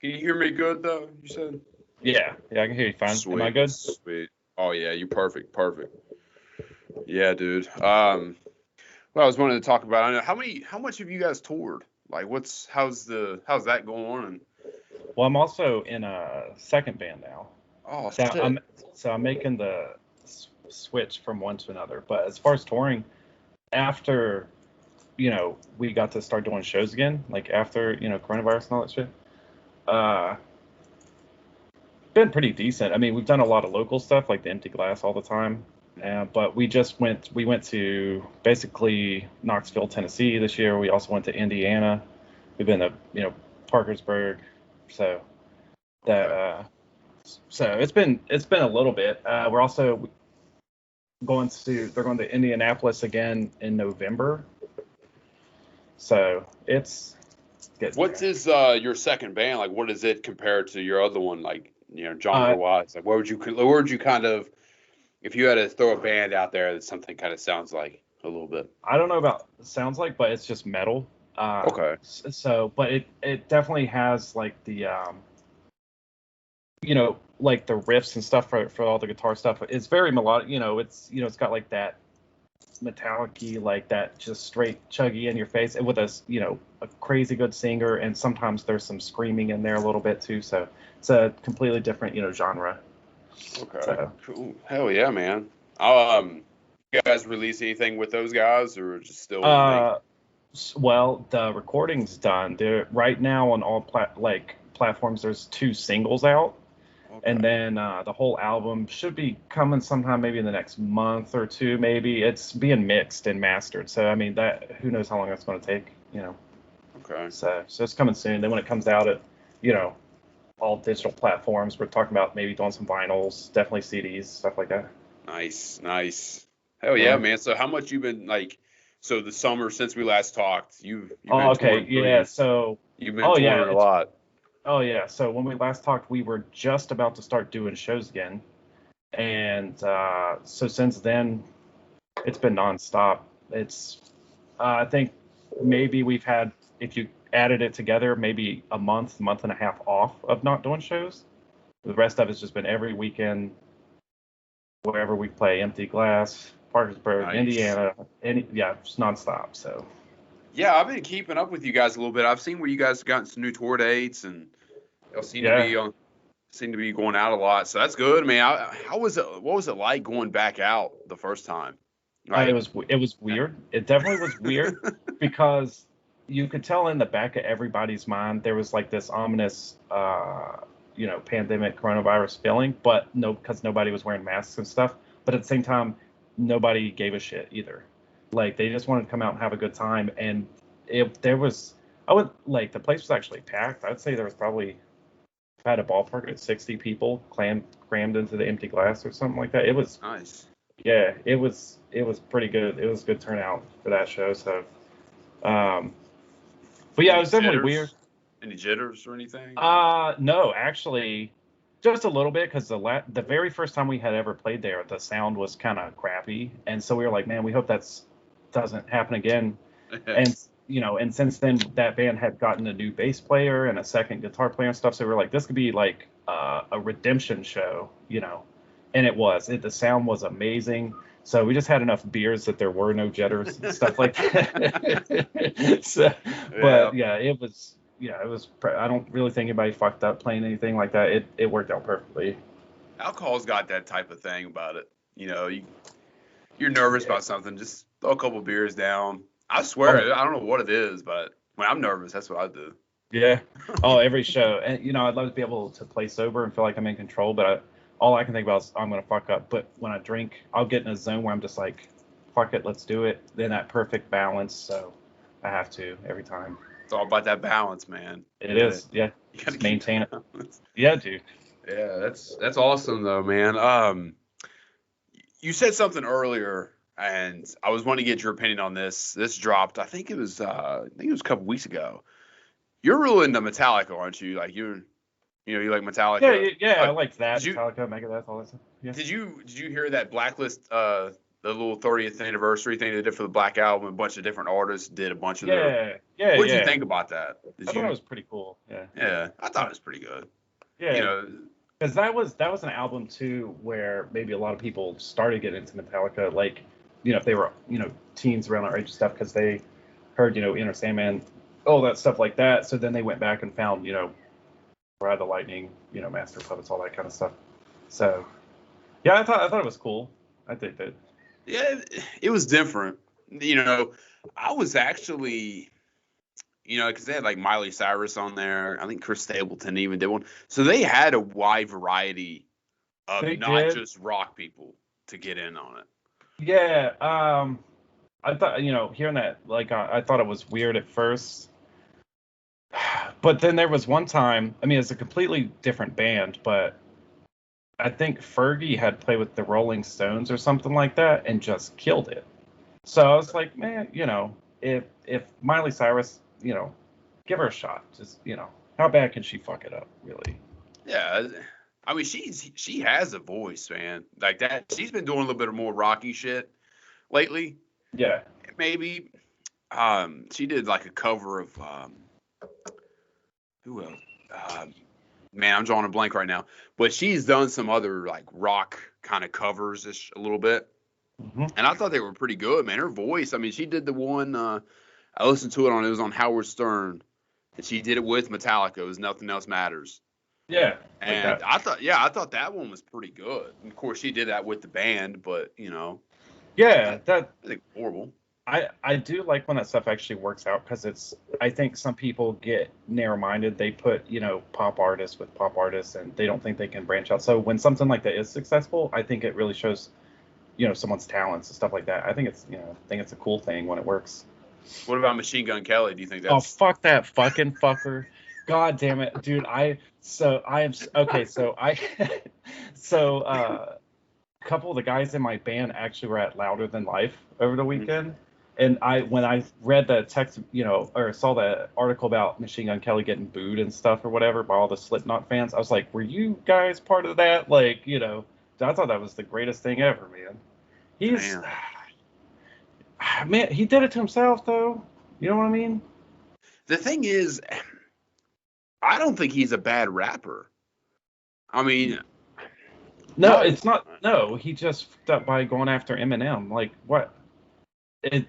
Can you hear me good though? You said. Yeah, I can hear you fine. Am I Sweet, good? sweet. Oh yeah, you perfect, perfect. Yeah, dude. Well, I was wanting to talk about. I know how much have you guys toured? Like, how's that going on? And, Well, I'm also in a second band now. oh So shit. I'm making the switch from one to another. But as far as touring, after we got to start doing shows again, like after coronavirus and all that shit. Uh, been pretty decent. I mean, we've done a lot of local stuff like the Empty Glass all the time. But we went to basically Knoxville, Tennessee this year. We also went to Indiana. We've been to Parkersburg. So that Okay. so it's been a little bit. We're also they're going to Indianapolis again in November. So it's getting What there. is your second band like? What does it compare to your other one? Like, Uh, genre wise. Like, where would you kind of, if you had to throw a band out there that something kind of sounds like a little bit? I don't know about sounds like, but it's just metal. Okay. But it definitely has like the like the riffs and stuff for all the guitar stuff. It's very melodic. It's got like that metallic-y, like that just straight chuggy in your face, and with a crazy good singer, and sometimes there's some screaming in there a little bit too. So it's a completely different genre. Okay. So Cool. Hell yeah, man. You guys release anything with those guys, or just still make? uh well, the recording's done. They're right now on all platforms. There's two singles out. And Okay. then the whole album should be coming sometime maybe in the next month or two, maybe. It's being mixed and mastered. So, I mean, that who knows how long that's going to take. Okay. So it's coming soon. Then when it comes out at, you know, all digital platforms, we're talking about maybe doing some vinyls, definitely CDs, stuff like that. Nice, nice. Hell yeah, Yeah. man. So how much you been like? So the summer since we last talked, you've Oh, been okay. touring Yeah. pretty. So, You've been oh, yeah. touring a lot. Oh, yeah. So when we last talked, we were just about to start doing shows again. And so since then, it's been nonstop. It's I think maybe we've had, if you added it together, maybe a month and a half off of not doing shows. The rest of it's just been every weekend, wherever we play, Empty Glass, Parkersburg, Nice. Indiana, yeah, just nonstop. So Yeah, I've been keeping up with you guys a little bit. I've seen where you guys have gotten some new tour dates, and y'all yeah, seem to be going out a lot. So that's good, man. How was it? What was it like going back out the first time? it Like, was weird. It definitely was weird because you could tell in the back of everybody's mind there was like this ominous, pandemic coronavirus feeling, but no, because nobody was wearing masks and stuff. But at the same time, nobody gave a shit either. Like they just wanted to come out and have a good time, and if there was, I would like the place was actually packed. I'd say there was probably, if I had a ballpark at 60 people crammed into the Empty Glass or something like that. It was, nice. yeah, it was pretty good. It was a good turnout for that show. So, um, but yeah, it Any was definitely weird. jitters? Any jitters or anything? Or? No, actually, just a little bit because the very first time we had ever played there, the sound was kind of crappy, and so we were like, man, we hope that's doesn't happen again. And and since then, that band had gotten a new bass player and a second guitar player and stuff. So we were like, this could be like a redemption show. And it was. The sound was amazing. So we just had enough beers that there were no jitters and stuff like that. So, Yeah. but yeah, it was. Yeah, it was. I don't really think anybody fucked up playing anything like that. It worked out perfectly. Alcohol's got that type of thing about it. You're nervous Yeah. about something, just throw a couple beers down. I Oh, swear, I don't know what it is, but when I'm nervous, that's what I do. yeah. Oh, every show. And I'd love to be able to play sober and feel like I'm in control, but all I can think about is I'm gonna fuck up. But when I drink, I'll get in a zone where I'm just like, fuck it, let's do it. Then that perfect balance. So I have to every time. It's all about that balance, man. It is. Yeah. You gotta Just keep maintain that it. balance. Yeah, dude. Yeah, that's awesome though, man. You said something earlier, and I was wanting to get your opinion on this. This dropped, I think it was a couple weeks ago. You're really into Metallica, aren't you? Like you like Yeah, Metallica. yeah, yeah. Uh, I like did that. you Metallica, Megadeth, all that stuff. Yeah. did you hear that Blacklist the little 30th anniversary thing they did for the Black Album. A bunch of different artists did a bunch of their. Yeah. What did you think about that? I thought it was pretty cool. Yeah. Yeah, I thought it was pretty good. Yeah. You know, because that was an album too where maybe a lot of people started getting into Metallica, like, if they were, teens around our age and stuff, because they heard, Inner Sandman, all that stuff like that. So then they went back and found, Ride the Lightning, Master of Puppets, all that kind of stuff. So yeah, I thought it was cool. I think that. Yeah, it was different. I was actually, because they had like Miley Cyrus on there. I think Chris Stapleton even did one. So they had a wide variety of just rock people to get in on it. Yeah. I thought, hearing that, like, I thought it was weird at first. But then there was one time, I mean, it's a completely different band, but I think Fergie had played with the Rolling Stones or something like that and just killed it. So I was like, man, if Miley Cyrus, give her a shot. Just, how bad can she fuck it up, really? Yeah. I mean, she has a voice, man. Like that. She's been doing a little bit of more rocky shit lately. Yeah. Maybe. She did like a cover of who else? Man, I'm drawing a blank right now. But she's done some other like rock kind of covers a little bit. Mm-hmm. And I thought they were pretty good, man. Her voice, I mean, she did the one, I listened to it was on Howard Stern. And she did it with Metallica. It was Nothing Else Matters. Yeah. And like I thought that one was pretty good. And of course, she did that with the band, but, Yeah, I think horrible. I do like when that stuff actually works out, because I think some people get narrow-minded. They put, pop artists with pop artists, and they don't think they can branch out. So when something like that is successful, I think it really shows, someone's talents and stuff like that. I think it's a cool thing when it works. What about Machine Gun Kelly? Do you think that's... Oh, fuck that fucking fucker. God damn it, dude. A couple of the guys in my band actually were at Louder Than Life over the weekend. And when I read the text, or saw the article about Machine Gun Kelly getting booed and stuff or whatever by all the Slipknot fans, I was like, were you guys part of that? Like, I thought that was the greatest thing ever, man. Man, he did it to himself, though. You know what I mean? The thing is, I don't think he's a bad rapper. I mean... No, it's not. No, he just fucked up by going after Eminem. Like, what?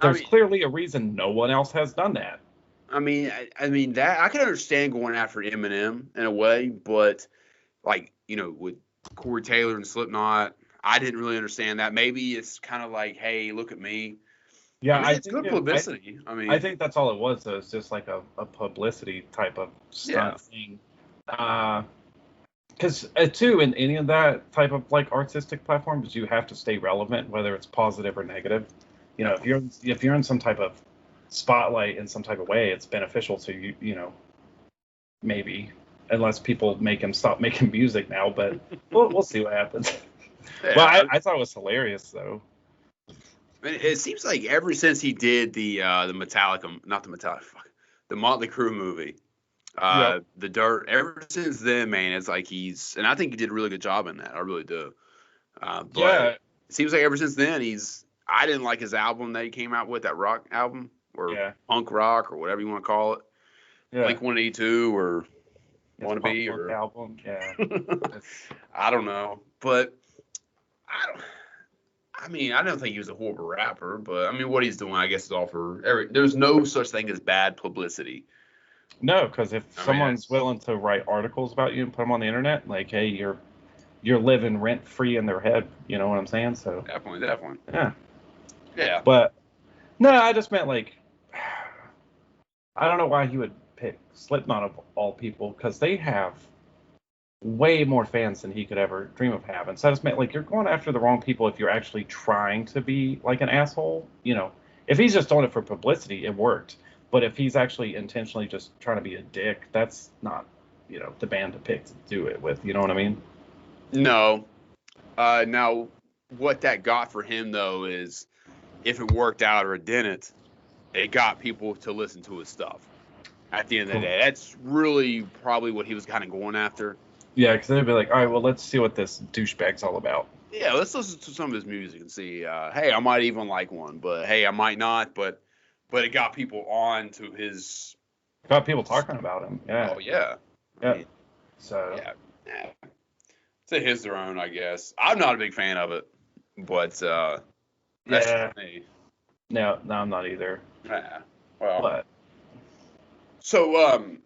There's clearly a reason no one else has done that. I mean that I can understand going after Eminem in a way, but like, with Corey Taylor and Slipknot, I didn't really understand that. Maybe it's kind of like, hey, look at me. Yeah, it's good publicity. I think that's all it was, though. It's just like a publicity type of stunt thing. Because too, in any of that type of like artistic platforms, you have to stay relevant, whether it's positive or negative. If you're in some type of spotlight in some type of way, it's beneficial to you. Maybe, unless people make him stop making music now, but we'll see what happens. Yeah. Well, I thought it was hilarious though. It seems like ever since he did the Metallica, not the Metallica, the Motley Crue movie. The Dirt, ever since then, man, it's like and I think he did a really good job in that. I really do. But it seems like ever since then, I didn't like his album that he came out with, that rock album, or punk rock, or whatever you want to call it. Yeah. Blink 182 or Wannabe or album. Yeah. I don't know, but I don't think he was a horrible rapper, but I mean, what he's doing, I guess, is all for there's no such thing as bad publicity. No, because if someone's willing to write articles about you and put them on the internet, like, hey, you're living rent free in their head. You know what I'm saying? So definitely. Yeah. But no, I just meant like, I don't know why he would pick Slipknot of all people, because they have way more fans than he could ever dream of having. So I just meant like, you're going after the wrong people if you're actually trying to be like an asshole. If he's just doing it for publicity, it worked. But if he's actually intentionally just trying to be a dick, that's not, the band to pick to do it with. You know what I mean? No. Now, what that got for him, though, is if it worked out or it didn't, it got people to listen to his stuff. At the end of the day, that's really probably what he was kind of going after. Yeah, because they'd be like, all right, well, let's see what this douchebag's all about. Yeah, let's listen to some of his music and see. Hey, I might even like one, but hey, I might not. But it got people on to his. Got people talking about him. Yeah. Oh yeah, I Yep. mean, So yeah, yeah. To his their own, I guess. I'm not a big fan of it, but that's yeah. just me. No, no, I'm not either. Yeah. Well, But so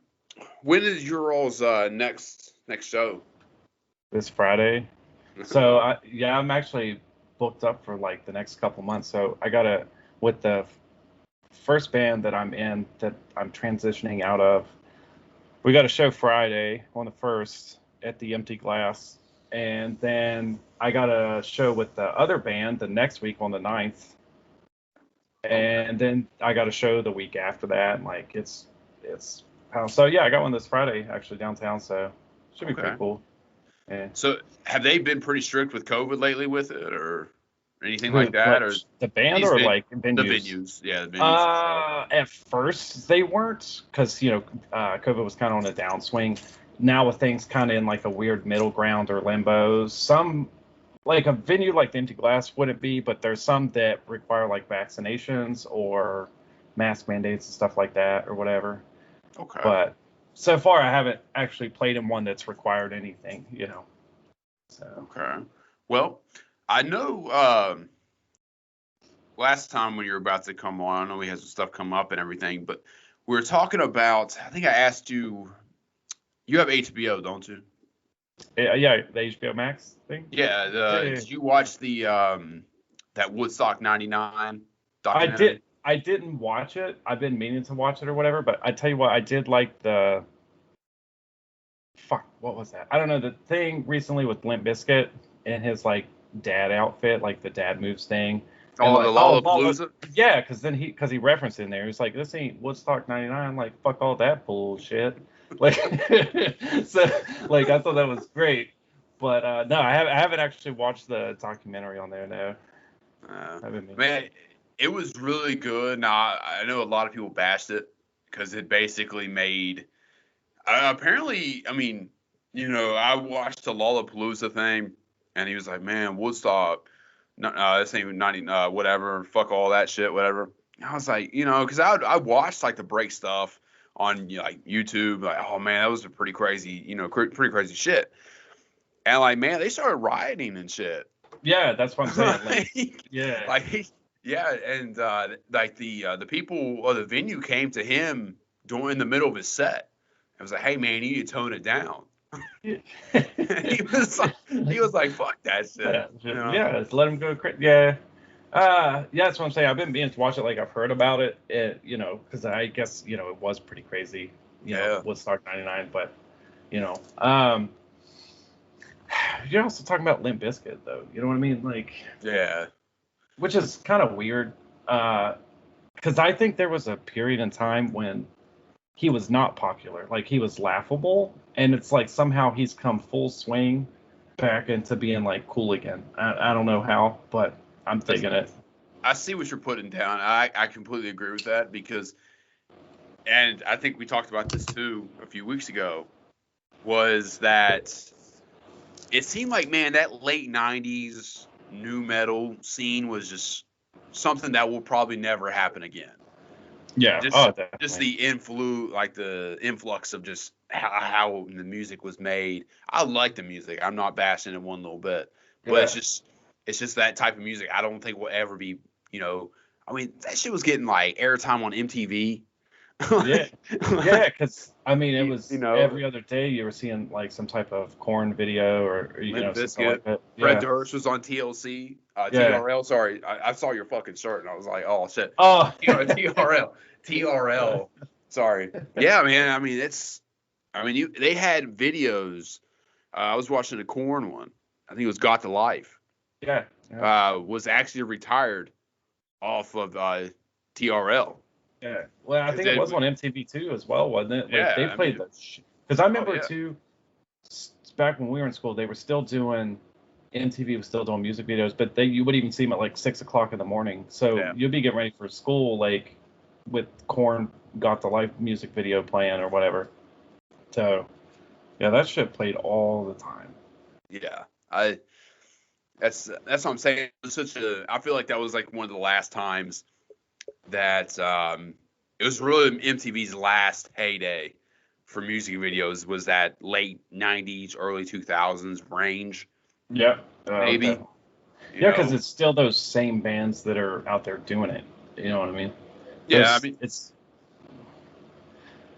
when is your all's next show? this Friday. So I'm actually booked up for like the next couple months. So I gotta with the first band that I'm in that I'm transitioning out of. We got a show Friday on the first at the Empty Glass, and then I got a show with the other band the next week on the 9th, Okay. and then I got a show the week after that. And like it's so yeah, I got one this Friday actually downtown, so should be pretty Okay. cool. Yeah. So have they been pretty strict with COVID lately with it, or anything like Who that, like or the band these or ven like the venues? venues? Yeah, the venues and stuff. At first they weren't because COVID was kind of on a downswing. Now with things kind of in like a weird middle ground or limbo, some like a venue like the Empty Glass wouldn't be, but there's some that require like vaccinations or mask mandates and stuff like that or whatever. Okay. But so far I haven't actually played in one that's required anything. So Okay. Well, I know last time when you were about to come on, I know we had some stuff come up and everything, but we were talking about, I think I asked you, you have HBO, don't you? yeah, the HBO Max thing. Yeah, Yeah. did you watch the that Woodstock 99 I documentary? did. I didn't watch it. I've been meaning to watch it or whatever, but I tell you what, I did like the fuck. What was that? I don't know the thing recently with Limp Bizkit and his like dad outfit, like the dad moves thing, and Oh, the like Lala, Lollapalooza? yeah, because then he referenced it in there. He's like, this ain't Woodstock '99. Like fuck all that bullshit. Like so, like I thought that was great, but no, I haven't actually watched the documentary on there. No, I haven't meaning to. Man, it was really good. Now, I know a lot of people bashed it because it basically made. Apparently, I mean, I watched the Lollapalooza thing, and he was like, "Man, Woodstock, no, this ain't 90, whatever, fuck all that shit, whatever." And I was like, because I watched like the break stuff on like YouTube, like, oh man, that was a pretty crazy, pretty crazy shit. And like, man, they started rioting and shit. Yeah, that's what I'm saying. Like, like, yeah, like, yeah, and like the people of the venue came to him during the middle of his set. I was like, "Hey man, you need to tone it down." yeah, He was like, "Fuck that shit," just let him go crazy. Yeah, yeah, that's what I'm saying. I've been meaning to watch it. Like I've heard about it. Because I guess it was pretty crazy. Yeah, Woodstock '99, but you know, um, you're also talking about Limp Bizkit though. You know what I mean? Like, yeah, which is kind of weird. Because I think there was a period in time when he was not popular. Like he was laughable, and it's like somehow he's come full swing back into being like cool again. I don't know how, but I'm That's, thinking it. I see what you're putting down. I completely agree with that because, and I think we talked about this too a few weeks ago, was that it seemed like, man, that late '90s new metal scene was just something that will probably never happen again. Yeah. Just Oh, just definitely. the influx of just how the music was made. I like the music. I'm not bashing it one little bit, but Yeah. it's just that type of music. I don't think will ever be. You know, I mean, that shit was getting like airtime on MTV. Yeah. like, Yeah. like, Because I mean, it you was know, every other day you were seeing like some type of corn video or Limp something Bizkit. like that. Fred Yeah. Durst was on TLC, Yeah. TRL. Sorry, I saw your fucking shirt and I was like, oh shit, Oh. TRL, TRL. Sorry. Yeah, man. I mean, they had videos. I was watching the Corn one. I think it was Got to Life. Yeah. Yeah. Was actually retired off of TRL. Yeah. Well, I Cause think it they, was on MTV too as well, wasn't it? Like they yeah, I played mean, the because I oh remember yeah, too back when we were in school, they were still doing MTV was still doing music videos, but you would even see them at like 6 o'clock in the morning. So yeah. you'd be getting ready for school like with Corn Got the Life music video playing or whatever. So yeah, that shit played all the time. Yeah, I That's what I'm saying. It was I feel like that was like one of the last times that it was really MTV's last heyday for music videos, was that late 90s, early 2000s range. Yeah. Maybe. Okay. Yeah, because it's still those same bands that are out there doing it. You know what I mean? Yeah, I mean, it's.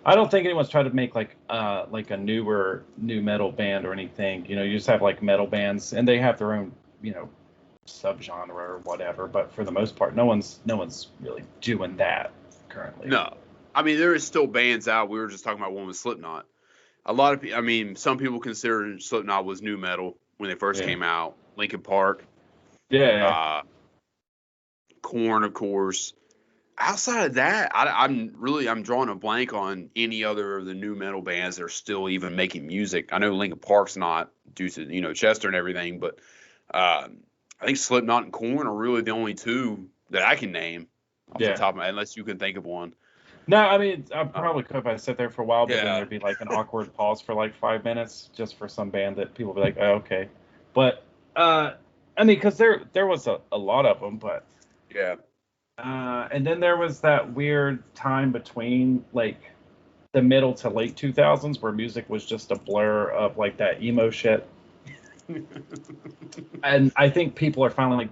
I don't think anyone's tried to make like a newer new metal band or anything. You know, you just have like metal bands, and they have their own, you know, subgenre or whatever. But for the most part, no one's really doing that currently. No, I mean, there is still bands out. We were just talking about one with Slipknot. A lot of people, I mean, some people consider Slipknot was new metal when they first came out. Linkin Park. Yeah. Korn, of course. Outside of that, I'm drawing a blank on any other of the new metal bands that are still even making music. I know Linkin Park's not, due to Chester and everything, but I think Slipknot and Korn are really the only two that I can name off the top of my head, unless you can think of one. No, I mean, I probably could if I sit there for a while, but then there'd be like an awkward pause for like 5 minutes just for some band that people would be like, oh, okay. But, I mean, because there was a lot of them, but. Yeah. And then there was that weird time between like the middle to late 2000s where music was just a blur of like that emo shit. And I think people are finally like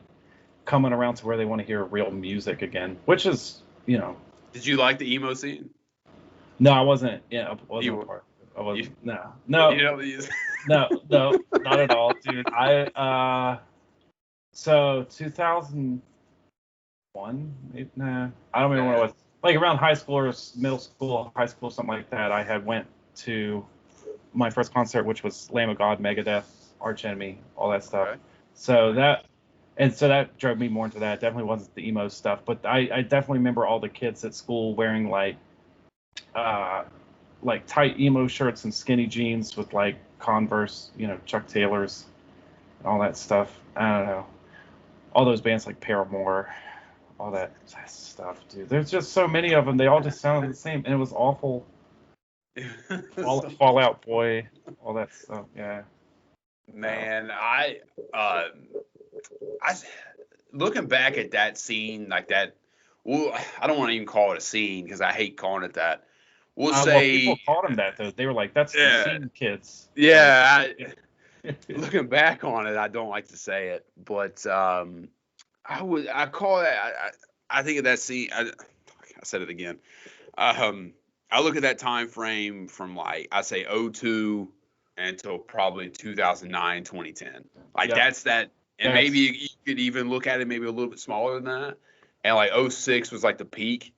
coming around to where they want to hear real music again, which is, you know. Did you like the emo scene? No, I wasn't. Yeah, I wasn't part. I wasn't. No, not at all, dude. So 2001, nah, I don't remember when it was. Like around high school or middle school, high school, something like that. I had went to my first concert, which was Lamb of God, Megadeth, Arch Enemy, all that stuff. Okay. So that drove me more into that. It definitely wasn't the emo stuff, but I definitely remember all the kids at school wearing like tight emo shirts and skinny jeans with like Converse, Chuck Taylors, and all that stuff. I don't know. All those bands like Paramore, all that stuff, dude. There's just so many of them. They all just sounded the same, and it was awful. Fall Out Boy, all that stuff. Yeah. Man, I looking back at that scene like that. Well, I don't want to even call it a scene because I hate calling it that. We'll say people called them that though. They were like, "That's the scene kids." Yeah. Looking back on it, I don't like to say it, but I call it. I think of that scene. I said it again. I look at that time frame from like I say 2002 until probably 2009, 2010. That's that. And maybe you could even look at it maybe a little bit smaller than that. And like 2006 was like the peak.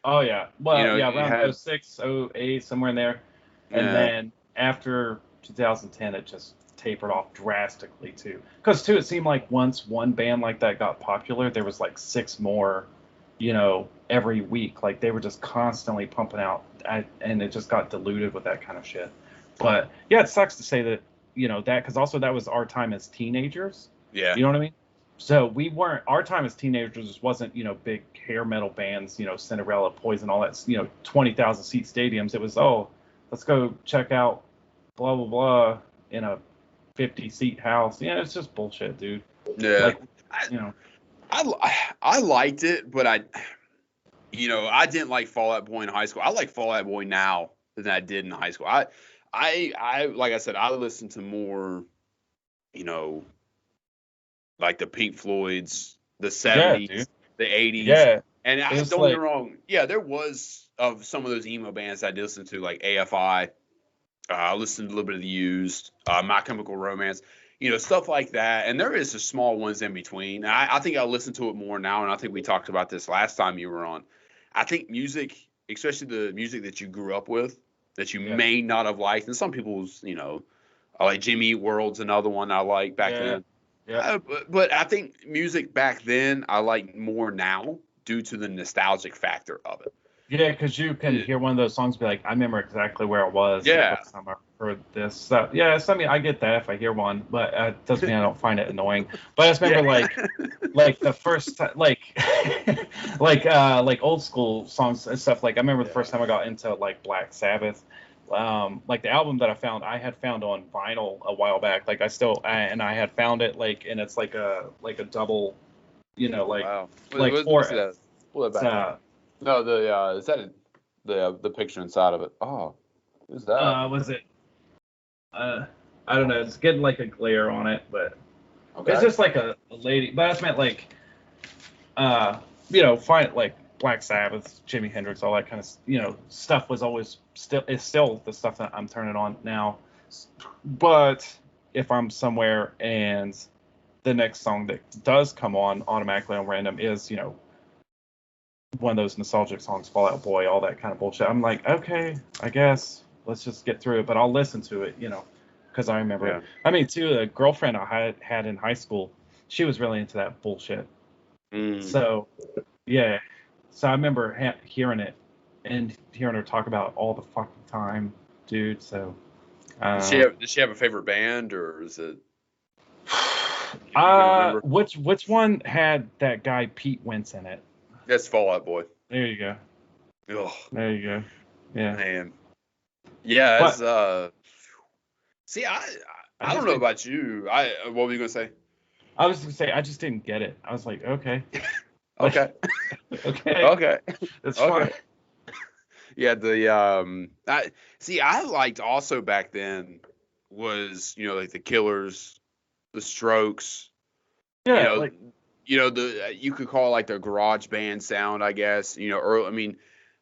Oh yeah. Well, around 2006, 2008, somewhere in there. And then after 2010, it just tapered off drastically too. Because it seemed like once one band like that got popular, there was like 6 more, every week. Like they were just constantly pumping out, and it just got diluted with that kind of shit. But yeah, it sucks to say that, that, because also that was our time as teenagers. Yeah. You know what I mean? So our time as teenagers wasn't, big hair metal bands, Cinderella, Poison, all that, 20,000 seat stadiums. It was, let's go check out blah, blah, blah in a 50 seat house. Yeah, it's just bullshit, dude. Yeah. I liked it, but I didn't like Fall Out Boy in high school. I like Fall Out Boy now than I did in high school. I like I said, I listened to more, like the Pink Floyds, the 70s, the 80s. Yeah. And I don't get me wrong. Yeah, there was of some of those emo bands I did listen to, like AFI. I listened to a little bit of The Used, My Chemical Romance, stuff like that. And there is some small ones in between. I think I listen to it more now, and I think we talked about this last time you were on. I think music, especially the music that you grew up with, that you may not have liked, and some people's, I like Jimmy Eat World's another one I like back then. Yeah. But I think music back then I like more now due to the nostalgic factor of it. Yeah, because you can hear one of those songs, be like, I remember exactly where it was. Yeah. Last time I heard this. So, yeah, I mean, I get that if I hear one, but it doesn't mean I don't find it annoying. But I just remember, like the first time, like old school songs and stuff. Like I remember the first time I got into like Black Sabbath, like the album that I had found on vinyl a while back. Like I had found it like, and it's like a double, Oh like wow. four. Let's see that. Pull that It's, back up. No, is that the picture inside of it? Oh, who's that? was it? I don't know. It's getting like a glare on it, but it's Okay. just like a lady. But that's meant like, find like Black Sabbath, Jimi Hendrix, all that kind of, stuff was always is still the stuff that I'm turning on now. But if I'm somewhere and the next song that does come on automatically on random is, one of those nostalgic songs, Fall Out Boy, all that kind of bullshit. I'm like, okay, I guess let's just get through it, but I'll listen to it, because I remember Yeah. it. I mean, too, a girlfriend I had in high school, she was really into that bullshit. Mm. So, yeah. So I remember hearing it and hearing her talk about it all the fucking time, dude. So, Does she have a favorite band, or is it? You can remember? which one had that guy Pete Wentz in it? That's Fall Out Boy. There you go. Oh There you go. Yeah. man. Yeah. But It's See, I don't know about you. What were you gonna say? I was gonna say I just didn't get it. I was like, okay. Okay. Okay. Okay. That's Okay. fine. Yeah, I liked also back then was, like the Killers, the Strokes, you Yeah, know, like you could call it like the garage band sound, I guess. Early, I mean,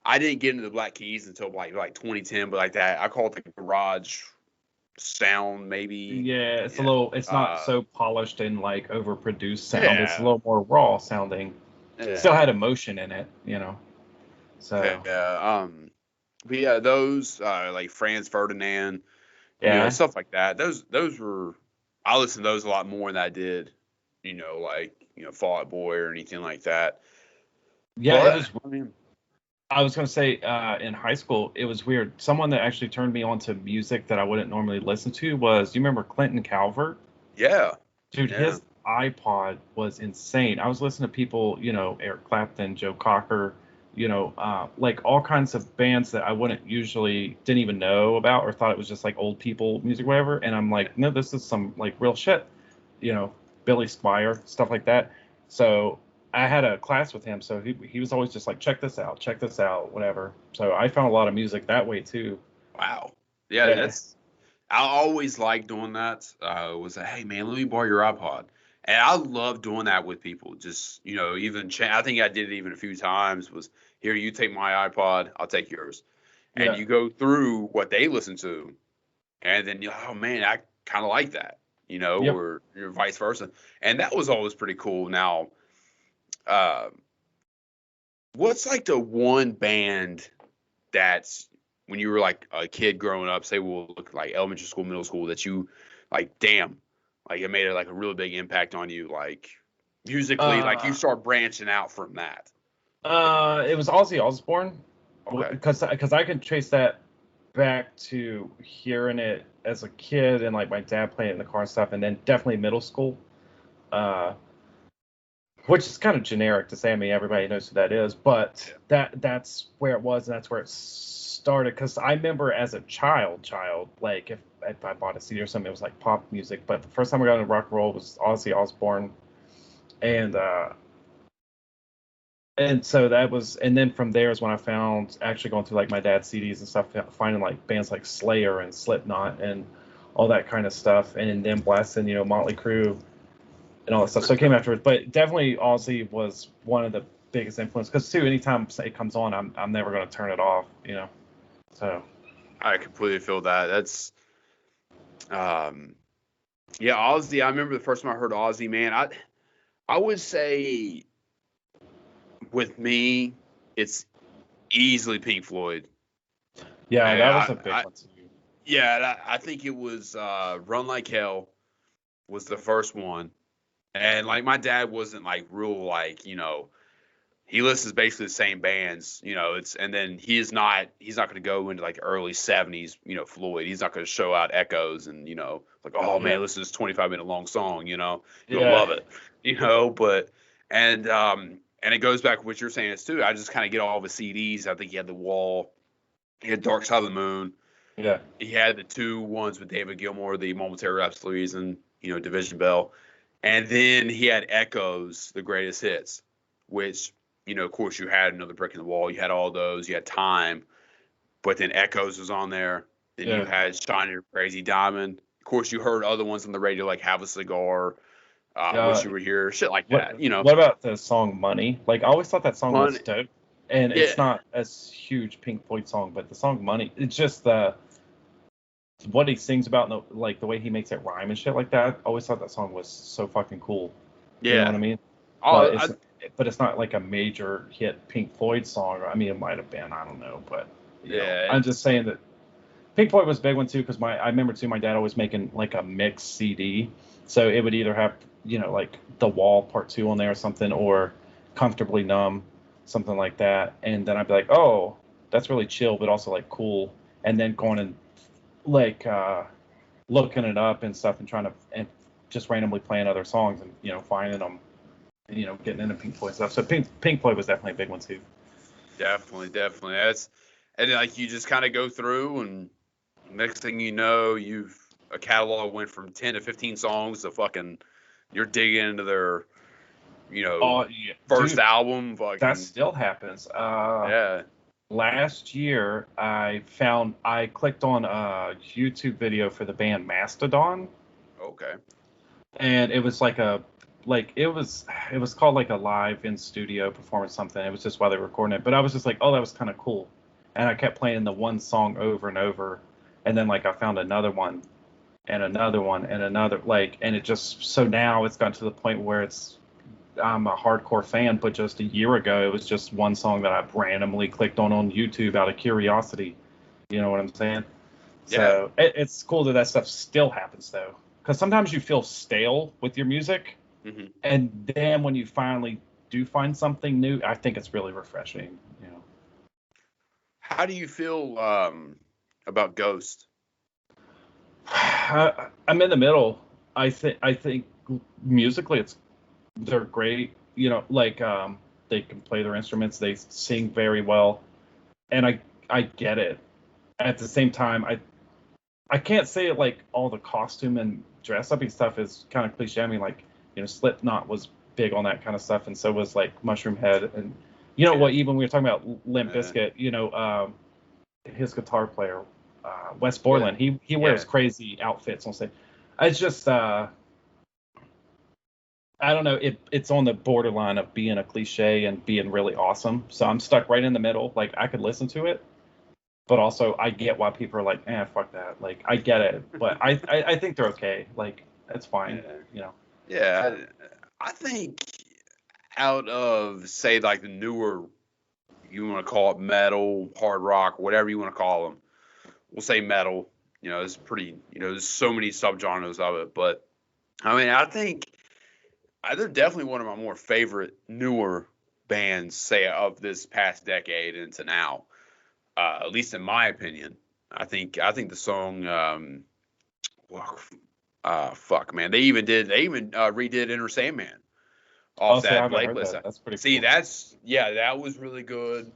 I didn't get into the Black Keys until like 2010, but like that, I call it the garage sound maybe. yeah, it's a Yeah. little it's not so polished and like overproduced sound. It's a Yeah. little more raw sounding. Still Yeah. had emotion in it. So Yeah. But yeah, those like Franz Ferdinand, yeah. stuff like that. Those were I listened to those a lot more than I did, like Fall Out Boy or anything like that. Yeah, it But was I mean, I was gonna say in high school it was weird. Someone that actually turned me on to music that I wouldn't normally listen to was, you remember Clinton Calvert? yeah, Dude, yeah, his iPod was insane. I was listening to people, Eric Clapton, Joe Cocker, like all kinds of bands that I wouldn't usually didn't even know about or thought it was just like old people music, whatever. And I'm like, no, this is some like real shit, you know, Billy Squire, stuff like that. So I had a class with him, so he was always just like, check this out, whatever. So I found a lot of music that way too. wow, yeah. Yeah. I always like doing that. Was hey man, let me borrow your iPod, and I love doing that with people. Just even I think I did it even a few times. Was here, you take my iPod, I'll take yours, and Yeah. you go through what they listen to, and then you're like, oh man, I kind of like that, Yep. or vice versa, and that was always pretty cool. Now, uh, what's like the one band that's when you were like a kid growing up, say we'll look like elementary school, middle school, that you like, damn, like it made like a really big impact on you, like musically, like you Uh, start branching out from that. it was Ozzy Osbourne, Okay. because I can trace that back to hearing it as a kid and like my dad playing it in the car and stuff, and then definitely middle school, uh, which is kind of generic to say. I mean, everybody knows who that is, but Yeah. that's where it was, and that's where it started. Because I remember as a child, like if I bought a CD or something, it was like pop music. But the first time I got into rock and roll was Ozzy Osbourne, and so that was, and then from there is when I found, actually going through like my dad's CDs and stuff, finding like bands like Slayer and Slipknot and all that kind of stuff, and then blasting, Motley Crue and all that stuff. So it came afterwards, but definitely Ozzy was one of the biggest influence, because too, anytime it comes on, I'm never going to turn it off. So I completely feel that. That's um yeah, Ozzy. I remember the first time I heard Ozzy, man. I would say with me, it's easily Pink Floyd. yeah, And that was a big one too. I think it was Run Like Hell was the first one. And like my dad wasn't like real like, he listens basically the same bands, it's and then he's not gonna go into like early 70s, Floyd. He's not gonna show out echoes and, like, oh Yeah, man, listen to this 25-minute long song, you'll yeah, love it, but and it goes back to what you're saying is too. I just kind of get all the CDs. I think he had The Wall, he had Dark Side of the Moon. Yeah. He had the 2 ones with David Gilmour, the Momentary Rhapsodies and, Division Bell. And then he had Echoes, the greatest hits, which, of course you had Another Brick in the Wall. You had all those. You had Time. But then Echoes was on there. Then you Yeah. had Shining Your Crazy Diamond. Of course, you heard other ones on the radio like Have a Cigar, Wish You Were Here, shit like that, What about the song Money? Like, I always thought that song was Fun. dope. And Yeah. it's not a huge Pink Floyd song, but the song Money, it's just what he sings about, and the way he makes it rhyme and shit like that. I always thought that song was so fucking cool. Yeah. You know what I mean? Oh, But it's not like a major hit Pink Floyd song. I mean, it might have been. I don't know, but yeah. I'm just saying that Pink Floyd was a big one too, because I remember too, my dad always making like a mixed CD, so it would either have like The Wall Part 2 on there or something, or Comfortably Numb, something like that, and then I'd be like, oh, that's really chill, but also like cool, and then going and like looking it up and stuff and trying to and just randomly playing other songs and finding them, getting into Pink Floyd stuff. So Pink Floyd was definitely a big one too. Definitely. And like you just kind of go through, and next thing you know, a catalog went from 10 to 15 songs to fucking you're digging into their first Dude, album. Fucking, that still happens. Yeah. Last year, I clicked on a YouTube video for the band Mastodon, Okay. and it was it was called like a live in studio performance something. It was just while they were recording it, but I was just like, oh, that was kind of cool, and I kept playing the one song over and over, and then like I found another one, and another one, and another, and it just, so now it's gotten to the point where I'm a hardcore fan, but just a year ago, it was just one song that I randomly clicked on YouTube out of curiosity. You know what I'm saying? Yeah. So it's cool that stuff still happens, though. Because sometimes you feel stale with your music, Mm-hmm. and then when you finally do find something new, I think it's really refreshing. How do you feel about Ghost? I'm in the middle. I think musically they're great. They can play their instruments, they sing very well, and I get it. At the same time, I can't say it like all the costume and dress uppy stuff is kind of cliche. I mean, Slipknot was big on that kind of stuff, and so was like Mushroom Head, and what, even we were talking about Limp Bizkit, his guitar player, Wes Borland, he wears crazy outfits on stage. It's just I don't know. It's on the borderline of being a cliche and being really awesome. So I'm stuck right in the middle. Like, I could listen to it, but also I get why people are like, fuck that. Like, I get it, but I think they're okay. Like, it's fine. Yeah, I think out of, say, like the newer, you want to call it metal, hard rock, whatever you want to call them. We'll say metal. It's pretty. There's so many subgenres of it, but I mean, I think they're definitely one of my more favorite newer bands, say, of this past decade into now. At least in my opinion. I think the song, fuck, man, they even redid Enter Sandman off I that haven't heard Blacklist. that. That's pretty See, cool. that was really good.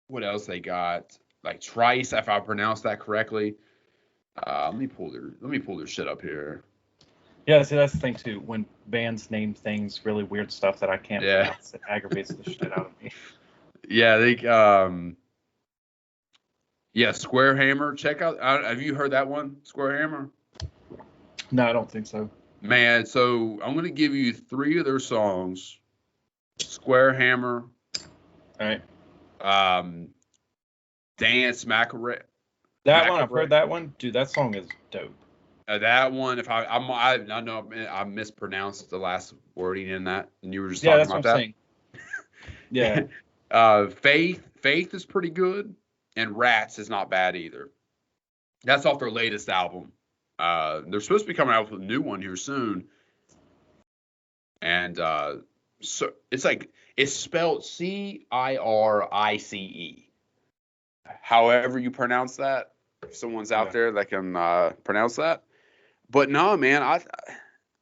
What else they got? Like Trice, if I pronounced that correctly. Let me pull their shit up here. Yeah, see, that's the thing too. When bands name things really weird stuff that I can't pronounce, it aggravates the shit out of me. Yeah, Square Hammer. Check out. Have you heard that one, Square Hammer? No, I don't think so. Man, so I'm gonna give you 3 of their songs. Square Hammer. All right. Dance Macarena. That one, I've heard that one. Dude, that song is dope. That one, if I know I mispronounced the last wording in that, and you were just talking about that. Yeah, that's what I'm saying. Faith is pretty good, and Rats is not bad either. That's off their latest album. They're supposed to be coming out with a new one here soon, and so it's spelled Cirice. However you pronounce that, if someone's out there that can pronounce that. But no, man,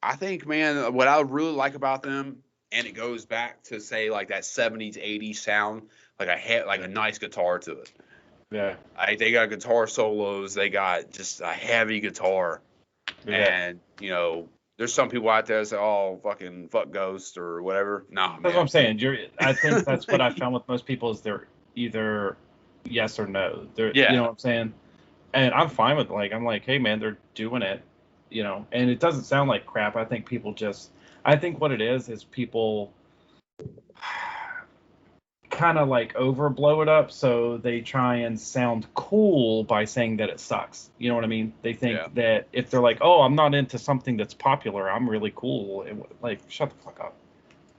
I think, man, what I really like about them, and it goes back to, say, like that 70s, 80s sound, like a nice guitar to it. Yeah. They got guitar solos. They got just a heavy guitar. Yeah. And, there's some people out there that say, oh, fucking fuck Ghost or whatever. Nah, That's what man. I'm saying. I think that's what I found with most people is they're either yes or no. You know Yeah, what I'm saying? And I'm fine with I'm like, hey man, they're doing it, and it doesn't sound like crap. I think what it is people kind of overblow it up, so they try and sound cool by saying that it sucks. You know what I mean? They yeah. think that if they're like, oh, I'm not into something that's popular, I'm really cool. Shut the fuck up.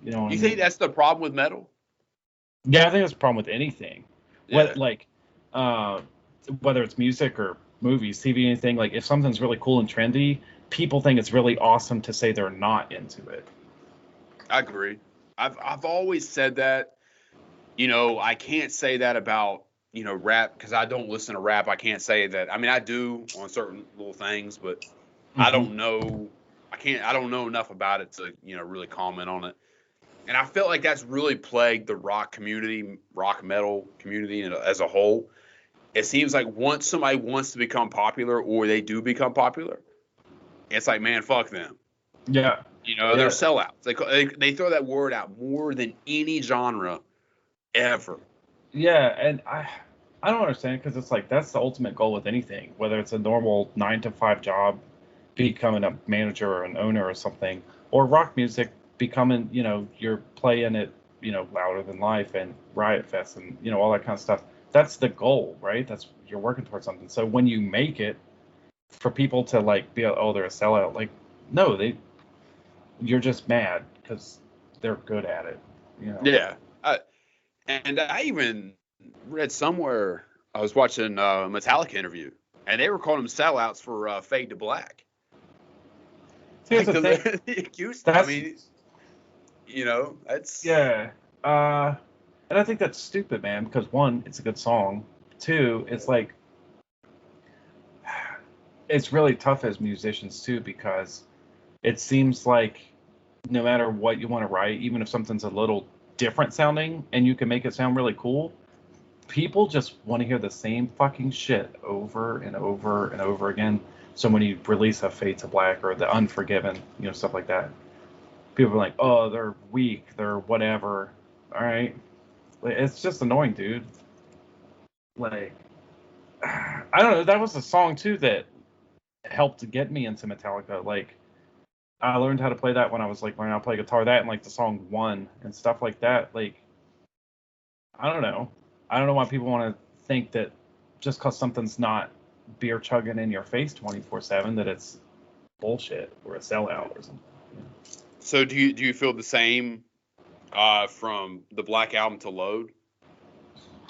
You know what I You think mean? that's the problem with metal? Yeah, I think that's a problem with anything. What Yeah, uh, whether it's music or movies, TV, anything. Like if something's really cool and trendy, people think it's really awesome to say they're not into it. I agree. I've always said that. I can't say that about, rap because I don't listen to rap. I can't say that. I mean, I do on certain little things, but I Hmm. don't know. I don't know enough about it to, really comment on it. And I felt like that's really plagued the rock community, rock metal community as a whole. It seems like once somebody wants to become popular or they do become popular, it's like, man, fuck them. Yeah, They're yeah, sellouts. They throw that word out more than any genre ever. yeah. And I don't understand because it's like that's the ultimate goal with anything, whether it's a normal 9 to 5 job, becoming a manager or an owner or something, or rock music becoming, you're playing it, louder than life and Riot Fest and all that kind of stuff. That's the goal, right? That's you're working towards something. So when you make it, for people to be, oh, they're a sellout, no, you're just mad because they're good at it. Yeah. And I even read somewhere I was watching a Metallica interview, and they were calling them sellouts for Fade to Black. Here's Like the thing. the accused. I That's mean, that's yeah. And I think that's stupid, man, because one, it's a good song. Two, it's it's really tough as musicians too because it seems like no matter what you want to write, even if something's a little different sounding and you can make it sound really cool, people just want to hear the same fucking shit over and over and over again. So when you release a Fade to Black or the Unforgiven, stuff like that, people are like, oh, they're weak, they're whatever. All right, it's just annoying, dude. Like, I don't know. That was a song too that helped get me into Metallica. I learned how to play that when I was learning how to play guitar. That and the song One and stuff like that. I don't know. I don't know why people want to think that just because something's not beer chugging in your face 24/7 that it's bullshit or a sellout or something. so. Do you feel the same from the Black Album to Load?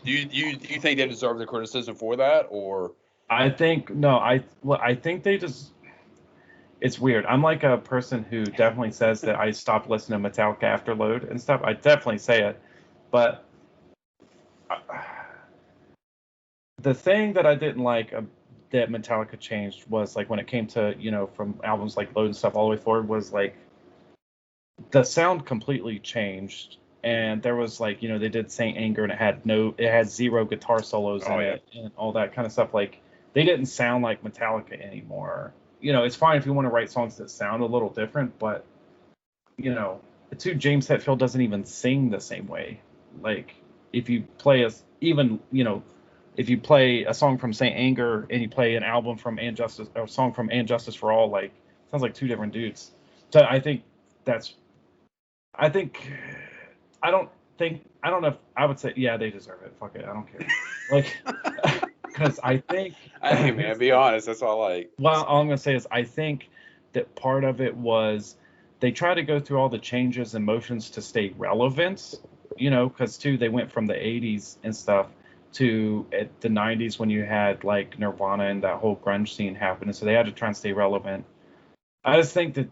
Do you think they deserve the criticism for that, or I think no. I think they just. It's weird. I'm like a person who definitely says that I stopped listening to Metallica after Load and stuff. I definitely say it, but uh, the thing that I didn't like that Metallica changed was when it came to from albums like Load and stuff all the way forward was the sound completely changed, and there was they did Saint Anger and it had zero guitar solos oh in yeah, it and all that kind of stuff. They didn't sound like Metallica anymore. It's fine if you want to write songs that sound a little different, but you know, too, James Hetfield doesn't even sing the same way. If you play if you play a song from Saint Anger and you play an album from And Justice or a song from And Justice for All, sounds like two different dudes. So that's I think I don't know if I would say yeah, they deserve it. Fuck it, I don't care. Like because I think hey man, be honest. That's all I like. well, all I'm gonna say is I think that part of it was they tried to go through all the changes and motions to stay relevant, because too they went from the '80s and stuff to the '90s when you had Nirvana and that whole grunge scene happening, so they had to try and stay relevant. I just think that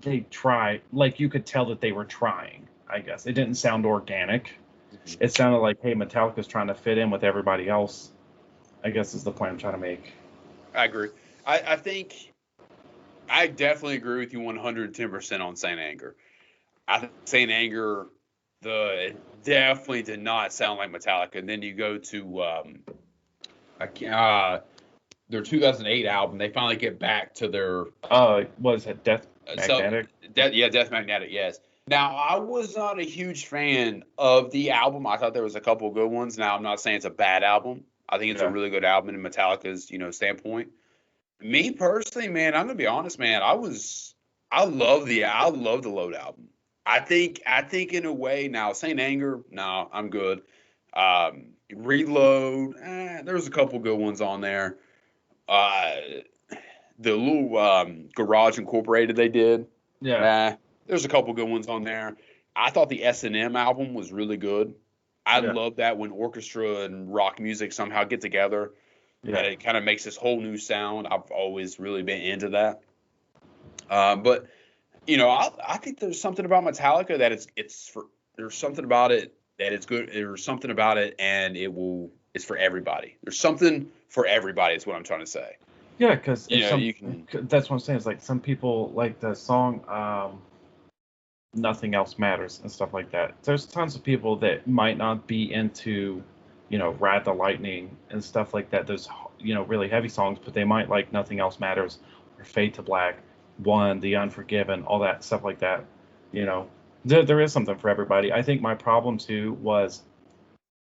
they tried, you could tell that they were trying. I guess it didn't sound organic. Mhm. It sounded like, hey, Metallica's trying to fit in with everybody else. I guess is the point I'm trying to make. I agree. I think I definitely agree with you 110% on Saint Anger. I think Saint Anger, It definitely did not sound like Metallica. And then you go to their 2008 album. They finally get back to their what is it, Death Magnetic? Death Magnetic. Yes. Now I was not a huge fan of the album. I thought there was a couple of good ones. Now I'm not saying it's a bad album. I think it's a really good album in Metallica's standpoint. Me personally, man, I'm gonna be honest, man. I love the Load album. I think in a way now, Saint Anger, no, I'm good. Reload, there's a couple good ones on there. Uh, the little Garage Incorporated they did, there's a couple good ones on there. I thought the S&M album was really good. I love that when orchestra and rock music somehow get together. Yeah. And it kind of makes this whole new sound. I've always really been into that. But I think there's something about Metallica that there's something about it that it's good. There's something about it, and it's for everybody. There's something for everybody. Is what I'm trying to say. Yeah, because that's what I'm saying. It's like some people like the song "Nothing Else Matters" and stuff like that. There's tons of people that might not be into Ride the Lightning and stuff like that. Those really heavy songs, but they might like Nothing Else Matters or Fade to Black, One, The Unforgiven, all that stuff like that. There is something for everybody. I think my problem too was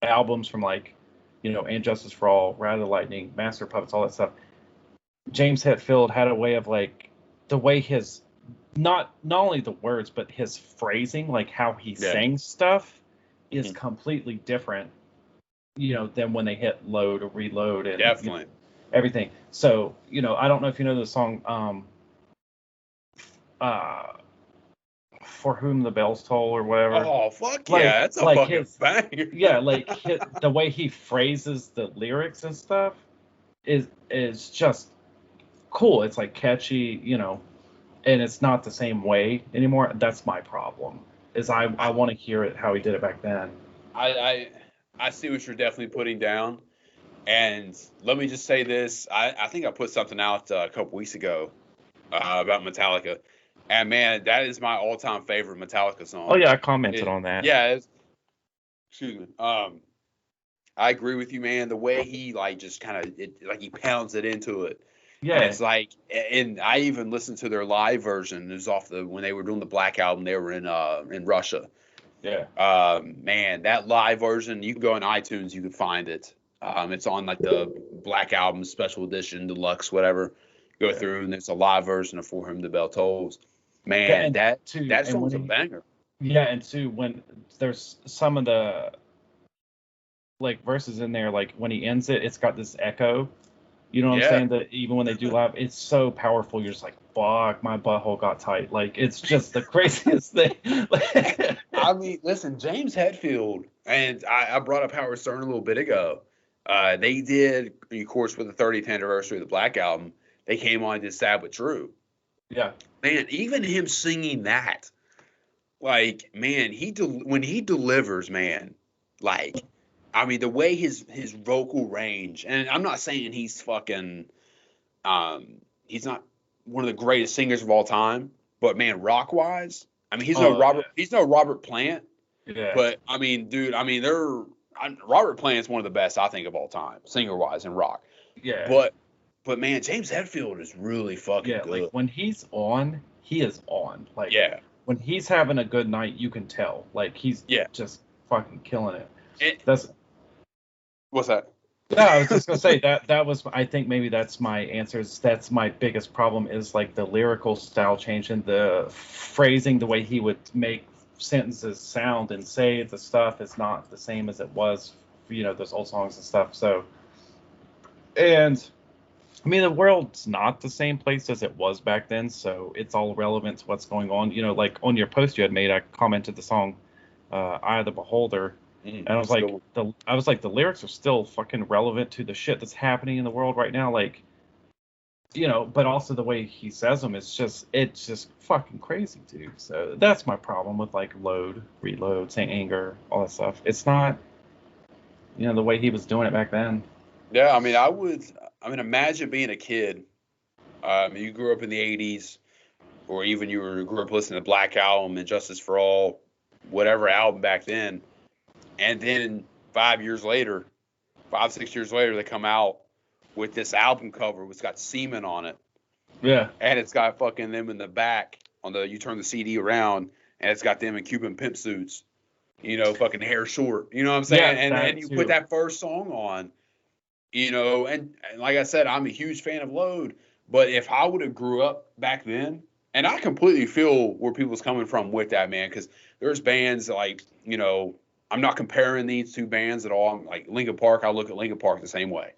albums from And Justice for All, Ride the Lightning, Master of Puppets, all that stuff. James Hetfield had a way of the way his not only the words but his phrasing, like how he sang stuff, is completely different. Than when they hit load or reload and definitely everything. So, I don't know if you know the song For Whom the Bells Toll or whatever. Oh, fuck yeah, that's a fucking banger. Yeah, the way he phrases the lyrics and stuff is just cool. It's catchy, and it's not the same way anymore. That's my problem. Is I want to hear it how he did it back then. I see what you're definitely putting down. And let me just say this. I think I put something out a couple weeks ago about Metallica. And, man, that is my all-time favorite Metallica song. Oh, yeah, I commented on that. Yeah. Excuse me. I agree with you, man. The way he, just kind of, he pounds it into it. Yeah. And it's and I even listened to their live version. It was when they were doing the Black Album. They were in Russia. Yeah. Man, that live version, you can go on iTunes, you can find it. It's on the Black Album Special Edition, Deluxe, whatever. Go through, and it's a live version of For Whom the Bell Tolls. Man, that song's a banger. Yeah, and too, when there's some of the verses in there, when he ends it, it's got this echo. You know what I'm saying? That even when they do live, it's so powerful. You're just like, fuck, my butthole got tight. It's just the craziest thing. I mean, listen, James Hetfield, and I brought up Howard Stern a little bit ago. They did, of course, with the 30th anniversary of the Black Album, they came on and did Sad But True. Yeah. Man, even him singing that, man, when he delivers, man, I mean, the way his vocal range, and I'm not saying he's fucking, he's not one of the greatest singers of all time, but man, rock wise, I mean, he's no Robert Plant. Yeah. But I mean, dude, Robert Plant's one of the best I think of all time, singer wise in rock. Yeah. But man, James Hetfield is really fucking good. When he's on, he is on. When he's having a good night, you can tell. He's just fucking killing it. What's that? Yeah, I was just gonna say that was. I think maybe that's my answer. That's my biggest problem is the lyrical style change and the phrasing, the way he would make sentences sound and say the stuff is not the same as it was, those old songs and stuff. So, and I mean, the world's not the same place as it was back then, so it's all relevant to what's going on. On your post you had made, I commented the song "Eye of the Beholder." And I was the lyrics are still fucking relevant to the shit that's happening in the world right now. But also the way he says them, it's just fucking crazy, dude. So that's my problem with Load, Reload, Saint Anger, all that stuff. It's not, the way he was doing it back then. Yeah, I mean, imagine being a kid. You grew up in the 80s, or even grew up listening to Black Album and Justice for All. whatever album back then, and then 5 years later, 5, 6 years later, they come out with this album cover. It's got semen on it, Yeah. and it's got fucking them in the back on the. You turn the CD around, and it's got them in Cuban pimp suits. Fucking hair short. You know what I'm saying? Yeah, And that then you put too. that first song on. And like I said, I'm a huge fan of Load. But if I would have grew up back then, and I completely feel where people's coming from with that, man, because there's bands like, I'm not comparing these two bands at all. I'm like Linkin Park, I look at Linkin Park the same way.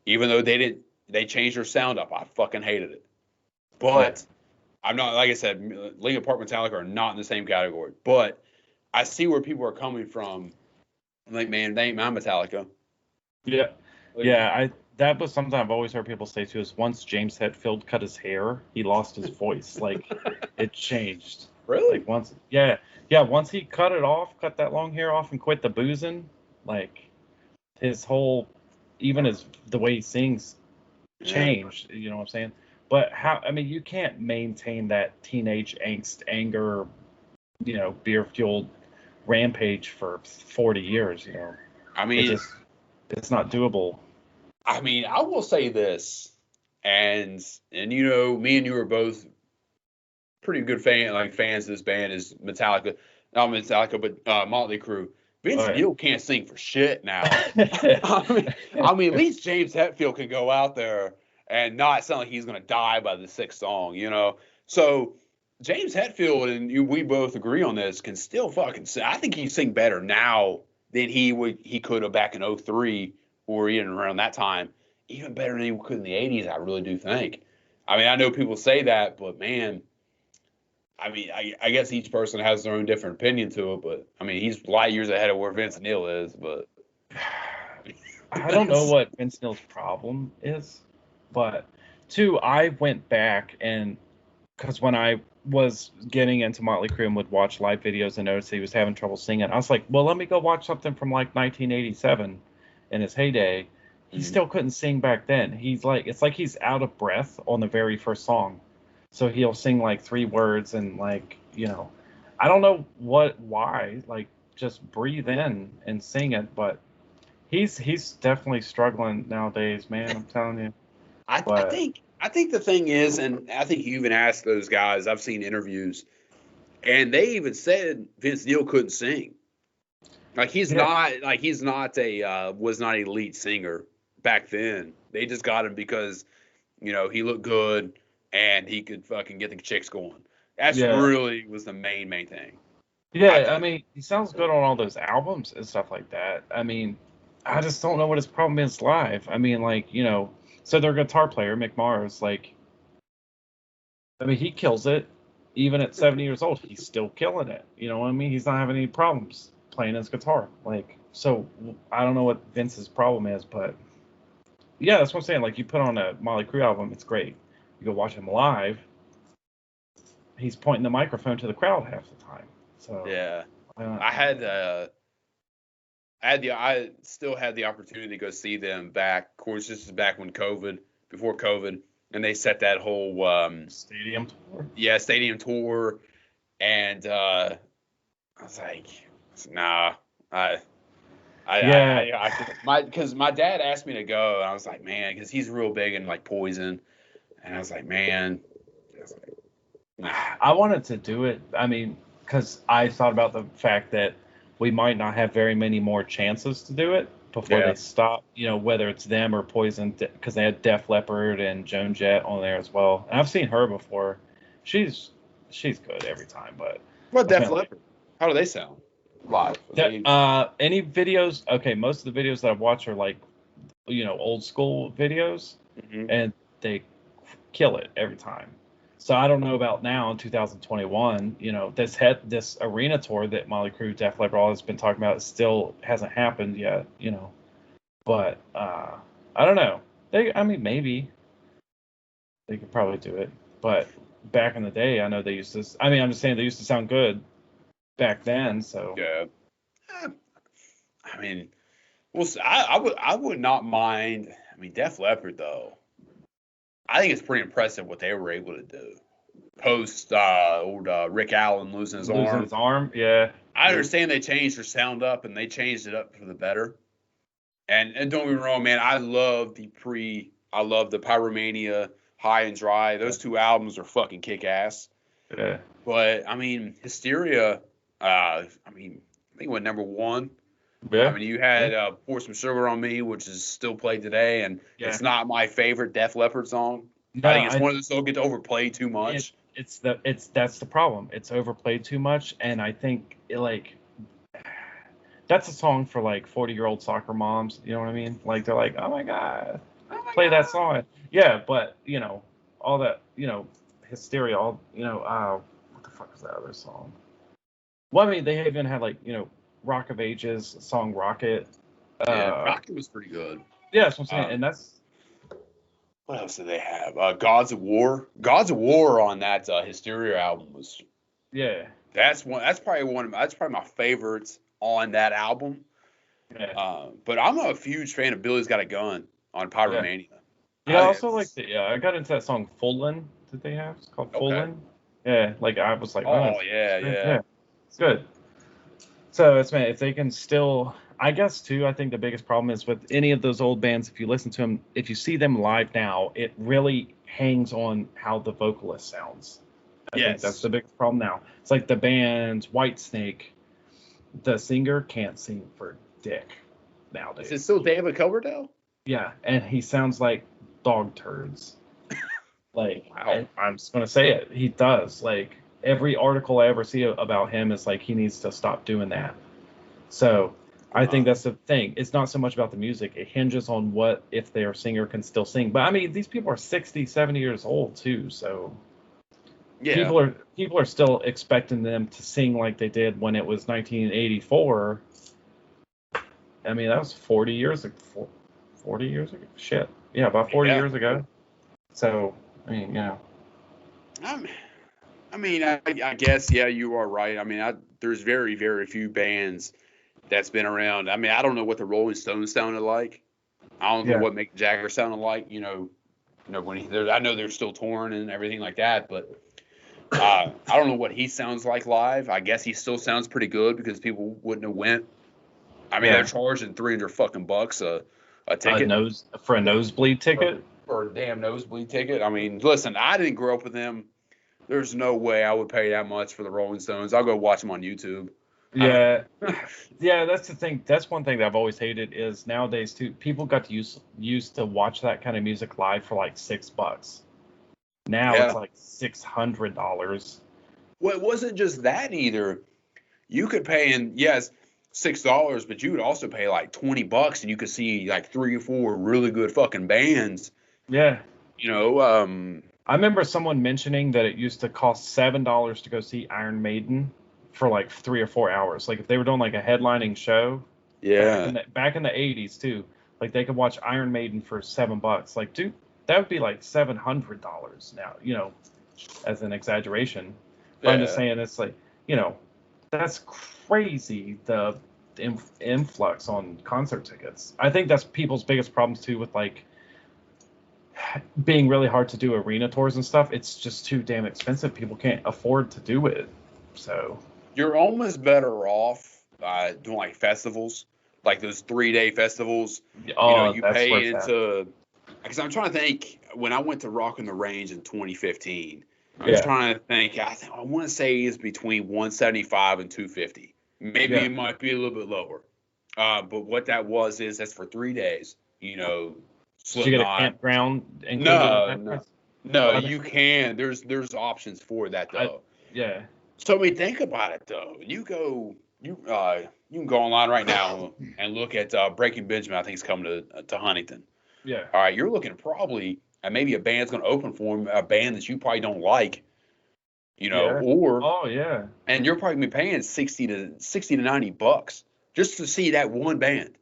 Even though they changed their sound up, I fucking hated it. Yeah. But I'm not, like I said, Linkin Park, Metallica are not in the same category. But I see where people are coming from. I'm like, man, they ain't my Metallica. Yeah. Like, Yeah, that was something I've always heard people say too, is once James Hetfield cut his hair, he lost his voice. Like it changed. really? Like once once he cut it off, cut that long hair off and quit the boozing, like his whole even the way he sings Yeah. changed, you know what I'm saying? But you can't maintain that teenage angst, anger, beer fueled rampage for 40 years, I mean, it's not doable. I will say this, and me and you are both pretty good fans of this band is Metallica, not Metallica, but Motley Crue. Vince Oh, Neil can't sing for shit now. yeah. At least James Hetfield can go out there and not sound like he's gonna die by the sixth song. So James Hetfield and we both agree on this can still fucking sing. I think he sing better now than he could have back in 03 or even around that time. Even better than he could in the 80s, I really do think. I know people say that, but man, I guess each person has their own different opinion to it, but he's light years ahead of where Vince Neil is. But I don't know what Vince Neil's problem is, but two, I went back and because when I was getting into Motley Crue and would watch live videos and noticed he was having trouble singing, I was like, well, let me go watch something from like 1987 in his heyday. He still couldn't sing back then. It's like he's out of breath on the very first song. So he'll sing like 3 words and I don't know why, like just breathe in and sing it, but he's definitely struggling nowadays, man. I'm telling you. But I think the thing is, and I think you even asked those guys. I've seen interviews, and they even said Vince Neil couldn't sing. Like he's not a was not a lead singer back then. They just got him because he looked good and he could fucking get the chicks going. That's yeah, really was the main thing. I yeah. I think. mean, he sounds good on all those albums and stuff like that. I just don't know what his problem is live. So their guitar player Mick Mars, he kills it. Even at 70 years old, he's still killing it. You know what I mean? He's not having any problems playing his guitar. So I don't know what Vince's problem is, but yeah, that's what I'm saying. Like, you put on a Motley Crue album, it's great. You go watch him live, he's pointing the microphone to the crowd half the time. So Yeah, uh, I still had the opportunity to go see them back. Of course, this is back when before COVID, and they set that whole stadium tour. stadium tour, and I was like, nah, Yeah, because my dad asked me to go, and I was like, man, because he's real big in like Poison, and I was like, man, nah. I wanted to do it. Because I thought about the fact that we might not have very many more chances to do it before Yeah. they stop. Whether it's them or Poison, because they had Def Leppard and Joan Jett on there as well. And I've seen her before. She's good every time. But What Def I mean, Leppard? How do they sound live? any videos? Okay, most of the videos that I've watched are like, old school videos, Mhm. and they kill it every time. So I don't know about now in 2021. This arena tour that Motley Crue, Def Leppard all has been talking about still hasn't happened yet. But I don't know. Maybe they could probably do it. But back in the day, I know they used to. I'm just saying they used to sound good back then. So Yeah. Eh, I mean, I would not mind. Def Leppard though. I think it's pretty impressive what they were able to do. post old Rick Allen losing his Losing arm. his arm, yeah. I understand they changed their sound up and they changed it up for the better. And don't get me wrong, man, I love the Pyromania, High and Dry. Those two albums are fucking kick ass. Yeah. But I mean, Hysteria, I think it went number one. Yeah. I mean, you had Pour Some Sugar on Me, which is still played today, and it's not my favorite Def Leppard song. No, I think it's one of those that get overplayed too much. That's the problem. It's overplayed too much, and I think that's a song for like 40-year-old soccer moms. You know what I mean? Like they're like, oh my god, play that song. Yeah, but all that Hysteria, all what the fuck is that other song? Well, I mean, they even had like Rock of Ages song Rocket. Rocket was pretty good. Yeah, that's what I'm saying, and that's. What else did they have? Gods of War. Gods of War on that Hysteria album was. Yeah. That's probably my favorites on that album. Yeah. But I'm a huge fan of Billy's Got a Gun on Pyromania. Yeah, I also like I got into that song Fullin' that they have. It's called Fullin'. Yeah, like I was like, yeah. It's good. So if they can still, I guess too, I think the biggest problem is with any of those old bands, if you listen to them, if you see them live now, it really hangs on how the vocalist sounds. I think that's the biggest problem now. It's like the band Whitesnake, the singer can't sing for dick nowadays. Is it still David Coverdale? Yeah, and he sounds like dog turds. Like, wow. I'm just gonna say it. He does. Like, every article I ever see about him is like he needs to stop doing that. So I think that's the thing. It's not so much about the music. It hinges on what if their singer can still sing. But I mean, these people are 60, 70 years old too. So people are still expecting them to sing like they did when it was 1984. I mean, that was 40 years ago. 40 years ago? Shit. Yeah, about 40 years ago. So, I mean, I guess, you are right. I mean, there's very, very few bands that's been around. I mean, I don't know what the Rolling Stones sounded like. I don't know what Mick Jagger sounded like. When I know they're still touring and everything like that, but I don't know what he sounds like live. I guess he still sounds pretty good because people wouldn't have went. I mean, they're charging $300 fucking bucks a ticket for a nosebleed ticket. For a damn nosebleed ticket. I mean, listen, I didn't grow up with them. There's no way I would pay that much for the Rolling Stones. I'll go watch them on YouTube. Yeah, that's the thing. That's one thing that I've always hated is nowadays too. People got to used to watch that kind of music live for like $6. Now it's like $600. Well, it wasn't just that either. You could pay $6, but you would also pay like $20 and you could see like 3 or 4 really good fucking bands. Yeah. I remember someone mentioning that it used to cost $7 to go see Iron Maiden for like 3 or 4 hours. Like if they were doing like a headlining show. Yeah. Back in the 80s too. Like they could watch Iron Maiden for $7. Like, dude, that would be like $700 now, as an exaggeration. But I'm just saying it's like, that's crazy, the influx on concert tickets. I think that's people's biggest problems too with like being really hard to do arena tours and stuff. It's just too damn expensive. People can't afford to do it. So you're almost better off doing like festivals, like those 3-day festivals. You pay into, because I'm trying to think, when I went to Rock on the Range in 2015, I was trying to think, I want to say it's between $175 and $250. Maybe it might be a little bit lower. But what that is that's for 3 days. Did you get a campground? No, you can. There's options for that though. So I mean, think about it though. You can go online right now and look at Breaking Benjamin. I think it's coming to Huntington. Yeah. All right, you're looking probably at maybe a band's going to open for them, a band that you probably don't like. And you're probably be paying $60 to $90 just to see that one band.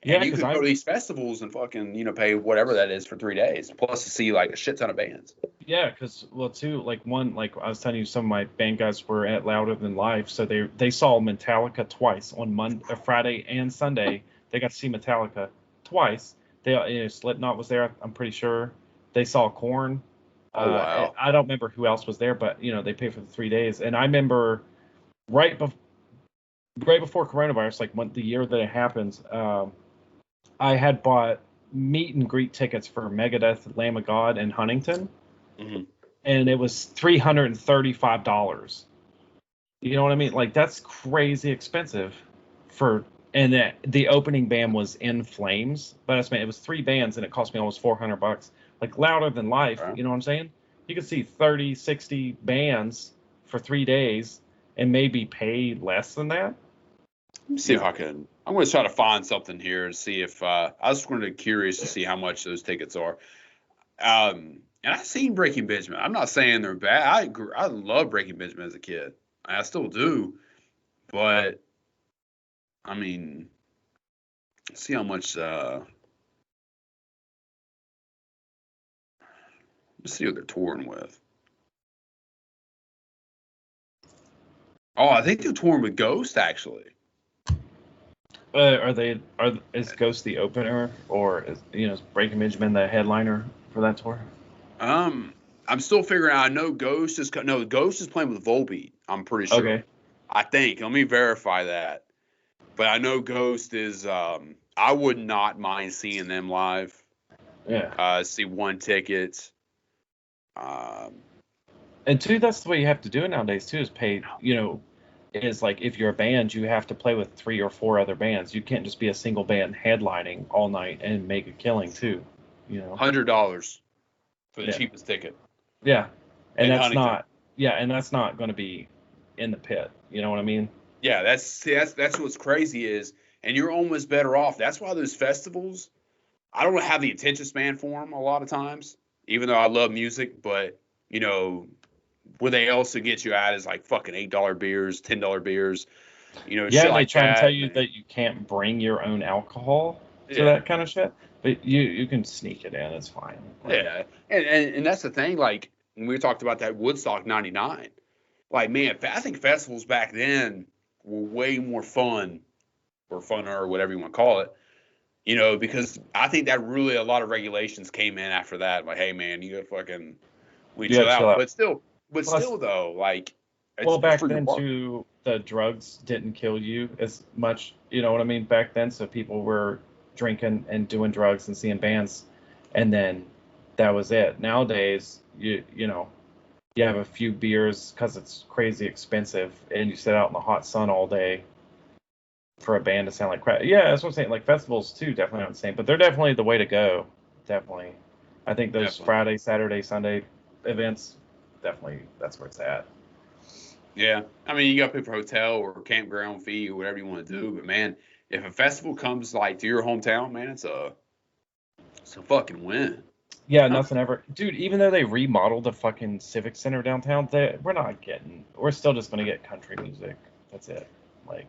And you can go to these festivals and fucking, pay whatever that is for 3 days, plus to see like a shit ton of bands. Yeah, because too, like I was telling you, some of my band guys were at Louder Than Live, so they saw Metallica twice on Friday and Sunday. They got to see Metallica twice. Slipknot was there, I'm pretty sure. They saw Korn Oh wow. I don't remember who else was there, but they paid for the 3 days. And I remember right bef- right before coronavirus, like the year that it happened, I had bought meet and greet tickets for Megadeth, Lamb of God, and Huntington, Hmm. and it was $335. You know what I mean? Like that's crazy expensive for. And the opening band was In Flames, but I mean it was 3 bands and it cost me almost $400. Like louder than life, Right. you know what I'm saying? You could see 30, 60 bands for 3 days and maybe pay less than that. Let me see You if know, I can. I'm going to try to find something here and see if I was kind of curious to see how much those tickets are. And I've seen Breaking Benjamin. I'm not saying they're bad. I love Breaking Benjamin as a kid. I still do. But I mean, see how much. Let's see what they're touring with. Oh, I think they're touring with Ghost actually. is Ghost the opener or is Breaking Benjamin the headliner for that tour? Um, I'm still figuring out. I know Ghost is no Ghost is playing with Volbeat. I'm pretty sure. Okay. I think. Let me verify that. But I know Ghost is. I would not mind seeing them live. Yeah. See one ticket. Um, And two, that's the way you have to do it nowadays too, is pay, is like if you're a band, you have to play with 3 or 4 other bands. You can't just be a single band headlining all night and make a killing too, you know. $100 for the Yeah. cheapest ticket Yeah. And in that's Huntington. not yeah, and that's not going to be in the pit. You know what I mean? Yeah, that's what's crazy is, and you're almost better off. That's why those festivals. I don't have the attention span for them a lot of times, even though I love music. But you know, where they also get you at is like fucking $8 beers, $10 beers, Yeah, shit and they like try and tell that. you that you can't bring your own alcohol to Yeah, that kind of shit, but you can sneak it in. It's fine. Like, yeah, and that's the thing. Like when we talked about that Woodstock '99, like man, I think festivals back then were way more fun or funner or whatever you want to call it. Because I think that really a lot of regulations came in after that. Like, hey man, you gotta fucking we you got chill to chill out. out. But still Plus, though, like well, it's back for your then work. too, the drugs didn't kill you as much. You know what I mean? Back then, so people were drinking and doing drugs and seeing bands, and then that was it. Nowadays, you have a few beers because it's crazy expensive, and you sit out in the hot sun all day for a band to sound like crap. Yeah, that's what I'm saying. Like festivals too, definitely not the same, but they're definitely the way to go. Definitely, I think those Definitely. Friday, Saturday, Sunday events, definitely that's where it's at. Yeah. I mean, you got to pay for hotel or campground fee or whatever you want to do. But man, if a festival comes like to your hometown, man, it's a fucking win. Yeah, Huh? nothing ever, dude. Even though they remodeled the fucking Civic Center downtown, we're still just gonna get country music. That's it. Like,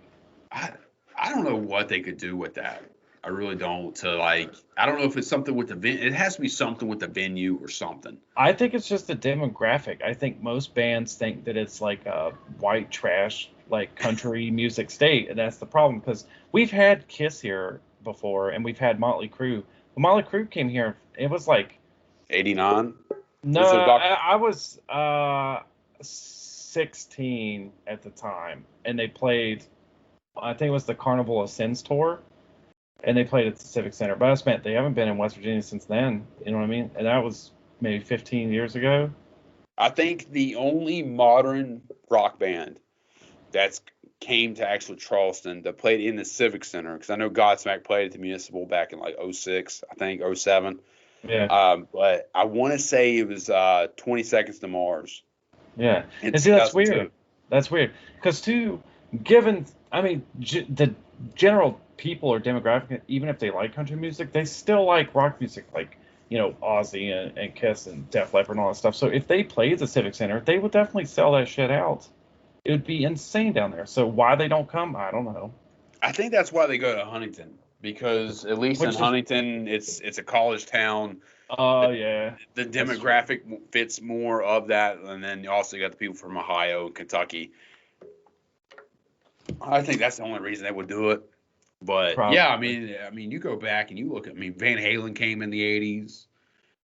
I I don't know what they could do with that. I really don't. To like, I don't know if it's something with the it has to be something with the venue or something. I think it's just a demographic. I think most bands think that it's like a white trash, like country music state, and that's the problem because we've had Kiss here before, and we've had Motley Crue. When Motley Crue came here, it was like '89 no, is the doc. I was 16 at the time, and they played. I think it was the Carnival of Sins tour, and they played at the Civic Center. But I just meant they haven't been in West Virginia since then. You know what I mean? And that was maybe 15 years ago. I think the only modern rock band that's came to actual Charleston that played in the Civic Center, because I know Godsmack played at the Municipal back in like '06, I think '07. Yeah, But I want to say it was 20 Seconds to Mars yeah. in And see, that's weird. 2002. That's weird because too, given I mean, the general people or demographic, even if they like country music, they still like rock music, like Ozzy and Kiss and Def Leppard and all that stuff. So if they played the Civic Center, they would definitely sell that shit out. It would be insane down there. So why they don't come, I don't know. I think that's why they go to Huntington, because at least in Which is, Huntington it's a college town. oh The, yeah, the that's true. demographic fits more of that, and then you also got the people from Ohio and Kentucky. I think that's the only reason they would do it. But yeah, I Probably. mean, you go back and you look at, Van Halen came in the '80s.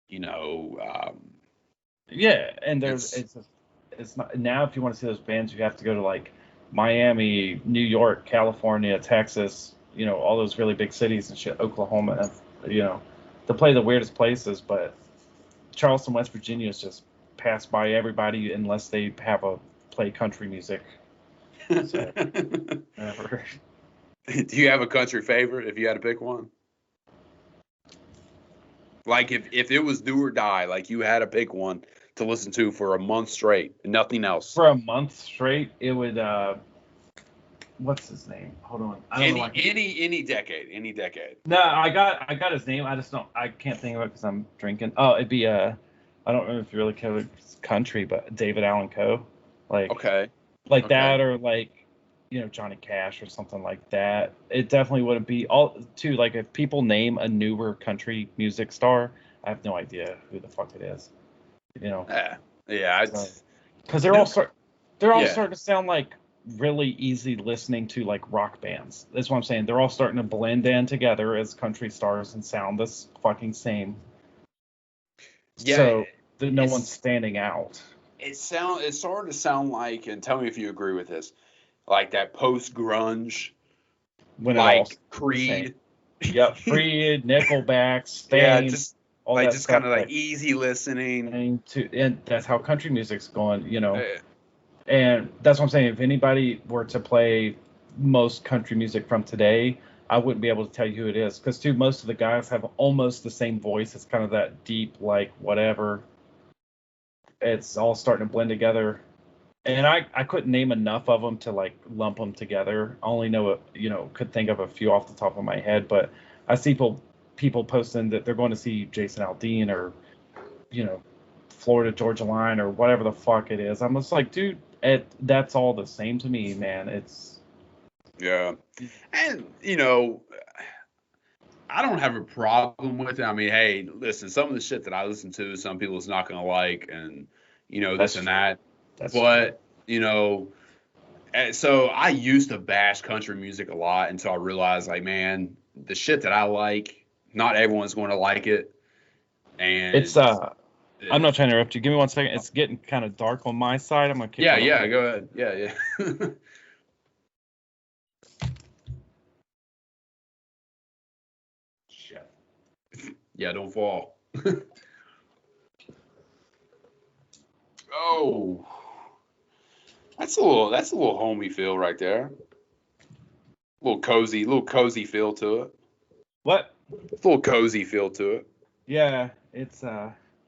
You know, Yeah, and there's It's it's not now. If you want to see those bands, you have to go to like Miami, New York, California, Texas. You know, all those really big cities and shit. Oklahoma, and, you know, to play the weirdest places. But Charleston, West Virginia is just passed by everybody unless they have a play country music. So whatever. Do you have a country favorite if you had to pick one? Like if it was do or die, like you had to pick one to listen to for a month straight, nothing else. For a month straight, it would. What's his name? Hold on. I don't know. Any decade. No, I got his name. I can't think of it because I'm drinking. Oh, it'd be I don't know if you really care country, but David Allan Coe, like Okay. that, or like, you know, Johnny Cash or something like that. It definitely wouldn't be all too like if people name a newer country music star, I have no idea who the fuck it is. You know. Yeah. Because they're all starting to sound like really easy listening to like rock bands. That's what I'm saying. They're all starting to blend in together as country stars and sound this fucking same. Yeah. So no one's standing out. It's starting to sound like, and tell me if you agree with this, like that post grunge, like Creed. Yep, Creed, Nickelback, Stain. Yeah, just all like that just stuff, kind of like easy listening. And that's how country music's going, you know. And that's what I'm saying. If anybody were to play most country music from today, I wouldn't be able to tell you who it is because, too, most of the guys have almost the same voice. It's kind of that deep, like whatever. It's all starting to blend together, and I couldn't name enough of them to like lump them together. I only know could think of a few off the top of my head, but I see people posting that they're going to see Jason Aldean or, you know, Florida Georgia Line or whatever the fuck it is. I'm just like, dude, that's all the same to me, man. It's and you know, I don't have a problem with it. I mean, hey, listen, some of the shit that I listen to, some people's not gonna like, and you know, this and that. But you know, so I used to bash country music a lot until I realized, like, man, the shit that I like, not everyone's going to like it. And it's I'm not trying to interrupt you. Give me 1 second. It's getting kind of dark on my side. I'm gonna kick. Yeah, go ahead. Yeah. Shit. Yeah, don't fall. Oh, that's a little homey feel right there. Little cozy feel to it. What? A little cozy feel to it. Yeah, it's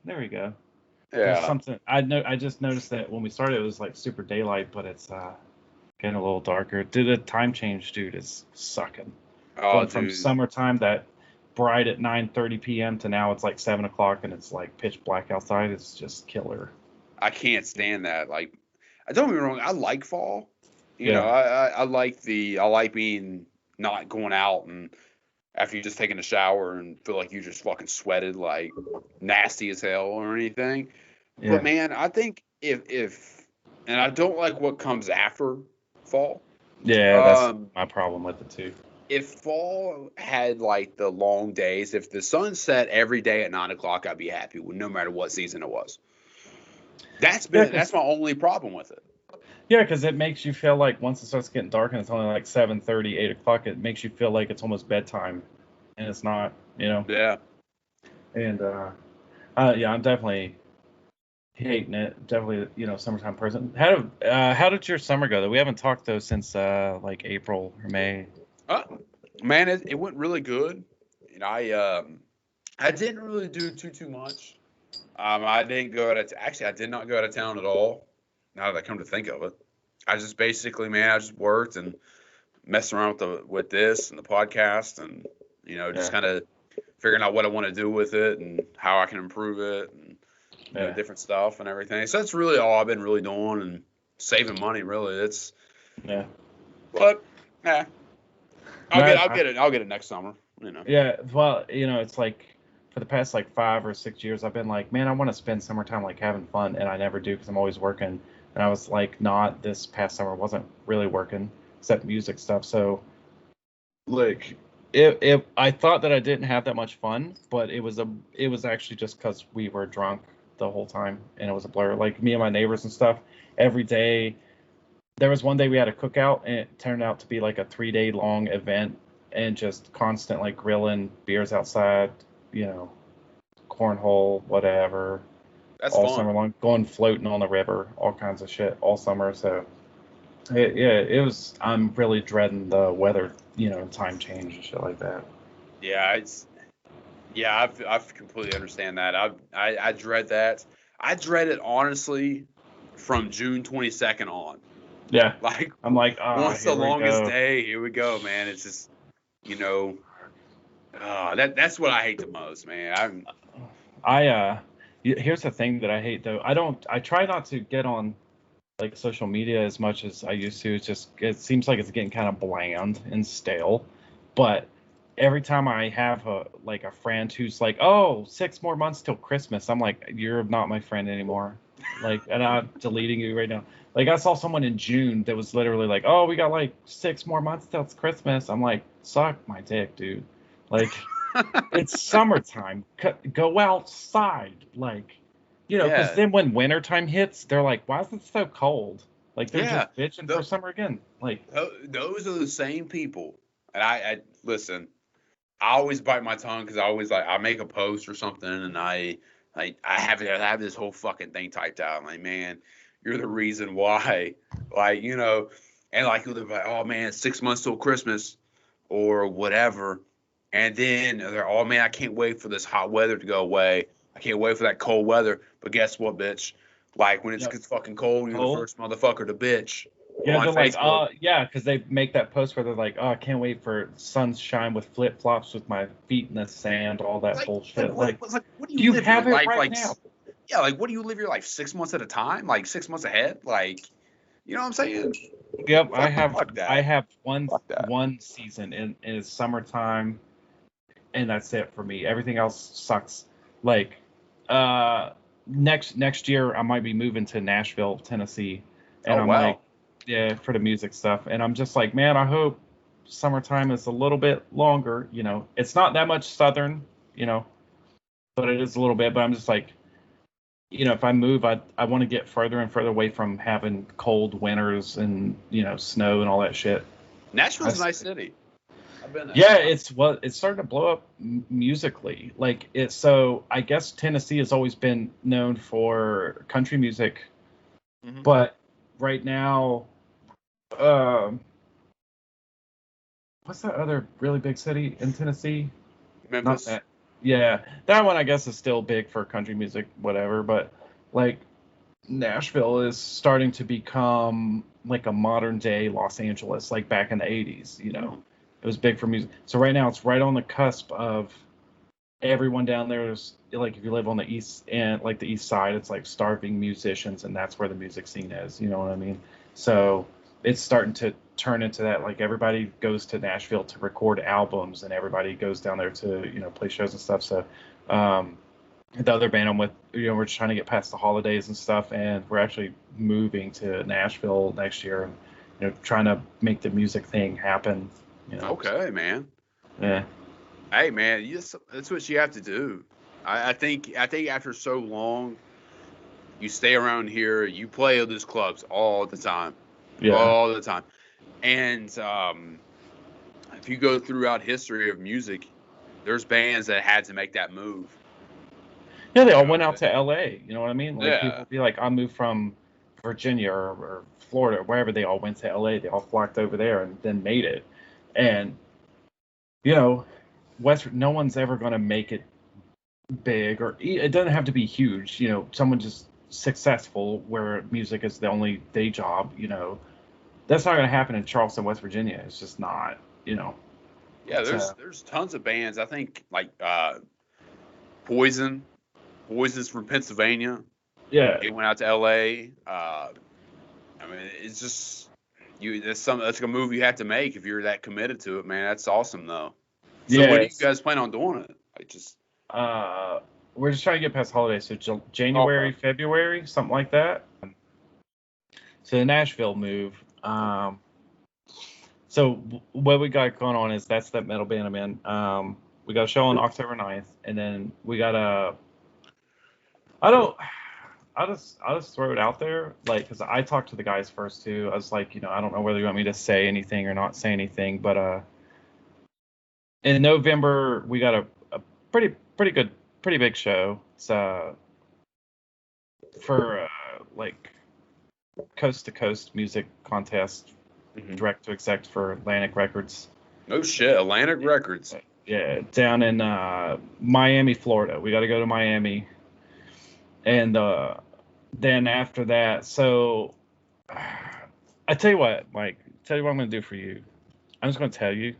there we go. Yeah. There's something I just noticed that when we started it was like super daylight, but it's getting a little darker. Dude, the time change, dude, is sucking. Going from summertime that bright at 9:30 p.m. to now it's like 7 o'clock and it's like pitch black outside. It's just killer. I can't stand that. Like, I don't get me wrong, I like fall. You know, I like being not going out and after you just taking a shower and feel like you just fucking sweated like nasty as hell or anything. Yeah. But man, I think if and I don't like what comes after fall. Yeah, that's my problem with it too. If fall had like the long days, if the sun set every day at 9 o'clock, I'd be happy with no matter what season it was. That's my only problem with it. Yeah, because it makes you feel like once it starts getting dark and it's only like 7:30, 8 o'clock, it makes you feel like it's almost bedtime, and it's not, you know. Yeah. And I'm definitely hating it. Definitely, you know, summertime person. How did your summer go? Though we haven't talked though since like April or May. Man, it went really good. You know, I didn't really do too much. I didn't go I did not go out of town at all. Now that I come to think of it, I just basically, man, I just worked and messed around with this and the podcast, and you know, just kind of figuring out what I want to do with it and how I can improve it, and you know, different stuff and everything. So that's really all I've been really doing, and saving money. Really, it's But I'll get it next summer. You know. Yeah, well, you know, it's like for the past like 5 or 6 years, I've been like, man, I want to spend summertime like having fun, and I never do because I'm always working. And I was like, not this past summer, wasn't really working except music stuff. So, like, I thought that I didn't have that much fun, but it was actually just because we were drunk the whole time, and it was a blur. Like me and my neighbors and stuff, every day. There was one day we had a cookout, and it turned out to be like a 3-day long event, and just constant like grilling, beers outside, you know, cornhole, whatever, That's all fun. summer long, going floating on the river, all kinds of shit all summer. So it was. I'm really dreading the weather, time change and shit like that. Yeah, I've completely understand that. I dread that. I dread it honestly from June 22nd on. Yeah, Like I'm like, once the here we longest go. day, here we go, man. It's just you know, that's what I hate the most, man. Here's the thing that I hate though. I try not to get on like social media as much as I used to. It seems like it's getting kind of bland and stale. But every time I have a friend who's like, "Oh, 6 more months till Christmas," I'm like, "You're not my friend anymore." Like, and I'm deleting you right now. Like, I saw someone in June that was literally like, "Oh, we got like 6 more months till it's Christmas." I'm like, "Suck my dick, dude." Like, it's summertime. Go outside, like, because Yeah, then when wintertime hits, they're like, "Why is it so cold?" Like they're yeah. just bitching for Th- summer again. Like, those are the same people. And I listen. I always bite my tongue because I always like I make a post or something and I have this whole fucking thing typed out. I'm like, man, you're the reason why. Like, and like you'll be like, oh man, 6 months till Christmas or whatever. And then they're, oh man, I can't wait for this hot weather to go away. I can't wait for that cold weather. But guess what, bitch? Like when it yep, gets fucking cold, you're the cold. first motherfucker to bitch Yeah, on they're like, Facebook. yeah, because they make that post where they're like, "Oh, I can't wait for sunshine with flip flops with my feet in the sand," all that bullshit. Like, What do do you you live your have it life right like? now? Yeah, like what do you live your life 6 months at a time? Like 6 months ahead? Like, you know what I'm saying? Yep, I Fuck, have fuck I that. have one Fuck that. one season and it's summertime, and that's it for me. Everything else sucks. Like, uh, next year I might be moving to Nashville, Tennessee, and Oh I'm like, wow. yeah, for the music stuff, and I'm just like, man, I hope summertime is a little bit longer. It's not that much southern, you know, but it is a little bit. But I'm just like, if I move, I want to get further and further away from having cold winters and snow and all that shit. I, Nashville's a nice city. I've been there. yeah, it's starting to blow up musically. Like it's so I guess Tennessee has always been known for country music, Hmm. but right now, um, what's that other really big city in Tennessee? Not Memphis. that. Yeah, that one I guess is still big for country music, whatever. But like Nashville is starting to become like a modern day Los Angeles, like back in the 80s. Hmm. It was big for music. So right now it's right on the cusp of everyone down there is like if you live on the east and like the east side, it's like starving musicians, and that's where the music scene is. You know what I mean? So it's starting to turn into that. Like everybody goes to Nashville to record albums, and everybody goes down there to play shows and stuff. So um, the other band I'm with, we're just trying to get past the holidays and stuff, and we're actually moving to Nashville next year, and trying to make the music thing happen. So, Okay, man. yeah. Hey, man, that's what you have to do. I think after so long, you stay around here, you play at these clubs Yeah. all the time, and if you go throughout history of music, there's bands that had to make that move. Yeah, they You all know what went I'm out saying? to LA. You know what I mean? Like people Yeah. would be like, I moved from Virginia or Florida or wherever. They all went to LA. They all flocked over there and then made it. And you know, no one's ever going to make it big, or it doesn't have to be huge. Someone just successful where music is the only day job. That's not going to happen in Charleston, West Virginia. It's just not. You know. Yeah, It's there's tons of bands. I think like Poison. Poison's from Pennsylvania. yeah. They went out to LA. I mean, it's just that's a move you have to make if you're that committed to it, man. That's awesome though. So when do you Yes. guys plan on doing it? Like just Uh, we're just trying to get past holidays, so okay. January, February, something like that. So the Nashville move. So what we got going on is that's that metal band I'm in. We got a show on October 9th, and then we got I don't. I'll just throw it out there, like, because I talked to the guys first too. I was like, I don't know whether you want me to say anything or not say anything, but in November we got a pretty good, pretty big show. It's for like coast to coast music contest, direct to exec for Atlantic Records. No shit, Atlantic Records. Yeah, down in Miami, Florida. We got to go to Miami, and then after that, so I tell you what, Mike. Tell you what I'm gonna do for you. I'm just gonna tell you,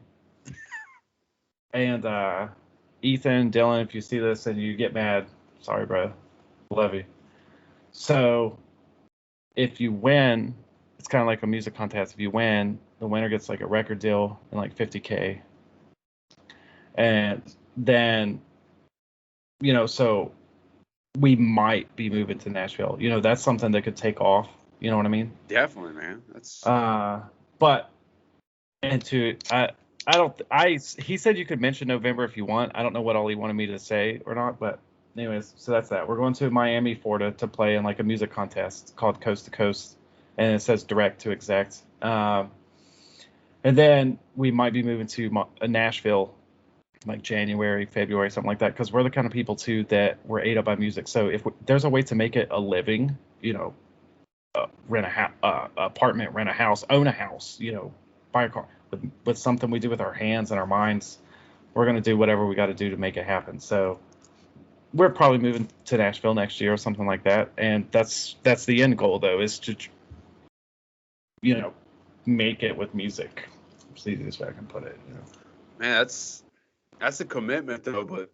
and Ethan, Dylan, if you see this and you get mad, sorry, bro. Love you. So if you win, it's kind of like a music contest. If you win, the winner gets like a record deal and like $50K. And then, so we might be moving to Nashville. That's something that could take off. You know what I mean? Definitely, man. That's but he said you could mention November if you want. I don't know what all he wanted me to say or not, but anyways, so that's that. We're going to Miami, Florida to play in like a music contest called Coast to Coast, and it says direct to exec. And then we might be moving to Nashville, like January, February, something like that, because we're the kind of people too that we're ate up by music. So if there's a way to make it a living, rent a apartment, rent a house, own a house, buy a car with something we do with our hands and our minds, we're gonna do whatever we got to do to make it happen. So we're probably moving to Nashville next year or something like that, and that's the end goal though, is to make it with music. It's the easiest way I can put it. Man, that's a commitment though, but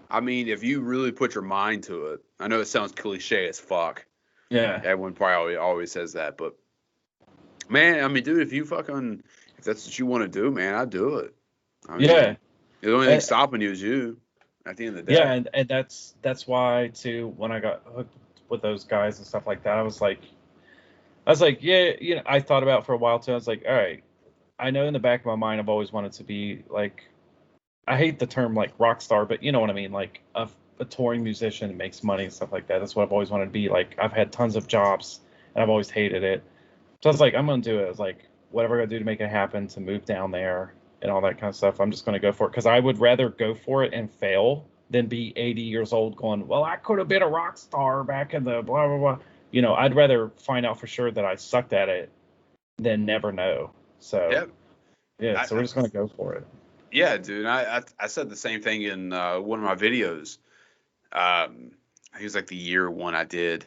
I mean, if you really put your mind to it, I know it sounds cliche as fuck. Yeah. Everyone probably always says that, but man, I mean, dude, if that's what you want to do, man, I'd do it. I mean, the only thing stopping you is you at the end of the day. Yeah, and that's why too, when I got hooked with those guys and stuff like that, I was like, yeah, I thought about it for a while too. I was like, all right, I know in the back of my mind I've always wanted to be like, I hate the term like rock star, but you know what I mean, like a touring musician that makes money and stuff like that. That's what I've always wanted to be. Like, I've had tons of jobs and I've always hated it. So I was like, I'm gonna do it. I was like, whatever I gotta do to make it happen, to move down there and all that kind of stuff, I'm just gonna go for it, because I would rather go for it and fail than be 80 years old going, well, I could have been a rock star back in the blah blah blah. I'd rather find out for sure that I sucked at it than never know. So yeah, so we're just gonna go for it. Yeah, dude. I said the same thing in one of my videos. I think it was like the year one I did.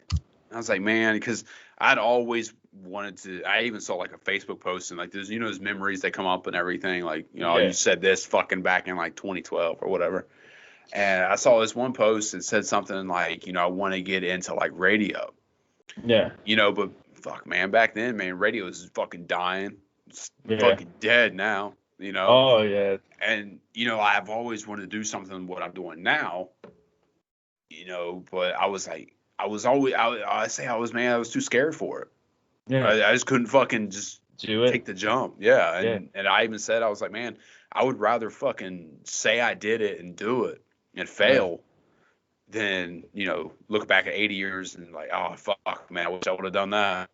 I was like, man, because I'd always wanted to. I even saw like a Facebook post, and like there's those memories that come up and everything. Like you said this fucking back in like 2012 or whatever. And I saw this one post that said something like, I want to get into like radio. Yeah. But fuck, man, back then, man, radio is fucking dying. It's fucking dead now. Oh yeah. And I've always wanted to do something what I'm doing now. But I was like, I was too scared for it. Yeah. I just couldn't fucking just do it. Take the jump. Yeah. And I even said, I was like, man, I would rather fucking say I did it and do it and fail than, look back at 80 years and like, oh, fuck, man, I wish I would have done that.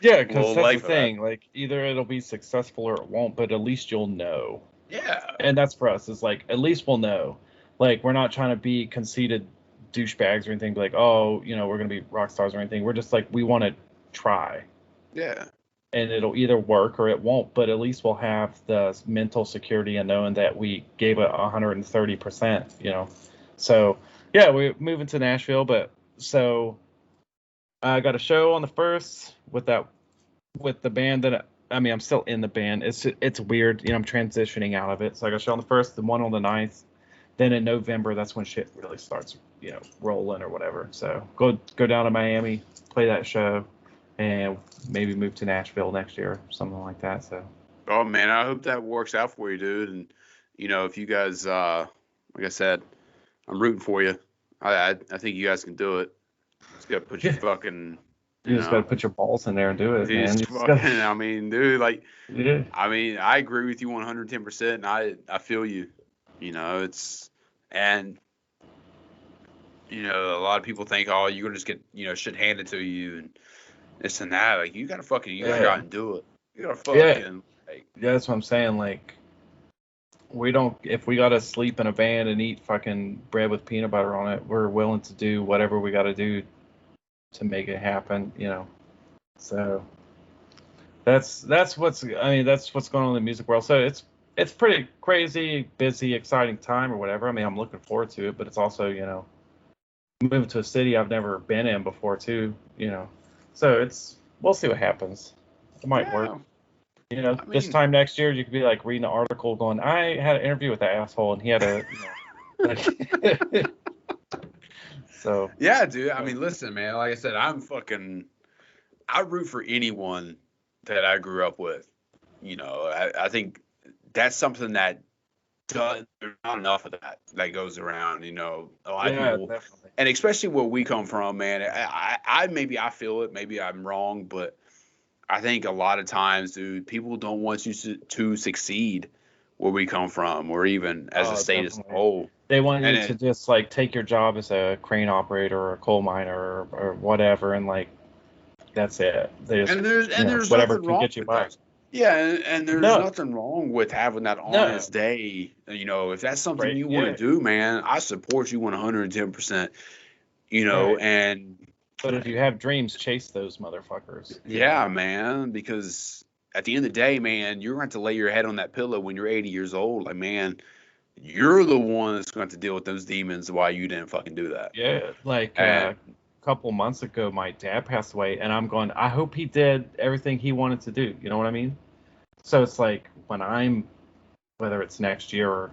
Yeah, because that's the thing. Like, either it'll be successful or it won't, but at least you'll know. Yeah. And that's for us. It's like, at least we'll know. Like, we're not trying to be conceited douchebags or anything. Be like, oh, we're going to be rock stars or anything. We're just like, we want to try. Yeah. And it'll either work or it won't, but at least we'll have the mental security and knowing that we gave it 130%, So, yeah, we're moving to Nashville, but so I got a show on the 1st with the band that I'm still in the band. It's weird, I'm transitioning out of it. So I got a show on the 1st, the one on the 9th. Then in November, that's when shit really starts, rolling or whatever. So go down to Miami, play that show, and maybe move to Nashville next year, something like that. So. Oh man, I hope that works out for you, dude. And if you guys, like I said, I'm rooting for you. I think you guys can do it. Just gotta put your fucking. You just gotta put your balls in there and do it, man. I mean, dude, like, I mean, I agree with you 110%, and I feel you. And You know, a lot of people think, oh, you're gonna just get, you know, shit handed to you and this and that. Like, you gotta Yeah. go out and do it. You gotta Yeah. fucking like, Yeah, that's what I'm saying. Like, we don't, if we gotta sleep in a van and eat fucking bread with peanut butter on it, we're willing to do whatever we gotta do to make it happen, you know. So that's what's, I mean, that's what's going on in the music world. So it's pretty crazy, busy, exciting time or whatever. I mean, I'm looking forward to it, but it's also, you know, moving to a city I've never been in before too, you know. So we'll see what happens. It might work. yeah. You know, I this mean, time next year you could be like reading an article going, I had an interview with that asshole and he had a, you know. So yeah, dude. I mean, listen, man. Like I said, I root for anyone that I grew up with. You know, I think that's something that there's not enough of that goes around. You know, a lot of yeah, people, definitely. and especially where we come from, man. I maybe I feel it, maybe I'm wrong, but I think a lot of times, dude, people don't want you to succeed where we come from, or even as a Oh, state as a definitely. whole. They want And you to just like take your job as a crane operator or a coal miner or whatever, and like that's it. They just, you and know, there's whatever nothing can wrong get you with by. that. Yeah, and there's No, nothing wrong with having that no, honest day. You know, if that's something right, you want to yeah, do, man, I support you 110%. You know, right. and But if you have dreams, chase those motherfuckers. You know. yeah, man, because at the end of the day, man, you're going to have to lay your head on that pillow when you're 80 years old. Like, man, you're the one that's going to have to deal with those demons why you didn't fucking do that. Yeah, like And a couple months ago, my dad passed away, and I'm going. I hope he did everything he wanted to do. You know what I mean? So it's like when I'm, whether it's next year or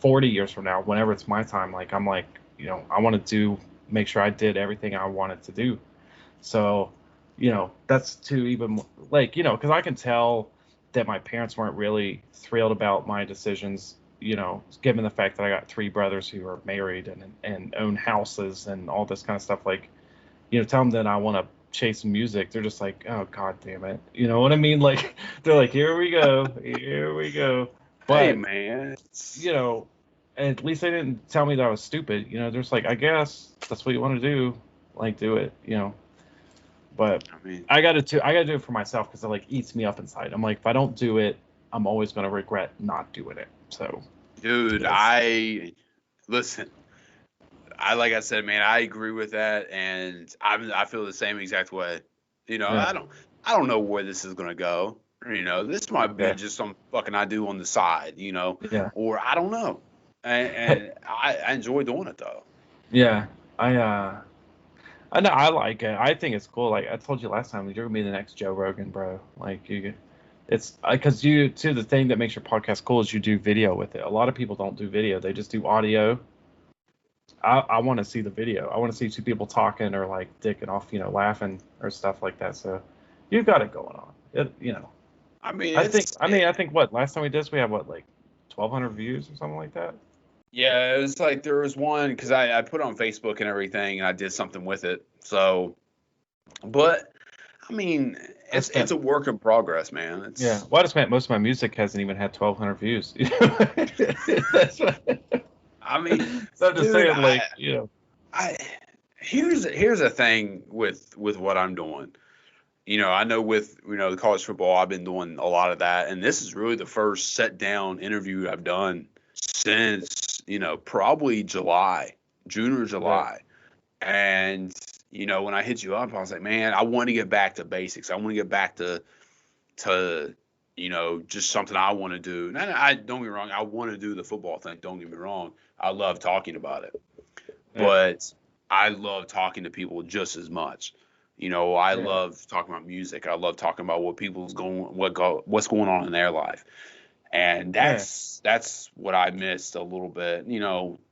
40 years from now, whenever it's my time, like I'm like, you know, I want to make sure I did everything I wanted to do. So, you know, that's to even like, you know, because I can tell that my parents weren't really thrilled about my decisions, you know, given the fact that I got three brothers who are married and own houses and all this kind of stuff. Like, you know, tell them that I want to chase music. They're just like, oh, God damn it. You know what I mean? Like, they're like, here we go. Here we go. hey, But, man, you know, at least they didn't tell me that I was stupid. You know, they're just like, I guess that's what you want to do. Like, do it, you know. But I mean, I gotta do it for myself because it like eats me up inside. I'm like, if I don't do it, I'm always gonna regret not doing it. So dude, yes, listen. Like I said, man, I agree with that, and I feel the same exact way. You know, yeah, I don't know where this is gonna go. You know, this might be yeah, just some fucking I do on the side. You know, yeah, or I don't know. And I enjoy doing it though. yeah. I I know I like it. I think it's cool. Like I told you last time, you're gonna be the next Joe Rogan, bro. Like it's because you too. The thing that makes your podcast cool is you do video with it. A lot of people don't do video; they just do audio. I want to see the video. I want to see two people talking or like dicking off, you know, laughing or stuff like that. So you've got it going on. You know, I mean, I think what last time we did this, we had what like 1,200 views or something like that. yeah, it was like there was one because I put it on Facebook and everything, and I did something with it. So, but I mean, I it's spent a work in progress, man. Yeah. It's Well, I just meant most of my music hasn't even had 1,200 views. You know? That's what, I mean, so I'm just dude, saying, like, you know. I here's a thing with what I'm doing. You know, I know with the college football, I've been doing a lot of that, and this is really the first set down interview I've done since probably June or Right. July. And when I hit you up, I was like, man, I want to get back to basics. I want to get back to just something I want to do. And I don't get me wrong, I want to do the football thing. Don't get me wrong, I love talking about it, Yeah. but I love talking to people just as much. I Yeah. love talking about music. I love talking about what's going on in their life, and Yeah. that's what I missed a little bit.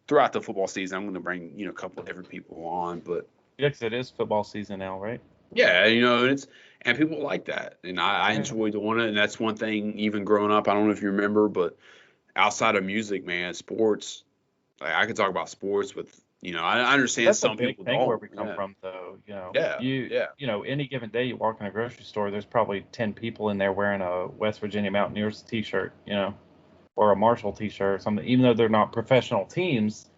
Throughout the football season, I'm going to bring a couple of different people on, but Yeah, 'cause it is football season now, right? yeah, and people like that, and I Yeah. enjoy doing it, and that's one thing. Even growing up, I don't know if you remember, but outside of music, man, sports. Like I could talk about sports with I understand That's a some big people thing where don't. we come Yeah, from, though. You know, yeah, yeah. you know, any given day you walk in a grocery store, there's probably 10 people in there wearing a West Virginia Mountaineers t-shirt, you know, or a Marshall t-shirt or something. Even though they're not professional teams,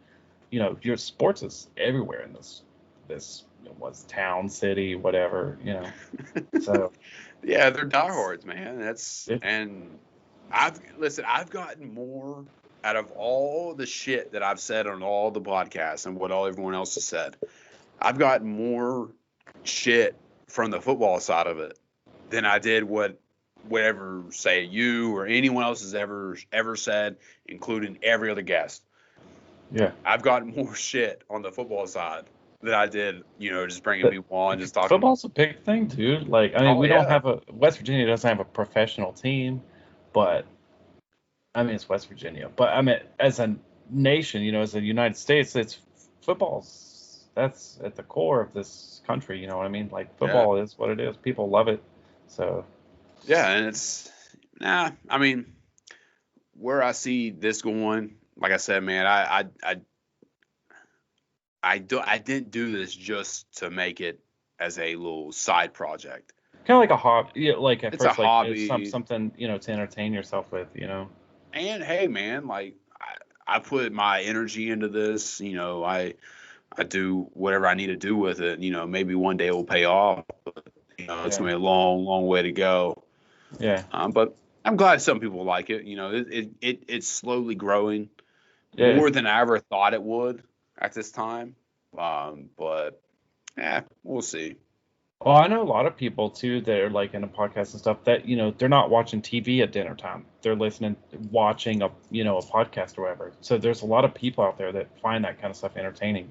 your sports is everywhere in this was town, city, whatever, So Yeah, they're diehards, man. That's it, and I've gotten more out of all the shit that I've said on all the podcasts and what all everyone else has said. I've gotten more shit from the football side of it than I did whatever say you or anyone else has ever said, including every other guest. yeah. I've gotten more shit on the football side than I did, just bringing people on, just talking about. Football's a big thing, dude. Like, I mean, Oh we don't yeah, have West Virginia doesn't have a professional team, but I mean, it's West Virginia. But I mean, as a nation, as a United States, it's football's that's at the core of this country. You know what I mean? Like, yeah, football is what it is. People love it. So, yeah, and I mean, where I see this going, like I said, man, I didn't do this just to make it as a little side project. kind of like a hobby. Yeah, like at It's a first, like it's hobby, something to entertain yourself with. and hey, man, like I put my energy into this. I do whatever I need to do with it. Maybe one day it will pay off. It's Yeah. gonna be a long, long way to go. Yeah. But I'm glad some people like it. It's slowly growing Yeah. more than I ever thought it would at this time. But yeah, we'll see. Well, I know a lot of people too that are like in a podcast and stuff that, they're not watching TV at dinner time. They're watching a podcast or whatever. So there's a lot of people out there that find that kind of stuff entertaining.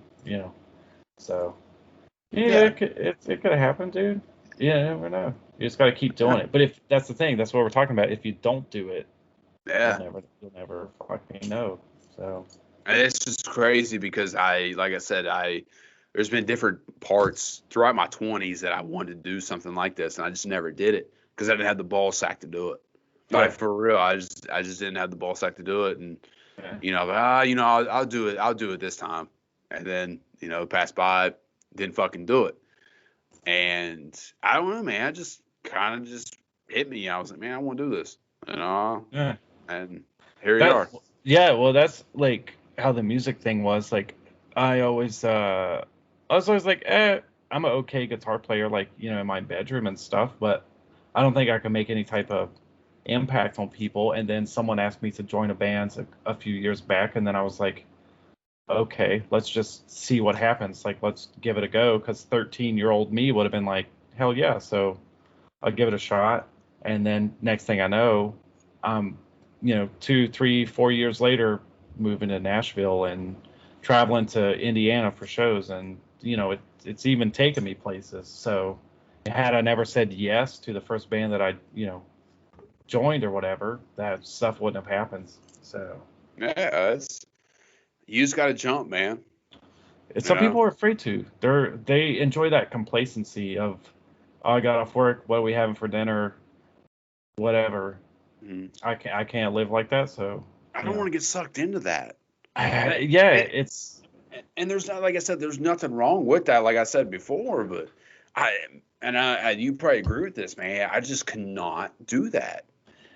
So yeah, Yeah, it could happen, dude. Yeah, you never know. You just got to keep yeah, doing it. But if that's the thing, that's what we're talking about. If you don't do it, you'll yeah. never fucking know. So And it's just crazy because like I said, there's been different parts throughout my 20s that I wanted to do something like this, and I just never did it because I didn't have the ball sack to do it. Like yeah, for real, I just didn't have the ball sack to do it, and yeah. I'll do it. I'll do it this time, and then pass by, didn't fucking do it, and I don't know, man. I just kind of just hit me. I was like, man, I want to do this, Yeah. and here you That are. yeah, well that's like how the music thing was. Like I was always like, I'm an okay guitar player, like, in my bedroom and stuff, but I don't think I can make any type of impact on people. And then someone asked me to join a band a few years back, and then I was like, okay, let's just see what happens. Like, let's give it a go, because 13-year-old me would have been like, hell yeah. So I'll give it a shot. And then next thing I know, I'm, 2, 3, 4 years later, moving to Nashville and traveling to Indiana for shows. And, it's even taken me places. So had I never said yes to the first band that I, joined or whatever, that stuff wouldn't have happened. So Yeah, you just got to jump, man. You some know. people are afraid to. They enjoy that complacency of, oh, I got off work. What are we having for dinner? Whatever. Mhm. I can't live like that. So I you don't want know, to get sucked into that. yeah, And, it's and there's not, like I said, there's nothing wrong with that. Like I said before, but I you probably agree with this, man. I just cannot do that.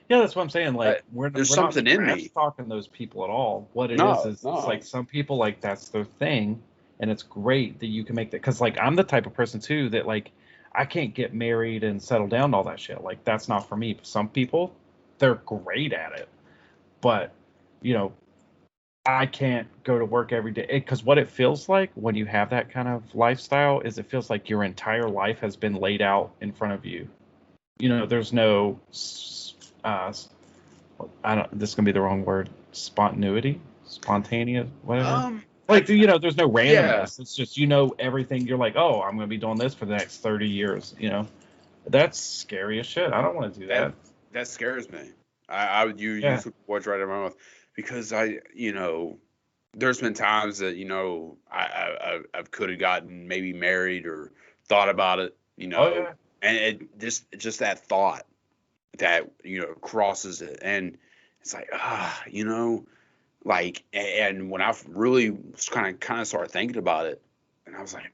yeah. That's what I'm saying. Like There's we're not something in trash me. talking those people at all. What it No, is it's like no. some people like that's their thing, and it's great that you can make that. Because like I'm the type of person too that like I can't get married and settle down and all that shit. Like that's not for me. But some people, they're great at it, but you know I can't go to work every day because what it feels like when you have that kind of lifestyle is it feels like your entire life has been laid out in front of you. There's no, uh, I don't. This is gonna be the wrong word. Spontaneity, spontaneous, whatever. I Like there's no yeah, randomness. It's just everything. You're like, oh, I'm gonna be doing this for the next 30 years. That's scary as shit. I don't want to do that that. that scares me. I would you Yeah. took the words right out of my mouth because there's been times that I could have gotten maybe married or thought about it, Oh yeah. and it just that thought that crosses it, and it's like like, and when I really kind of started thinking about it, and I was like,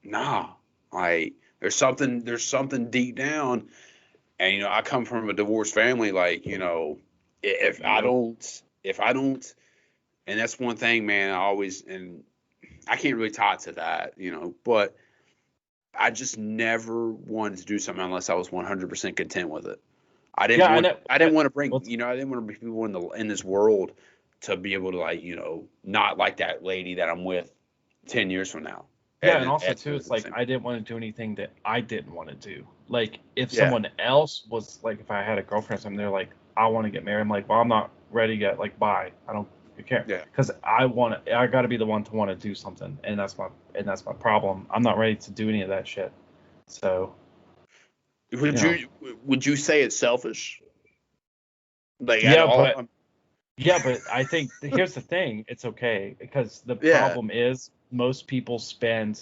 nah, like there's something deep down, and I come from a divorced family, like if I Yep. don't, and that's one thing, man. I always, and I can't really tie it to that, but I just never wanted to do something unless I was 100% content with it. I didn't Yeah, I want know. I didn't want to bring, Well, I didn't want to be people in this world to be able to like, not like that lady that I'm with 10 years from now. yeah, and also And too, it's like I didn't want to do anything that I didn't want to do. Like if yeah. someone else was like, if I had a girlfriend or something, they're like, I want to get married. I'm like, well, I'm not ready yet. Like, bye. I don't care Yeah. because I got to be the one to want to do something, and that's my problem. I'm not ready to do any of that shit. So, Would you know, you would you say it's selfish? Like at yeah, all? but Yeah, but I think here's the thing. It's okay because the Yeah. problem is most people spend,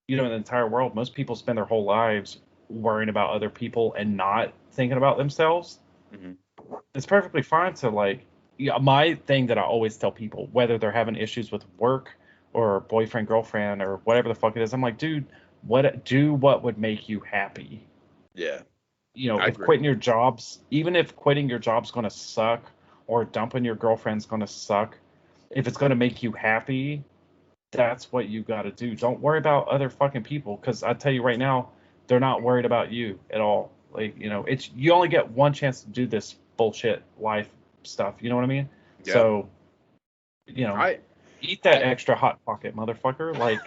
in the entire world, most people spend their whole lives worrying about other people and not thinking about themselves. Hmm. It's perfectly fine to like, yeah, my thing that I always tell people, whether they're having issues with work or boyfriend, girlfriend, or whatever the fuck it is, I'm like, dude, what would make you happy? Yeah. I If agree. quitting your jobs, even if quitting your job's going to suck or dumping your girlfriend's going to suck, if it's going to make you happy, that's what you got to do. Don't worry about other fucking people because I tell you right now, they're not worried about you at all. Like, it's you only get one chance to do this bullshit life stuff. You know what I mean? Yeah. So, you know, I eat that I extra hot pocket, motherfucker. Like,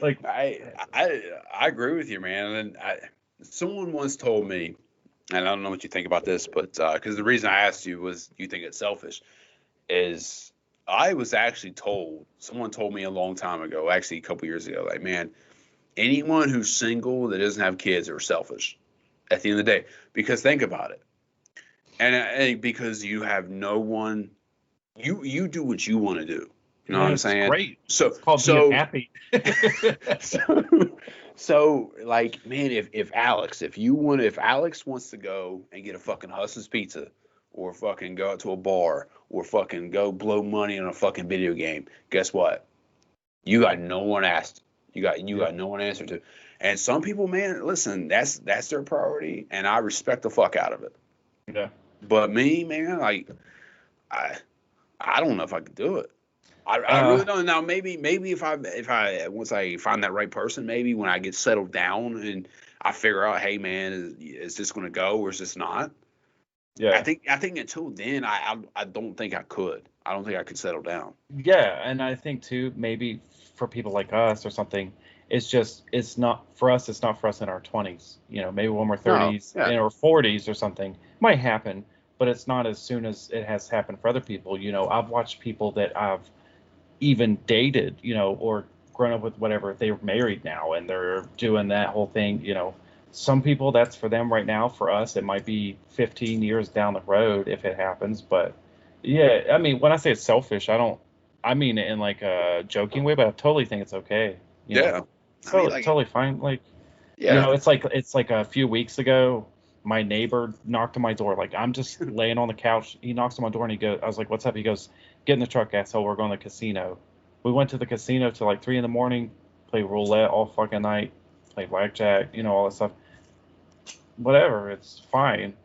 like, I I agree with you, man. And someone once told me, and I don't know what you think about this, but because the reason I asked you was, you think it's selfish? Is I was actually told, someone told me a long time ago, actually a couple years ago, like, man, anyone who's single that doesn't have kids are selfish at the end of the day. Because think about it, and because you have no one, you do what you want to do. You know what I'm it's saying? great. So It's called being so happy. so so like, man, if Alex wants to go and get a fucking Hustlers pizza, or fucking go out to a bar, or fucking go blow money on a fucking video game, guess what? You got no one asked. You got Yep. no one to answer to. And some people, man, listen, that's their priority, and I respect the fuck out of it. Yeah. But me, man, like, I I don't know if I could do it. I Uh, really don't. Now maybe if I once I find that right person, maybe when I get settled down and I figure out, hey man, is this going to go or is this not? yeah. I think until then, I don't think I could. I don't think I could settle down. Yeah, and I think too, maybe for people like us or something, it's not for us. It's not for us in our 20s. Maybe when we're No, 30s yeah, and or 40s or something, might happen, but it's not as soon as it has happened for other people. I've watched people that I've even dated, or grown up with, whatever. They're married now and they're doing that whole thing. Some people that's for them right now. For us, it might be 15 years down the road if it happens. But yeah, I mean, when I say it's selfish, I mean it in like a joking way, but I totally think it's okay. yeah. I mean, So like, totally fine. Like, yeah, it's like a few weeks ago, my neighbor knocked on my door. Like I'm just laying on the couch. He knocks on my door and I was like, "What's up?" He goes, "Get in the truck, asshole. We're going to the casino." We went to the casino till like 3 in the morning, play roulette all fucking night, play blackjack, all that stuff. Whatever, it's fine.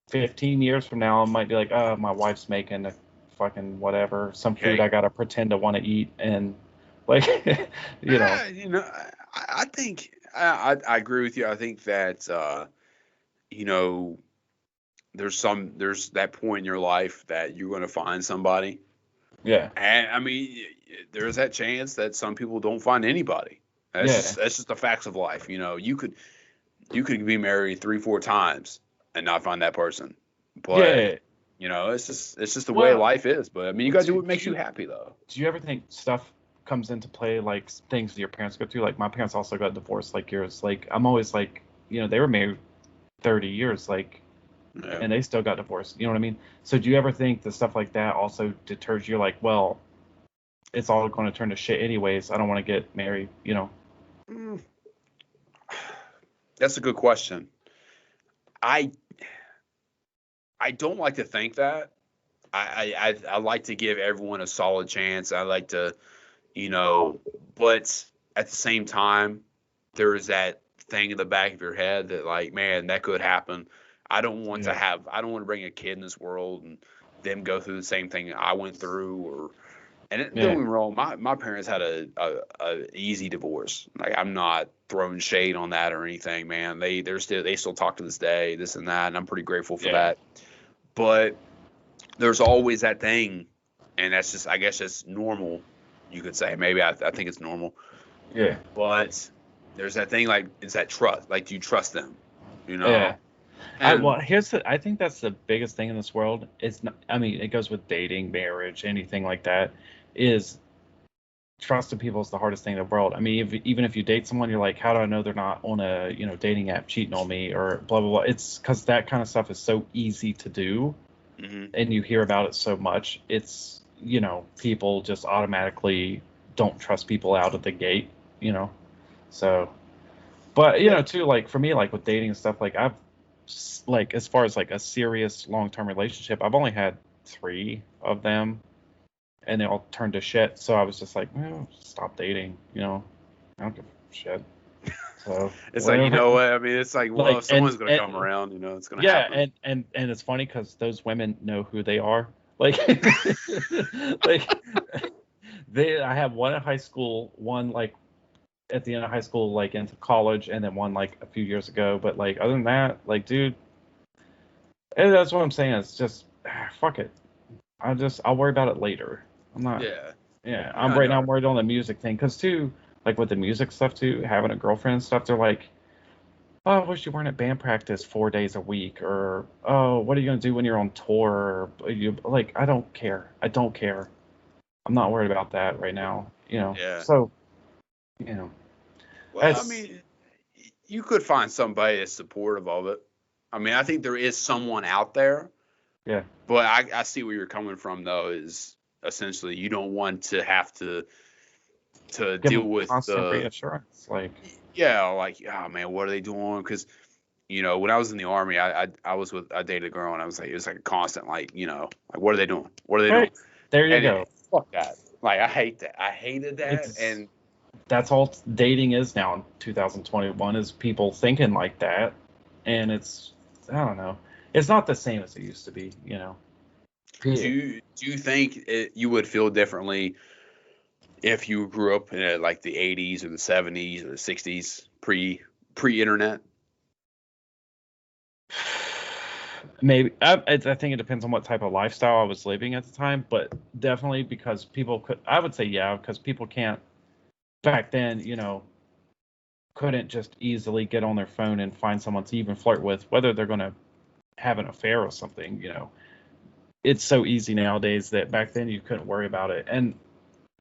15 years from now, I might be like, my wife's making a fucking whatever, some food I okay. gotta pretend to want to eat, and like, you know, I think I agree with you. I think that you know, there's that point in your life that you're going to find somebody. yeah, And I mean, there's that chance that some people don't find anybody. yeah, That's just the facts of life. You could be married 3 4 times and not find that person. But yeah. it's just the way Well, life is. But I mean, you got to do do, what do makes you you happy though. do you ever think stuff comes into play, like things that your parents go through? Like my parents also got divorced, like yours. Like I'm always like, they were married 30 years, like, Yeah. and they still got divorced. You know what I mean? So do you ever think that stuff like that also deters you? Like, well, it's all going to turn to shit anyways. I don't want to get married. Mm, that's a good question. I I don't like to think that. I like to give everyone a solid chance. I like to, you know, but at the same time, there is that thing in the back of your head that, like, man, that could happen. Yeah. I don't want to bring a kid in this world and them go through the same thing I went through, And don't Yeah. get me wrong, my parents had a easy divorce. Like, I'm not throwing shade on that or anything, man. They still talk to this day, this and that, and I'm pretty grateful for Yeah. that. But there's always that thing, and that's just, I guess, that's normal. You could say, maybe I think it's normal, Yeah. but there's that thing, like, it's that trust. Like, do you trust them? You Yeah. know? And I think that's the biggest thing in this world. It's not, I mean, it goes with dating, marriage, anything like that. Is trusting people is the hardest thing in the world. I mean, even if you date someone, you're like, how do I know they're not on a dating app cheating on me or blah blah blah. It's because that kind of stuff is so easy to do, mhm. and you hear about it so much. It's people just automatically don't trust people out of the gate. You know, so. But Yeah, too, like for me, like with dating and stuff, like like as far as like a serious long-term relationship, I've only had 3 of them, and they all turned to shit. So I was just like, stop dating. I don't give a shit. So it's like, you whatever. know what? I mean, it's like, well, Like if someone's gonna come and around, it's gonna yeah, happen. and it's funny because those women know who they are. Like, like I have one in high school, one like at the end of high school, like into college, and then one like a few years ago. But like other than that, like dude, and that's what I'm saying. It's just fuck it. I'll worry about it later. I'm not. Yeah, Yeah, yeah, I'm I right now. know. I'm worried on the music thing because too, like with the music stuff too, having a girlfriend and stuff. They're like, oh, I wish you weren't at band practice 4 days a week, or oh, what are you gonna do when you're on tour? Or you like, I don't care. I don't care. I'm not worried about that right now. Yeah. So you know, Well, I it's mean, you could find somebody that's supportive of it. I mean, I think there is someone out there, yeah. but I see where you're coming from, though, is essentially you don't want to have to Give deal them with constant reassurance. Like, yeah, like, oh man, what are they doing? Because when I was in the army, I dated a girl, and I was like, it was like a constant, like, like, what are they doing? What are they doing? right, there you And go. fuck that. Like, I hate that. I hated that, It's and That's all dating is now in 2021 is people thinking like that, and I don't know. It's not the same as it used to be. Yeah. do you think you would feel differently if you grew up in like the 80s or the 70s or the 60s, pre-internet? Maybe I think it depends on what type of lifestyle I was living at the time, but definitely because people could. I would say yeah, because people can't back then. Couldn't just easily get on their phone and find someone to even flirt with, whether they're going to have an affair or something. It's so easy nowadays that back then you couldn't worry about it. And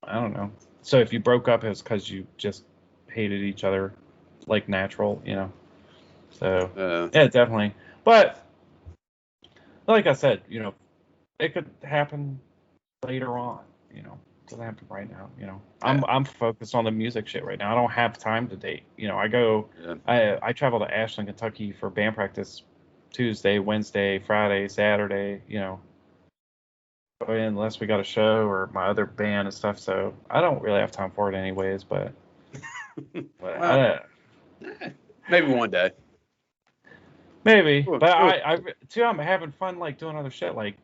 I don't know. So if you broke up, it was because you just hated each other, like natural. So uh, yeah, definitely. But like I said, it could happen later on. It doesn't happen right now. I'm yeah, I'm focused on the music shit right now. I don't have time to date. yeah. I travel to Ashland, Kentucky for band practice Tuesday, Wednesday, Friday, Saturday. Unless we got a show or my other band and stuff. So I don't really have time for it anyways. But Well, maybe one day. maybe. Ooh, But ooh. I too, I'm having fun like doing other shit. Like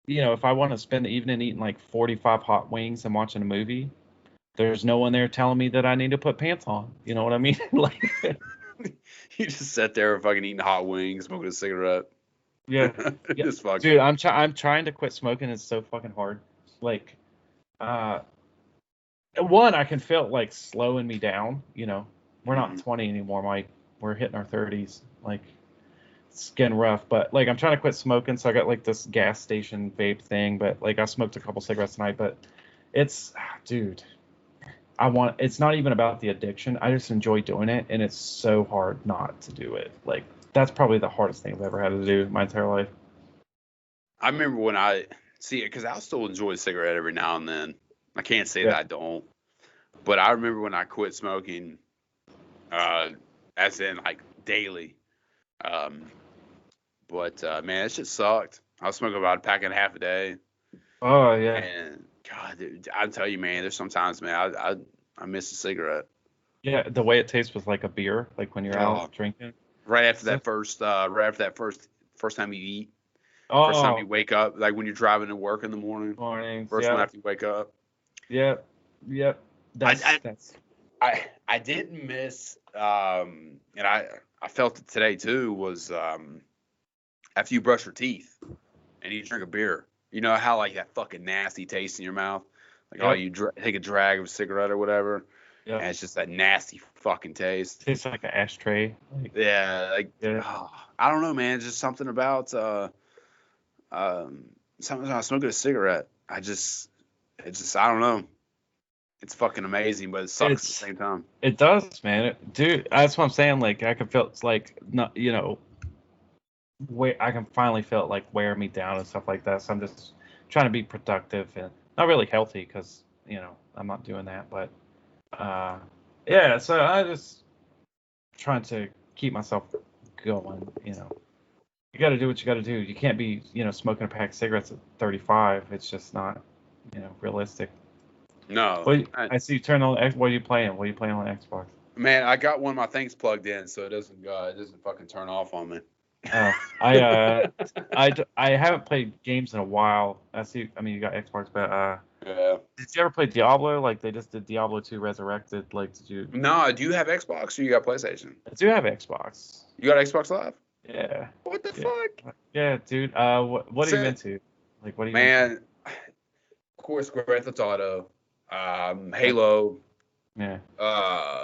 if I want to spend the evening eating like 45 hot wings and watching a movie, there's no one there telling me that I need to put pants on. You know what I mean? Like, You just sat there fucking eating hot wings, smoking a cigarette. yeah, yeah, Just fucking. dude. I'm trying to quit smoking. It's so fucking hard. Like, uh, one, I can feel it like slowing me down. We're not Mhm. 20 anymore, Mike. We're hitting our 30s. Like, it's getting rough. But like, I'm trying to quit smoking, so I got like this gas station vape thing. But like, I smoked a couple cigarettes tonight. But dude, It's not even about the addiction. I just enjoy doing it, and it's so hard not to do it. Like, that's probably the hardest thing I've ever had to do in my entire life. I remember when I see it, because I still enjoy a cigarette every now and then. I can't say that Yeah. I don't, but I remember when I quit smoking, uh, as in like daily. Um, but man, it just sucked. I was smoking about a pack and a half a day, Oh yeah. and God, dude, I tell you, man, there's sometimes, man, I miss a cigarette. Yeah, the way it tastes was like a beer, like when you're Oh, out drinking. right after So, that first, right after that first time you eat. First time Oh, you wake up, like when you're driving to work in the morning. mornings. First one Yep. after you wake up. Yep. Yep. I That's. I didn't miss and I felt it today too was after you brush your teeth and you drink a beer. You know how like that fucking nasty taste in your mouth, like Yep. you take a drag of a cigarette or whatever, and Yep. it's just that nasty fucking taste. Tastes like an ashtray. Like, Yeah, like yeah. I don't know, man. It's just something about something about smoking a cigarette. It's just I don't know. It's fucking amazing, but it sucks at the It's same time. it does, man. Dude, that's what I'm saying. Like I can feel it's like not I can finally feel it like wear me down and stuff like that. So I'm just trying to be productive and not really healthy because I'm not doing that. But uh, yeah, so I just trying to keep myself going. You got to do what you got to do. You can't be smoking a pack of cigarettes at 35. It's just not realistic. No, Well, I see you turn on X. What are you playing? What are you playing on Xbox? man, I got one of my things plugged in, so it doesn't fucking turn off on me. Oh, I haven't played games in a while. I mean, you got Xbox, but Yeah. did you ever play Diablo? Like they just did Diablo 2 Resurrected. Like, did you? No, do you have Xbox or you got PlayStation? I do have Xbox. You got Xbox Live? Yeah, What the yeah, fuck? yeah, dude. What are you So, into? Like, what are you into? man, of course, Grand Theft Auto, Yeah, Halo, yeah.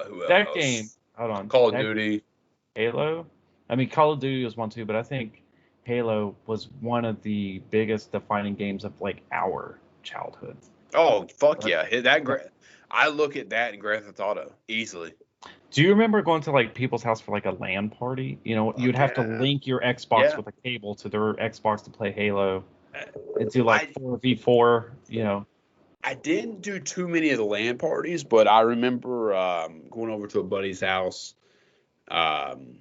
who That game. else? Hold on. Call of That Duty. Halo. I mean, Call of Duty was one too, but I think Halo was one of the biggest defining games of like our childhood. Oh, fuck Right. yeah. I look at that in Grand Theft Auto easily. Do you remember going to like people's house for like a LAN party? You'd Fuck have to yeah. link your Xbox Yeah. with a cable to their Xbox to play Halo and do like I 4v4, I didn't do too many of the LAN parties, but I remember going over to a buddy's house. Um,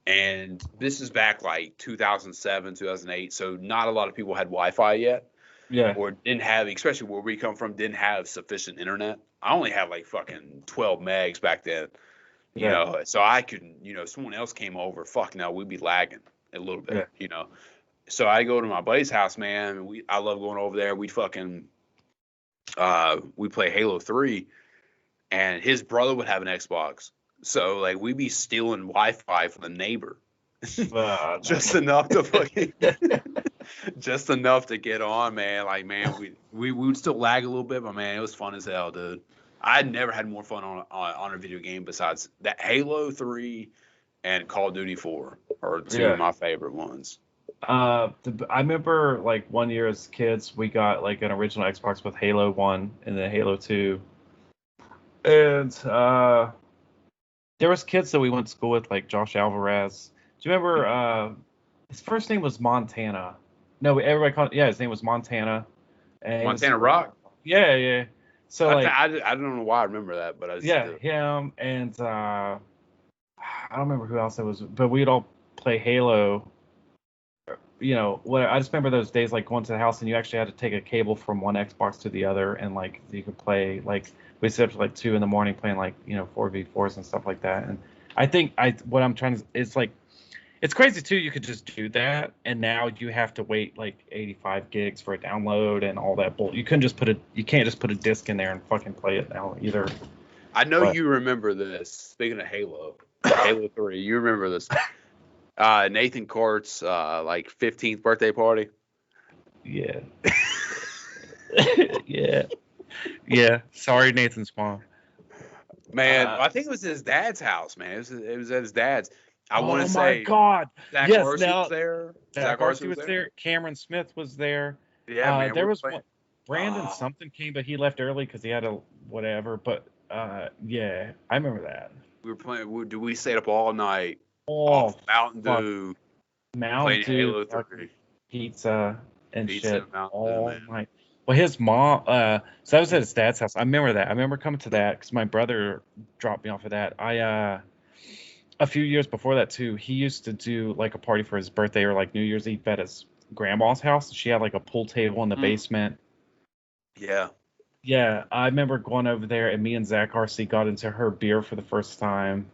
and this is back like 2007, 2008. So not a lot of people had Wi-Fi yet, Yeah. or didn't have, especially where we come from, didn't have sufficient internet. I only had like fucking 12 megs back then, Yeah. so I could, someone else came over, fuck no, we'd be lagging a little Yeah. bit. So I go to my buddy's house, man. I love going over there. We play Halo 3, and his brother would have an Xbox. So like we'd be stealing Wi-Fi from the neighbor. Just enough to fucking just enough to get on, man. Like, man, we would still lag a little bit, but man, it was fun as hell, dude. I'd never had more fun on a video game besides that. Halo 3 and Call of Duty 4 are two Yeah. of my favorite ones. I remember like one year as kids, we got like an original Xbox with Halo 1 and then Halo 2. And there was kids that we went to school with, like Josh Alvarez. Do you remember his first name was Montana? No, everybody called his name was Montana. And Montana Rock. Yeah, yeah. So like I don't know why I remember that, but I just do. him and I don't remember who else it was, but we'd all play Halo. I just remember those days like going to the house and you actually had to take a cable from one Xbox to the other and like you could play like we sit up to like 2 a.m. playing like 4v4s and stuff like that. And I think what I'm trying to it's like it's crazy too. You could just do that, and now you have to wait like 85 gigs for a download and all that bull. You can't just put a disc in there and fucking play it now either. I know But you remember this. Speaking of Halo 3, you remember this. Nathan Court's like 15th birthday party. yeah, yeah. Sorry, Nathan's mom. Man, I think it was his dad's house, man. It was at his dad's. I want to say. Oh my God! Zach Yes, Arce now was there. Zach Arce was there. Cameron Smith was there. Yeah, man. There was one. Brandon something came, but he left early because he had a whatever. But yeah, I remember that. We were playing. We stayed up all night. Oh, Mountain Dew. Mountain Dew, Halo 3. pizza and shit all Dew, night. Well, his mom. So I was at his dad's house. I remember that. I remember coming to that because my brother dropped me off of that. A few years before that too, he used to do like a party for his birthday or like New Year's Eve at his grandma's house. She had like a pool table in the basement. Yeah. Yeah, I remember going over there and me and Zach Arce got into her beer for the first time.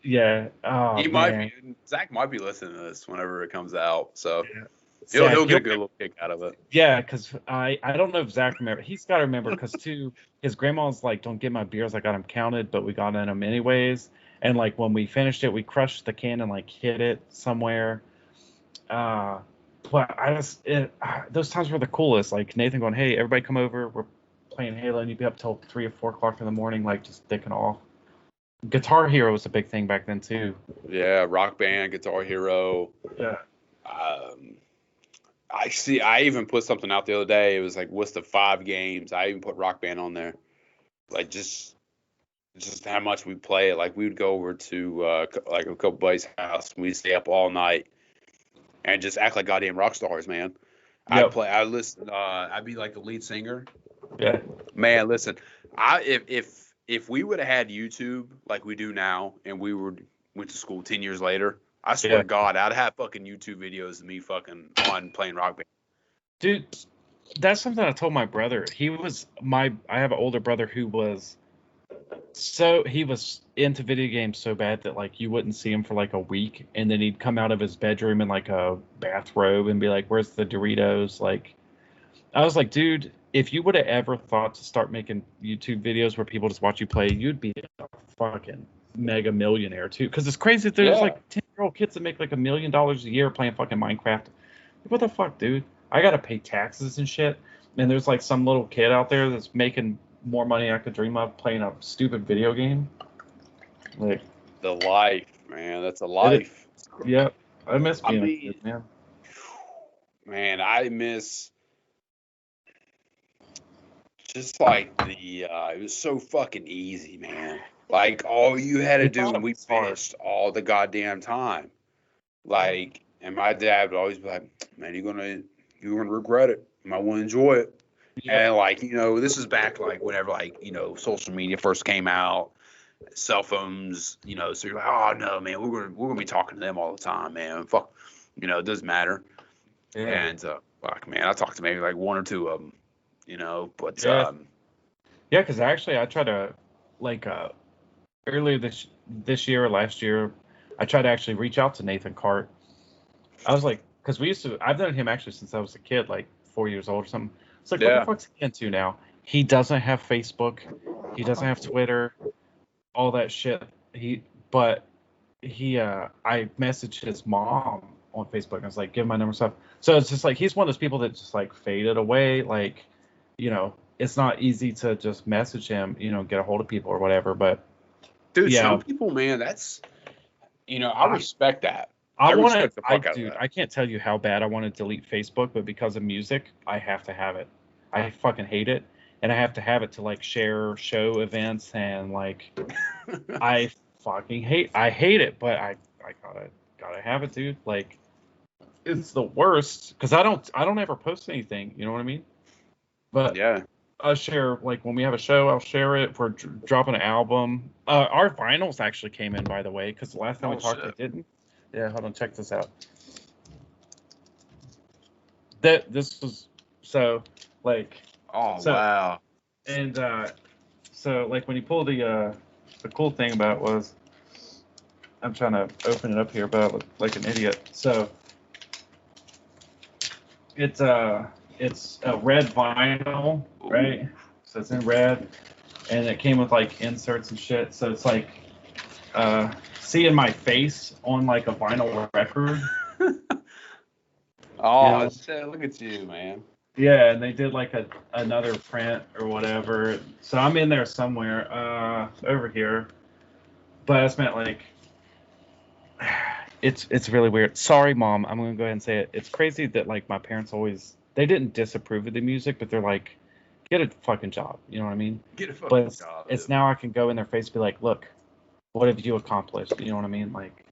Yeah. Oh He might man. be. Zach might be listening to this whenever it comes out, so Yeah. he'll Zach, get you'll a good little kick out of it. yeah, because I don't know if Zach remember. He's got to remember because too, his grandma's like, don't get my beers. I got them counted, but we got in them anyways. And like when we finished it, we crushed the can and like hid it somewhere. Uh, but I just those times were the coolest. Like Nathan going, hey, everybody come over. We're playing Halo, and you'd be up till 3 or 4 o'clock in the morning, like just dicking off. Guitar Hero was a big thing back then too. Yeah, Rock Band, Guitar Hero. Yeah. Um, I see. I even put something out the other day. It was like, what's the 5 games? I even put Rock Band on there. Like just how much we play it. Like we would go over to like a couple buddies' house and we'd stay up all night and just act like goddamn rock stars, man. I'd Yep. play. I listen. I'd be like the lead singer. Yeah. Man, listen. If we would have had YouTube like we do now, and went to school 10 years later, I swear Yeah. to God, I'd have fucking YouTube videos of me fucking on playing Rock Band. Dude, that's something I told my brother. I have an older brother who was he was into video games so bad that like you wouldn't see him for like a week, and then he'd come out of his bedroom in like a bathrobe and be like, "Where's the Doritos?" Like, I was like, dude, if you would have ever thought to start making YouTube videos where people just watch you play, you'd be a fucking mega millionaire too. Because it's crazy that there's Yeah. like 10-year-old kids that make like $1 million a year playing fucking Minecraft. What the fuck, dude? I gotta pay taxes and shit. And there's like some little kid out there that's making more money I could dream of playing a stupid video game. Like, The life, man. That's a life. yeah, I miss I being a mean, kid, man. man, I miss just like it was so fucking easy, man. Like all you had to We do, thought and it we was hard. finished all the goddamn time. Like, and my dad would always be like, "Man, you're gonna regret it. You might want to enjoy it." Yep. And like, this is back like whenever like social media first came out, cell phones, so you're like, "Oh no, man, we're gonna be talking to them all the time, man. Fuck, it doesn't matter." Yeah. And fuck, man, I talked to maybe like one or two of them, but Yeah. Yeah, because actually I tried to like earlier this year or last year, I tried to actually reach out to Nathan Cart. I was like, because I've known him actually since I was a kid, like 4 years old or something. It's like, what the yeah, fuck's he into now? He doesn't have Facebook, he doesn't have Twitter, all that shit. But I messaged his mom on Facebook. I was like, give him my number stuff. So it's just like he's one of those people that just like faded away. Like, it's not easy to just message him, get a hold of people or whatever. But dude, yeah, some people, man, that's I respect that. I I want to. respect the fuck out of Dude, that. I can't tell you how bad I want to delete Facebook, but because of music, I have to have it. I fucking hate it, and I have to have it to like share show events and like I I hate it, but I gotta have it, dude. Like it's the worst because I don't ever post anything. You know what I mean? But Yeah. I share like when we have a show, I'll share it. If we're dropping an album. Our vinyls actually came in, by the way, because the last time we Oh talked, shit. they didn't. Yeah, hold on, check this out. This was so like Oh so wow. and so like when you pull the cool thing about it was I'm trying to open it up here, but I look like an idiot. So it's a red vinyl, right? So it's in red, and it came with like inserts and shit. So it's like seeing my face on like a vinyl record. Oh Yeah. shit! Look at you, man. Yeah, and they did like another print or whatever. So I'm in there somewhere, over here. But it's meant like it's really weird. Sorry, Mom. I'm gonna go ahead and say it. It's crazy that like my parents they didn't disapprove of the music, but they're like, get a fucking job. You know what I mean? Get a But fucking job. it's now I can go in their face and be like, look, what have you accomplished? You know what I mean? Like,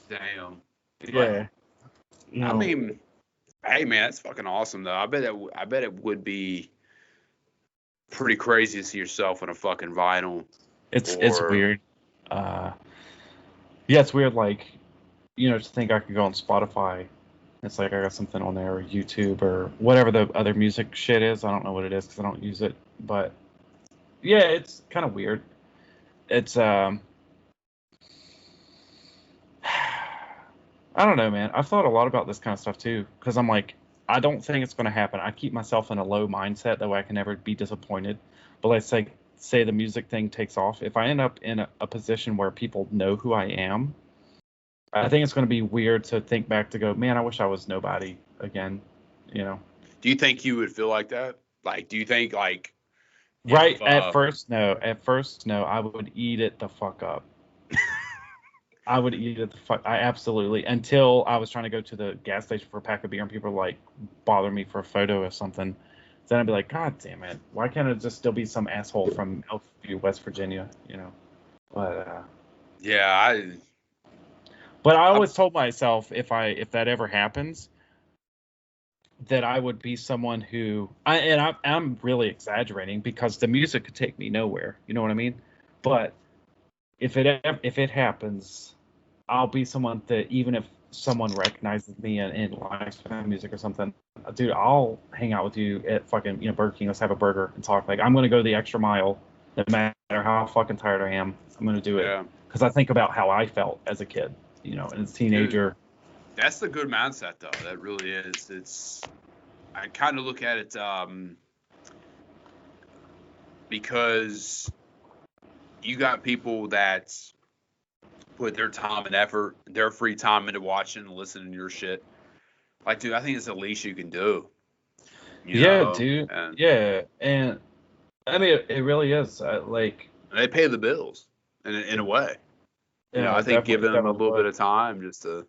Damn. yeah. You I know, mean, hey man, that's fucking awesome though. I bet it would be pretty crazy to see yourself in a fucking vinyl. it's Or weird. Uh, yeah, it's weird. Like, to think I could go on Spotify. It's like I got something on there, or YouTube, or whatever the other music shit is. I don't know what it is because I don't use it. But yeah, it's kind of weird. It's I don't know, man. I've thought a lot about this kind of stuff too, because I'm like, I don't think it's going to happen. I keep myself in a low mindset that way I can never be disappointed. But let's say the music thing takes off. If I end up in a position where people know who I am, I think it's going to be weird to think back to go, man, I wish I was nobody again. You know. Do you think you would feel like that? Like, do you think like Right if at first, no. At first, no. I would eat it the fuck up. I would eat it the fuck. I absolutely, until I was trying to go to the gas station for a pack of beer and people were like bother me for a photo or something. Then I'd be like, God damn it! Why can't it just still be some asshole from Elkview, West Virginia? You know. But yeah, but I I always told myself if that ever happens, that I would be someone who I'm really exaggerating because the music could take me nowhere. You know what I mean? But if it happens, I'll be someone that even if someone recognizes me and likes my music or something, dude, I'll hang out with you at fucking Burger King. Let's have a burger and talk. Like I'm gonna go the extra mile, no matter how fucking tired I am. I'm gonna do it yeah, because I think about how I felt as a kid, and as a teenager. dude, that's the good mindset though. That really is. I kind of look at it because you got people that put their time and effort, their free time into watching and listening to your shit. Like, dude, I think it's the least you can do. Yeah, dude. And Yeah, and I mean it really is. Like, they pay the bills in a way. yeah, I it think definitely, giving them a definitely little bit would. of time just to,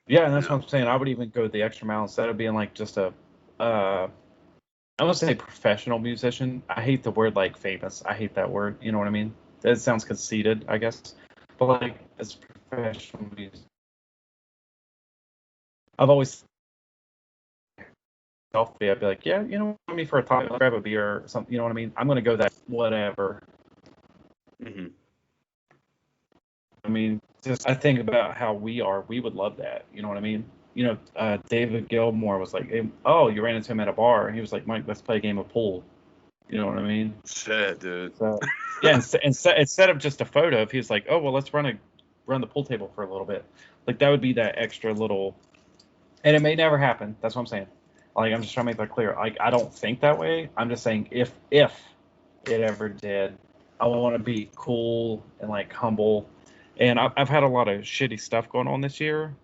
Yeah, and you that's what know, I'm saying. I would even go the extra mile instead of being like just a uh I won't say professional musician. I hate the word like famous. I hate that word. You know what I mean? It sounds conceited, I guess. But like as professional music, I've always selfie. I'd be like, yeah, me for a time, grab a beer or something. You know what I mean? I'm gonna go that whatever. hmm I mean, just I think about how we are. We would love that. You know what I mean? David Gilmour was like, hey, "Oh, you ran into him at a bar," and he was like, "Mike, let's play a game of pool." You know what I mean? shit, dude. So yeah, instead of just a photo, if he was like, "Oh, well, let's run the pool table for a little bit," like that would be that extra little. And it may never happen. That's what I'm saying. Like I'm just trying to make that clear. Like I don't think that way. I'm just saying if it ever did, I want to be cool and like humble. And I've had a lot of shitty stuff going on this year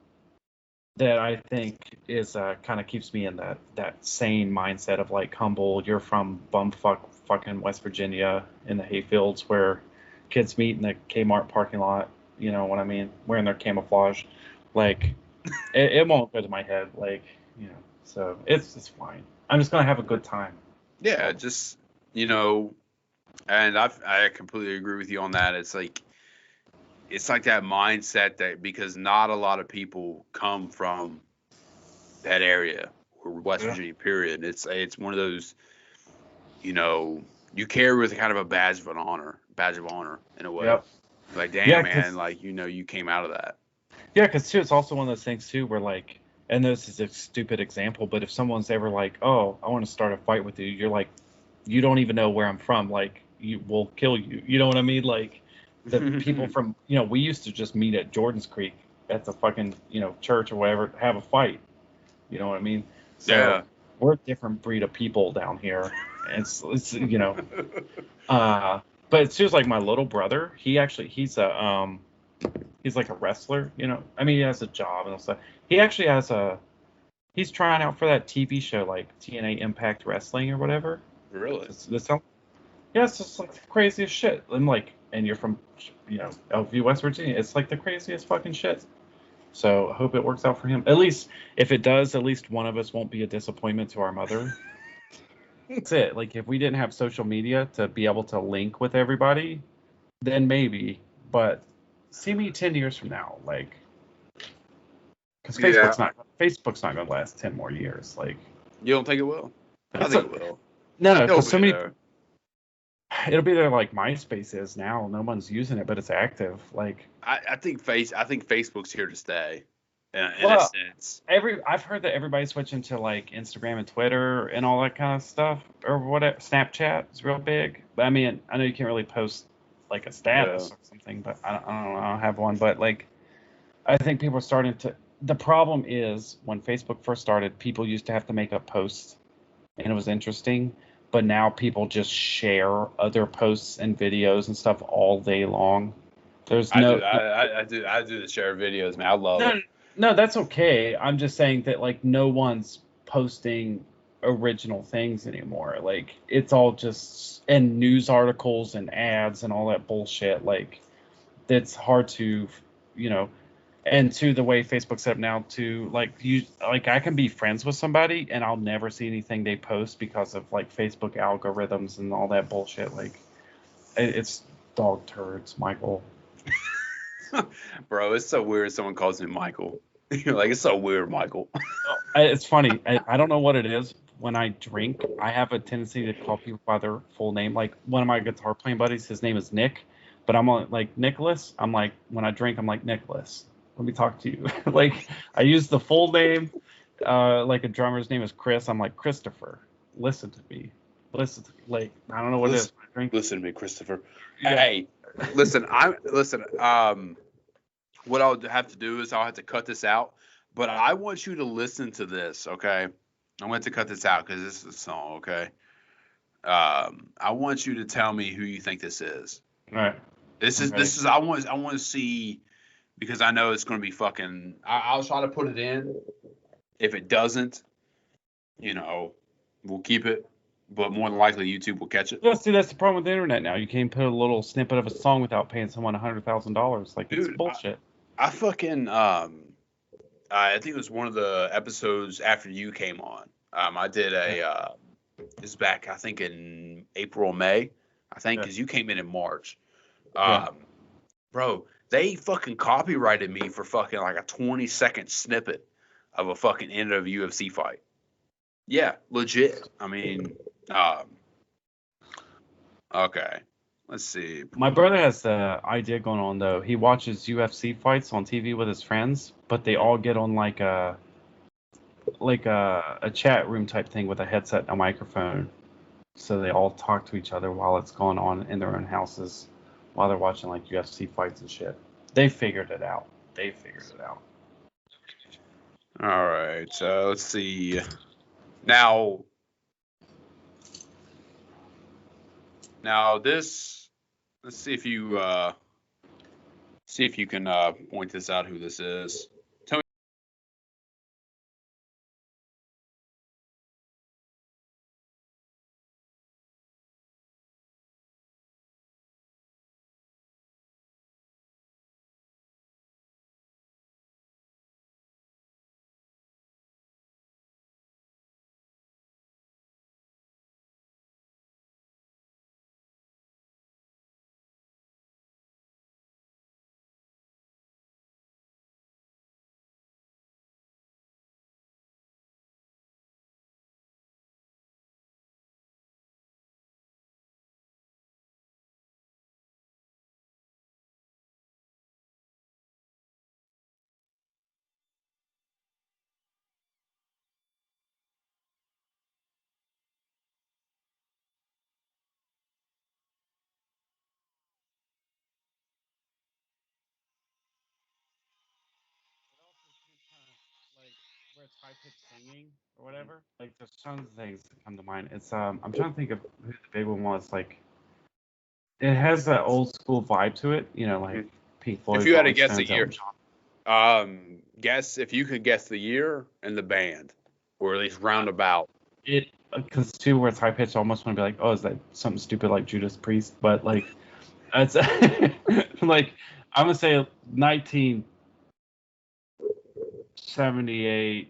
that I think is kind of keeps me in that sane mindset of like humble. You're from bumfuck fucking West Virginia in the hayfields where kids meet in the Kmart parking lot. You know what I mean? Wearing their camouflage. Like it won't go to my head. Like so it's fine. I'm just gonna have a good time. Yeah, just and I completely agree with you on that. It's like that mindset that because not a lot of people come from that area or West Yeah. Virginia, period. It's one of those, you carry with kind of a badge of honor in a way. Yep. Like, Yeah, damn, man, cause like you came out of that. yeah, cause too, it's also one of those things too where like, and this is a stupid example, but if someone's ever like, oh, I want to start a fight with you, you're like, you don't even know where I'm from, like, you will kill you. You know what I mean? Like, the people from, we used to just meet at Jordan's Creek at the fucking, church or whatever, have a fight. You know what I mean? So Yeah. we're a different breed of people down here. And uh, but it's just like my little brother. He's like a wrestler. I mean, he has a job and stuff. He actually he's trying out for that TV show like TNA Impact Wrestling or whatever. Really? Yeah, it's just like the craziest shit. I'm like, and you're from, Elkview, West Virginia. It's like the craziest fucking shit. So I hope it works out for him. At least if it does, at least one of us won't be a disappointment to our mother. That's it. Like if we didn't have social media to be able to link with everybody, then maybe. But see me 10 years from now, like, because Yeah. Facebook's not going to last 10 more years. Like, You don't think it will? I think it will. no, It'll because so be many. there. It'll be there like MySpace is now. No one's using it, but it's active. Like, I think Facebook's here to stay. In a well, sense. I've heard that everybody's switching to like Instagram and Twitter and all that kind of stuff, or whatever. Snapchat is real big, but I mean, I know you can't really post like a status Yeah. or something, but I don't know, I don't have one, but like, I think people are starting to the problem is when Facebook first started, people used to have to make up posts, and it was interesting. But now people just share other posts and videos and stuff all day long. There's I no, do. I do the share videos, man. I love no, it. no, that's okay. I'm just saying that like no one's posting original things anymore. Like it's all just and news articles and ads and all that bullshit. Like that's hard to, you know, and to the way Facebook's set up now to like I can be friends with somebody and I'll never see anything they post because of like Facebook algorithms and all that bullshit. Like it's dog turds, Michael. Bro, it's so weird someone calls me Michael. You're like, it's so weird, Michael. It's funny. I don't know what it is. When I drink, I have a tendency to call people by their full name. Like one of my guitar playing buddies, his name is Nick, but I'm like Nicholas. I'm like when I drink, I'm like Nicholas. Let me talk to you. Like I use the full name. Like a drummer's name is Chris. I'm like Christopher. Listen to me. Listen to me. Like I don't know what it is. When I drink. Listen to me, Christopher. Yeah. Hey, listen. What I'll have to do is I'll have to cut this out, but I want you to listen to this, okay? I want to cut this out because this is a song, okay? I want you to tell me who you think this is. All right. This is I want to see because I know it's going to be fucking. I'll try to put it in. If it doesn't, we'll keep it. But more than likely, YouTube will catch it. Yeah, see, that's the problem with the internet now. You can't put a little snippet of a song without paying someone $100,000. Like it's Dude, bullshit. I fucking I think it was one of the episodes after you came on. I did this is back I think in April, May, I think, because you came in March. Bro, they fucking copyrighted me for fucking like a 20-second snippet of a fucking end of a UFC fight. Yeah, legit. I mean, okay. Let's see. My brother has the idea going on though. He watches UFC fights on TV with his friends, but they all get on like a chat room type thing with a headset and a microphone. So they all talk to each other while it's going on in their own houses while they're watching like UFC fights and shit. They figured it out. All right. Let's see. Now this. Let's see if you can point this out. Who this is? Tell me. Where it's high pitched singing or whatever. Like there's tons of things that come to mind. It's I'm trying to think of who the big one was. Like it has that old school vibe to it, like Pink Floyd. If you had to Rolling guess a Stones, year, guess if you could guess the year and the band, or at least roundabout. It because too where it's high pitched, I almost want to be like, oh, is that something stupid like Judas Priest? But like it's like I'm gonna say 1978.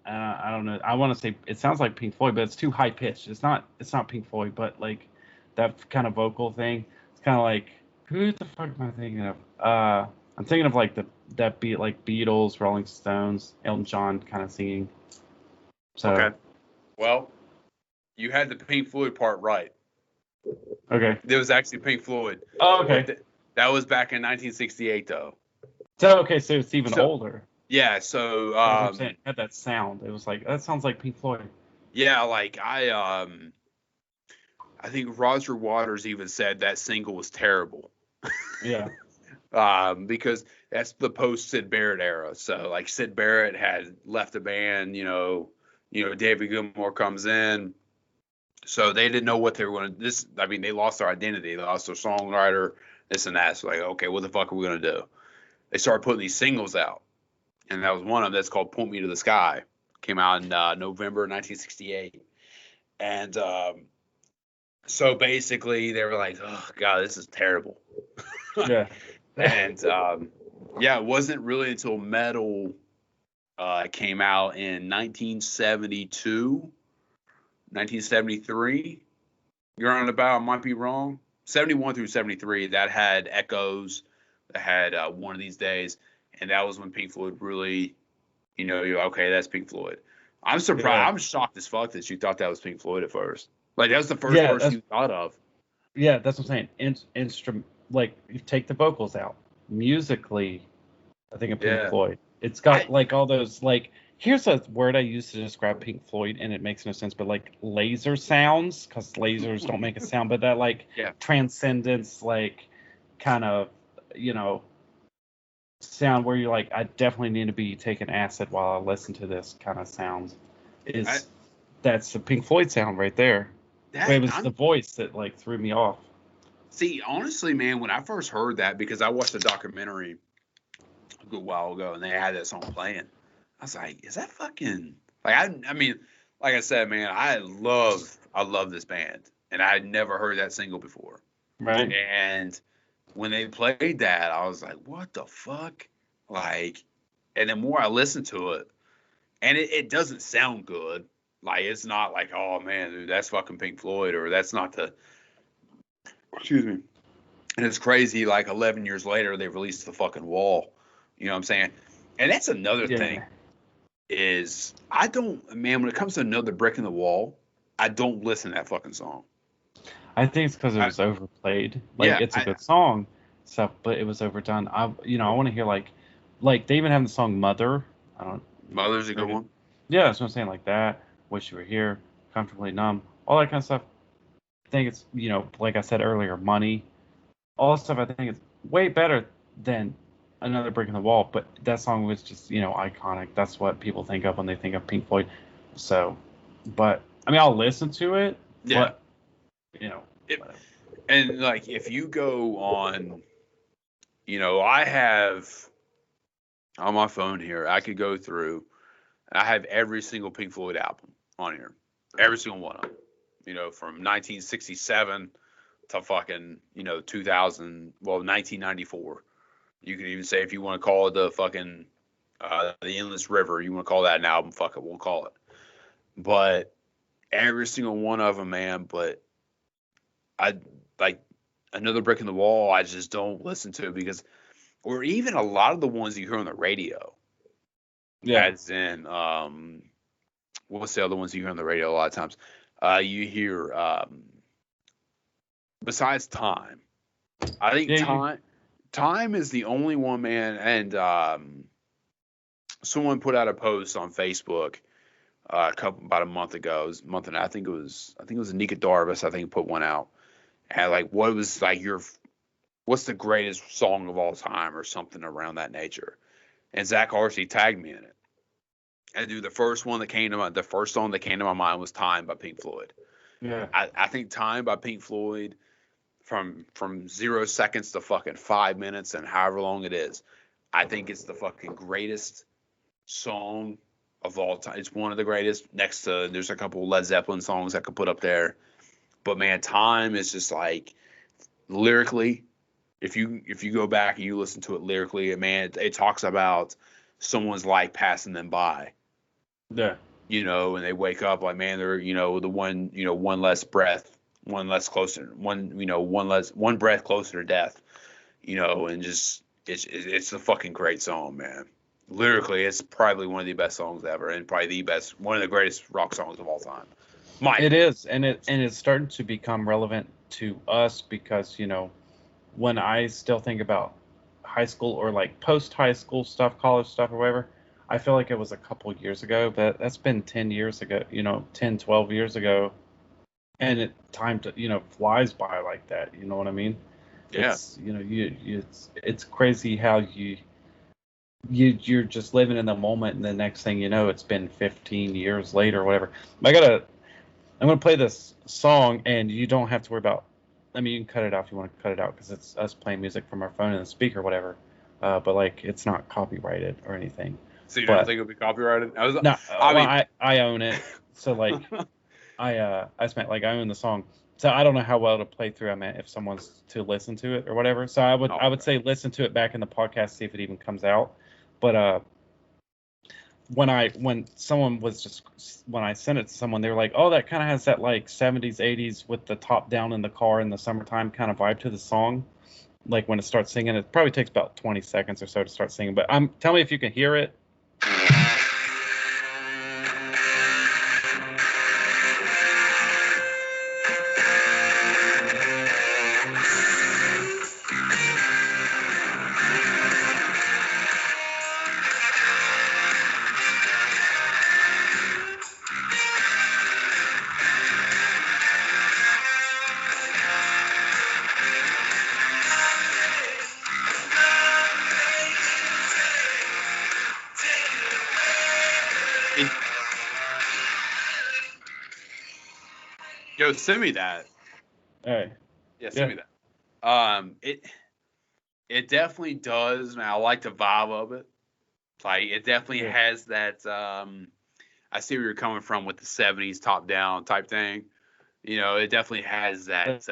I don't know. I want to say it sounds like Pink Floyd, but it's too high pitched. It's not Pink Floyd, but like that kind of vocal thing. It's kind of like who the fuck am I thinking of? I'm thinking of like that beat like Beatles, Rolling Stones, Elton John kind of singing. So Okay. Well, you had the Pink Floyd part right. okay. It was actually Pink Floyd. Oh, okay. That was back in 1968, though. So it's even older. Yeah. So I'm saying, it had that sound. It was like that sounds like Pink Floyd. Yeah, like I think Roger Waters even said that single was terrible. Yeah. because that's the post Sid Barrett era. So like Sid Barrett had left the band, David Gilmour comes in, so they didn't know what they were going to. I mean, they lost their identity, they lost their songwriter, this and that. So like, okay, what the fuck are we going to do? They started putting these singles out, and that was one of them. That's called "Point Me to the Sky." Came out in November 1968, and so basically they were like, "Oh God, this is terrible." Yeah. And it wasn't really until Metal came out in 1972, 1973. You're on about, I might be wrong. 71 through 73, that had Echoes, that had One of These Days, and that was when Pink Floyd really, you're okay, that's Pink Floyd. I'm surprised. Yeah. I'm shocked as fuck that you thought that was Pink Floyd at first. Like, that was the first Yeah, person you thought of. Yeah, that's what I'm saying. Instrument, like, you take the vocals out. Musically, I think of Pink Yeah. Floyd. It's got like all those, like, here's a word I use to describe Pink Floyd, and it makes no sense, but like laser sounds, because lasers don't make a sound, but that like transcendence, like kind of, sound where you're like, I definitely need to be taking acid while I listen to this kind of sound. That's the Pink Floyd sound right there. It was the voice that like threw me off. See, honestly, man, when I first heard that, because I watched a documentary a good while ago, and they had that song playing, I was like, "Is that fucking like?" I mean, like I said, man, I love this band, and I had never heard that single before. Right. And when they played that, I was like, "What the fuck?" Like, and the more I listened to it, and it doesn't sound good. Like, it's not like, "Oh man, dude, that's fucking Pink Floyd," or that's not the. Excuse me. And it's crazy, like 11 years later, they released The Fucking Wall. You know what I'm saying? And that's another thing is when it comes to Another Brick in the Wall, I don't listen to that fucking song. I think it's because it was overplayed. Like, it's a good song, stuff, but it was overdone. I want to hear like they even have the song Mother. Mother's a good one. Yeah, that's what I'm saying, like that. Wish You Were Here, Comfortably Numb, all that kind of stuff. I think it's, like I said earlier, Money, all that stuff. I think it's way better than Another Brick in the Wall. But that song was just, iconic. That's what people think of when they think of Pink Floyd. So, but I mean, I'll listen to it. Yeah. But, and like, if you go on, I have on my phone here, I could go through, I have every single Pink Floyd album on here, every single one of them. From 1967 to fucking, 2000, 1994. You could even say, if you want to call it the fucking, the Endless River, you want to call that an album, fuck it, we'll call it. But every single one of them, man, but I, like, Another Brick in the Wall, I just don't listen to because, or even a lot of the ones you hear on the radio. Yeah. As in, what's the other ones you hear on the radio a lot of times? You hear, besides Time, I think Time is the only one, man. And someone put out a post on Facebook about a month ago. It was a month and I think it was Anika Darvis. I think put one out, and like, what was like what's the greatest song of all time or something around that nature? And Zach Arcey tagged me in it. And dude, the first song that came to my mind was Time by Pink Floyd. Yeah. I think Time by Pink Floyd, from 0 seconds to fucking 5 minutes and however long it is, I think it's the fucking greatest song of all time. It's one of the greatest. Next to, there's a couple Led Zeppelin songs I could put up there, but man, Time is just like, lyrically, if you go back and you listen to it lyrically, man, it talks about someone's life passing them by. Yeah. And they wake up like, man, they're, the one less breath, one breath closer to death, and just, it's a fucking great song, man. Lyrically, it's probably one of the best songs ever, and probably one of the greatest rock songs of all time. It is, and it's starting to become relevant to us because, when I still think about high school or like post high school stuff, college stuff or whatever, I feel like it was a couple years ago, but that's been 10 years ago, 10, 12 years ago. And time to, flies by like that. You know what I mean? Yeah. It's it's crazy how you're just living in the moment, and the next thing you know, it's been 15 years later or whatever. I'm gonna play this song, and you don't have to worry about. I mean, you can cut it out if you want to cut it out because it's us playing music from our phone and the speaker, or whatever. But like, it's not copyrighted or anything. So you don't But think it'll be copyrighted? no, I well, mean, I own it, so like I just meant like I own the song, so I don't know how well to play through. I meant if someone's to listen to it or whatever. So I would say listen to it back in the podcast, see if it even comes out. But when someone was just when I sent it to someone, they were like, "Oh, that kind of has that like 70s, 80s with the top down in the car in the summertime kind of vibe to the song." Like when it starts singing, it probably takes about 20 seconds or so to start singing. But tell me if you can hear it. Yo, send me that. All right. Yeah, send me that. It definitely does, man. I like the vibe of it. Like it definitely has that. I see where you're coming from with the '70s top down type thing. It definitely has that.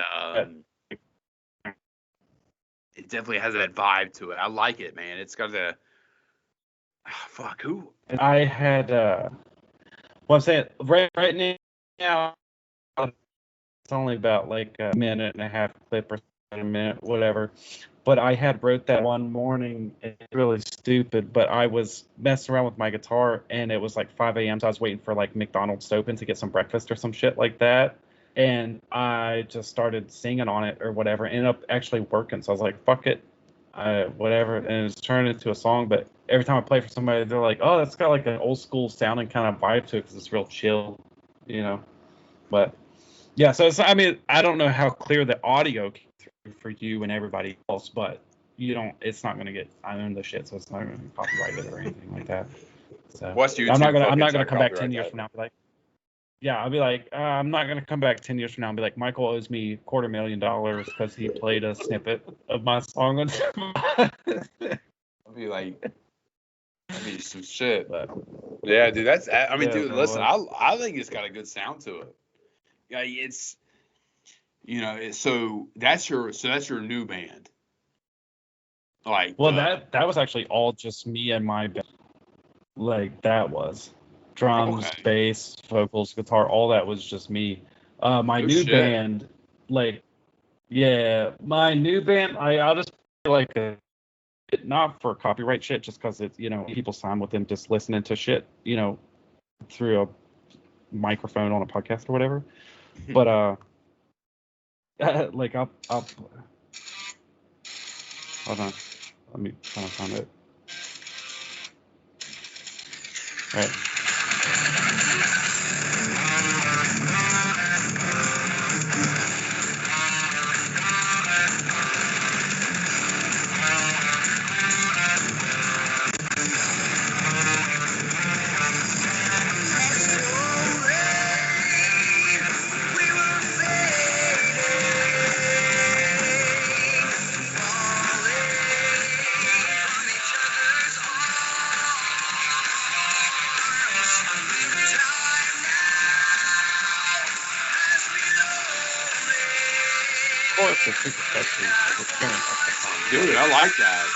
It definitely has that vibe to it. I like it, man. It's got the. Fuck who? I had. Well, I'm saying right now. It's only about like a minute and a half clip or a minute, whatever. But I had wrote that one morning. It's really stupid, but I was messing around with my guitar, and it was like 5 a.m. So I was waiting for like McDonald's to open to get some breakfast or some shit like that. And I just started singing on it or whatever. Ended up actually working. So I was like, fuck it, whatever. And it's turned into a song. But every time I play for somebody, they're like, oh, that's got like an old school sounding kind of vibe to it because it's real chill, you know. But yeah, so I mean, I don't know how clear the audio came through for you and everybody else, but it's not gonna get. I own the shit, so it's not gonna be copyrighted or anything like that. So I'm not gonna come back 10 years from now and be like, yeah, I'll be like, I'm not gonna come back 10 years from now and be like, Michael owes me $250,000 because he played a snippet of my song on. I'll be like, I mean, some shit. Yeah, dude, that's. I mean, dude, listen, I think it's got a good sound to it. Yeah, it's. So that's your new band. Like. Well, that was actually all just me and my band. Like that was drums, bass, vocals, guitar, all that was just me. My new band, like, yeah, my new band, I'll just like not for copyright shit, just because it's people sign with them just listening to shit, through a microphone on a podcast or whatever. But like I'll hold on, let me try to find it. All right. Dude, I like that.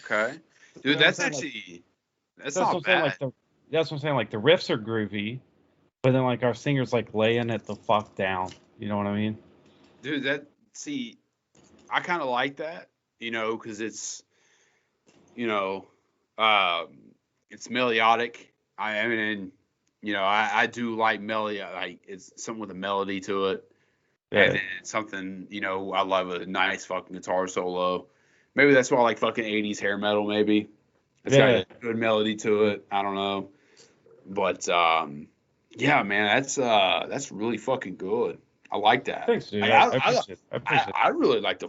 Okay. Dude, that's actually not bad. That's what I'm saying. Like the riffs are groovy, but then like our singer's like laying it the fuck down. You know what I mean? Dude, I kind of like that. because it's, you know, um, it's melodic. I mean, I do like melody. Like it's something with a melody to it, and Yeah. then something, I love a nice fucking guitar solo. Maybe that's why I like fucking 80s hair metal. Maybe it's got Yeah. a good melody to it. I don't know, but yeah, man, that's really fucking good. I like that. Thanks, dude. Like, I appreciate it. I appreciate it. I really like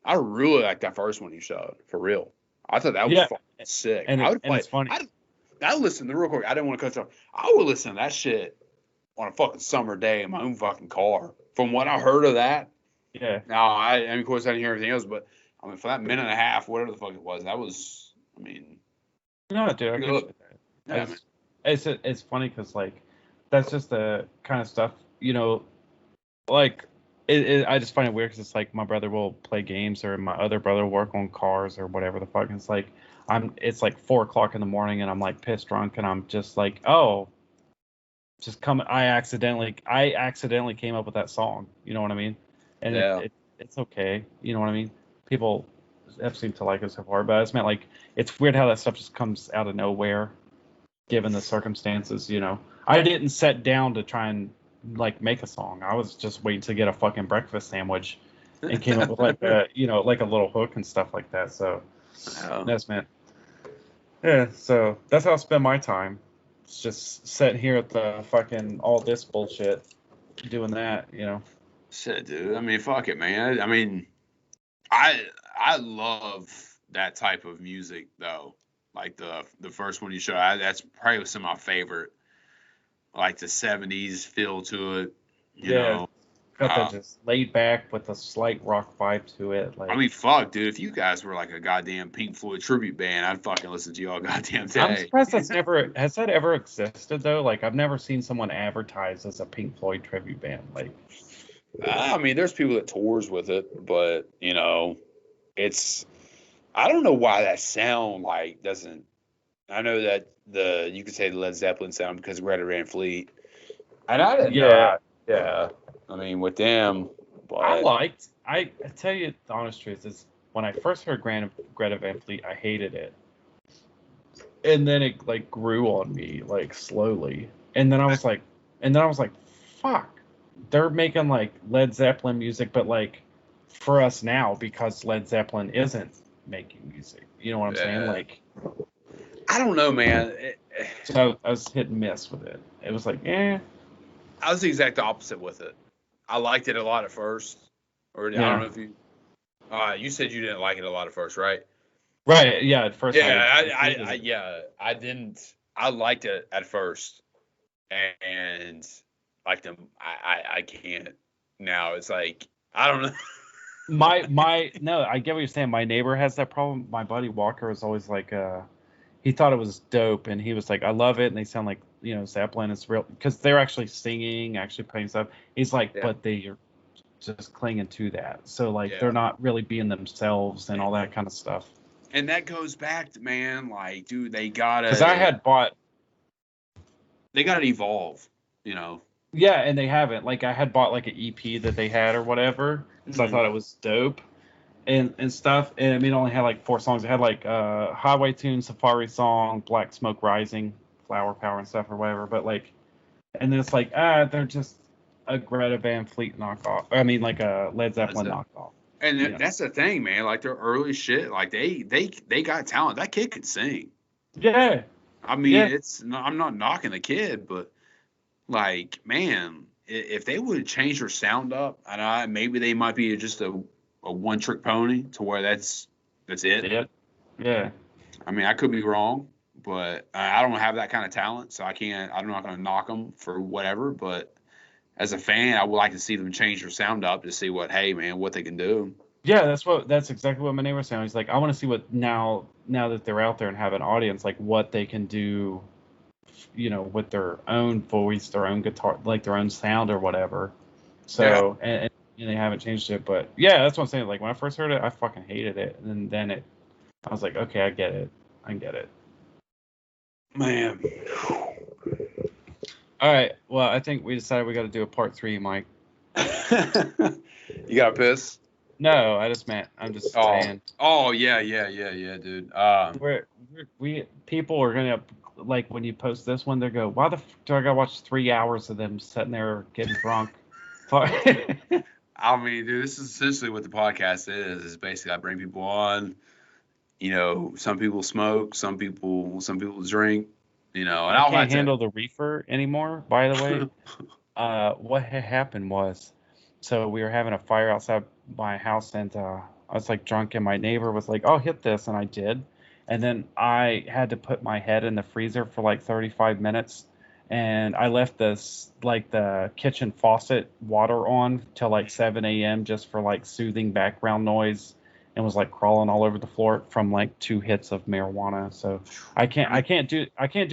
I really like that first one you showed, for real. I thought that was Yeah. fucking sick. And I would play. it's funny. I listen to real quick. I didn't want to cut you off. I would listen to that shit on a fucking summer day in my own fucking car. From what I heard of that, Yeah. now I mean, of course I didn't hear everything else, but I mean, for that minute and a half, whatever the fuck it was, that was, I mean, No, dude, I good. appreciate that. Yeah, man. It's funny because like that's just the kind of stuff like I just find it weird because it's like my brother will play games or my other brother will work on cars or whatever the fuck. And it's like it's like 4 o'clock in the morning and I'm like pissed drunk and I'm just like, oh, just come. I accidentally came up with that song. You know what I mean? And Yeah. it's okay. You know what I mean? People have seemed to like it so far, but I just meant like it's weird how that stuff just comes out of nowhere, given the circumstances. I didn't sit down to try and like make a song. I was just waiting to get a fucking breakfast sandwich, and came up with like like a little hook and stuff like that. So that's meant. Yeah, so that's how I spend my time. It's just sitting here at the fucking all this bullshit, doing that. Shit, dude. I mean, fuck it, man. I mean, I love that type of music though. Like the first one you showed, that's probably some of my favorite. Like the '70s feel to it, you know. Got that just laid back with a slight rock vibe to it. Like, I mean, fuck, dude. If you guys were like a goddamn Pink Floyd tribute band, I'd fucking listen to you all goddamn day. I'm surprised has that ever existed though. Like, I've never seen someone advertised as a Pink Floyd tribute band. Like, I mean, there's people that tours with it, but it's. I don't know why that sound like doesn't. I know that you could say the Led Zeppelin sound because Greta Van Fleet, and I didn't know. Yeah, I mean with them, but I tell you the honest truth is when I first heard Greta Van Fleet, I hated it, and then it like grew on me like slowly, and then I was like, fuck, they're making like Led Zeppelin music, but like for us now because Led Zeppelin isn't making music. You know what I'm saying? Like, I don't know, man. So I was hit and miss with it. It was like, I was the exact opposite with it. I liked it a lot at first, or I don't know if you. You said you didn't like it a lot at first, right? Right. Yeah. At first. I didn't. I liked it at first, and liked them. I can't now. It's like I don't know. No, I get what you're saying. My neighbor has that problem. My buddy Walker was always like, he thought it was dope, and he was like, I love it, and they sound like Zeppelin. It's real because they're actually singing, actually playing stuff. He's like, but they are just clinging to that, so like they're not really being themselves and all that kind of stuff. And that goes back to, man, like, dude, they gotta. Because I had bought. They gotta evolve, Yeah, and they haven't. Like, I had bought like an EP that they had or whatever, because I thought it was dope and stuff. And I mean, it only had like 4 songs. It had like Highway Tune, Safari Song, Black Smoke Rising, Flower Power and stuff or whatever. But like, and then it's like, they're just a Greta Van Fleet knockoff. I mean, like a Led Zeppelin knockoff. And that's the thing, man. Like, their early shit, like they got talent. That kid could sing. Yeah. I mean, I'm not knocking the kid, but like, man, if they would change their sound up, and maybe they might be just a one-trick pony to where that's it. Yeah. I mean, I could be wrong, but I don't have that kind of talent, so I'm not going to knock them for whatever. But as a fan, I would like to see them change their sound up to see what they can do. Yeah, that's exactly what my neighbor was saying. He's like, I want to see what now that they're out there and have an audience, like what they can do, with their own voice, their own guitar, like their own sound or whatever. So, and they haven't changed it, but yeah, that's what I'm saying. Like when I first heard it, I fucking hated it, and then I was like, okay, I get it. Man. All right. Well, I think we decided we got to do a part 3, Mike. You got to piss? No, I just meant. I'm just saying. Oh, yeah, dude. We people are gonna like when you post this one, they go, "Why the f do I gotta watch 3 hours of them sitting there getting drunk?" I mean, dude, this is essentially what the podcast is. Is basically I bring people on. Some people smoke, some people drink. And I I'll can't have to. handle the reefer anymore. By the way, what had happened was, so we were having a fire outside my house, and I was like drunk, and my neighbor was like, "Oh, hit this," and I did, and then I had to put my head in the freezer for like 35 minutes, and I left this like the kitchen faucet water on till like 7 a.m. just for like soothing background noise, and was like crawling all over the floor from like 2 hits of marijuana. So I can't do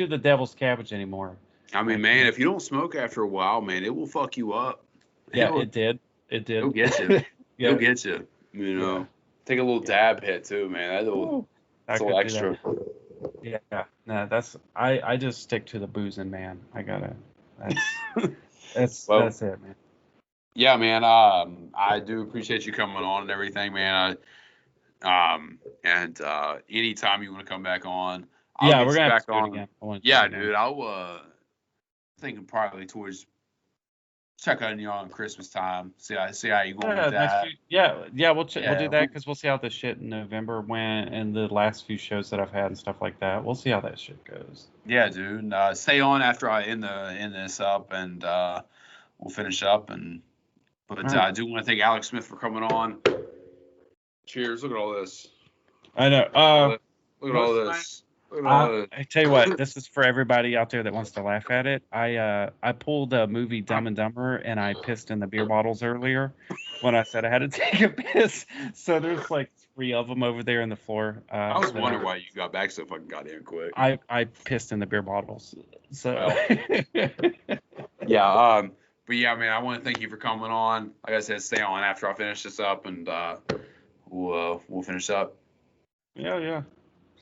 the devil's cabbage anymore. I mean, Like, man, if you don't smoke after a while, man, it will fuck you up. yeah, It'll, it did. It it'll did. get you. It'll Yeah, get you. yeah, Take a little yeah. dab hit too, man. Ooh, I That's a little could do that. extra. Yeah, no, I just stick to the boozing, man. I gotta. That's Well, that's it, man. yeah, man. I do appreciate you coming on and everything, man. And anytime you want to come back on, I'll Yeah, get we're you gonna have back to do it on. again. I want to do it Yeah, again. dude. I'll thinking probably towards check on you on Christmas time. See how you going with Yeah, next that. few. Yeah, we'll do Yeah, that because we'll see how this shit in November went and the last few shows that I've had and stuff like that. We'll see how that shit goes. yeah, dude. Stay on after I end this up, and we'll finish up. But All right. I do want to thank Alex Smith for coming on. Cheers! Look at all this. I know. Look at all this. Look at all this. I tell you what, this is for everybody out there that wants to laugh at it. I pulled a movie Dumb and Dumber and I pissed in the beer bottles earlier when I said I had to take a piss. So there's like 3 of them over there on the floor. I was wondering why you got back so fucking goddamn quick. I pissed in the beer bottles. So Well. Yeah. But yeah, man, I want to thank you for coming on. Like I said, stay on after I finish this up, and we'll finish up. yeah,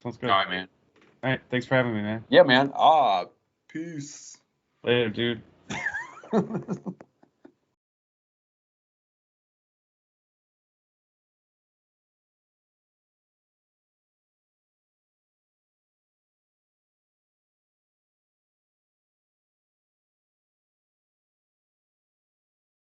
sounds good. All right, man. All right, thanks for having me, man. Yeah, man. Peace. Later, dude.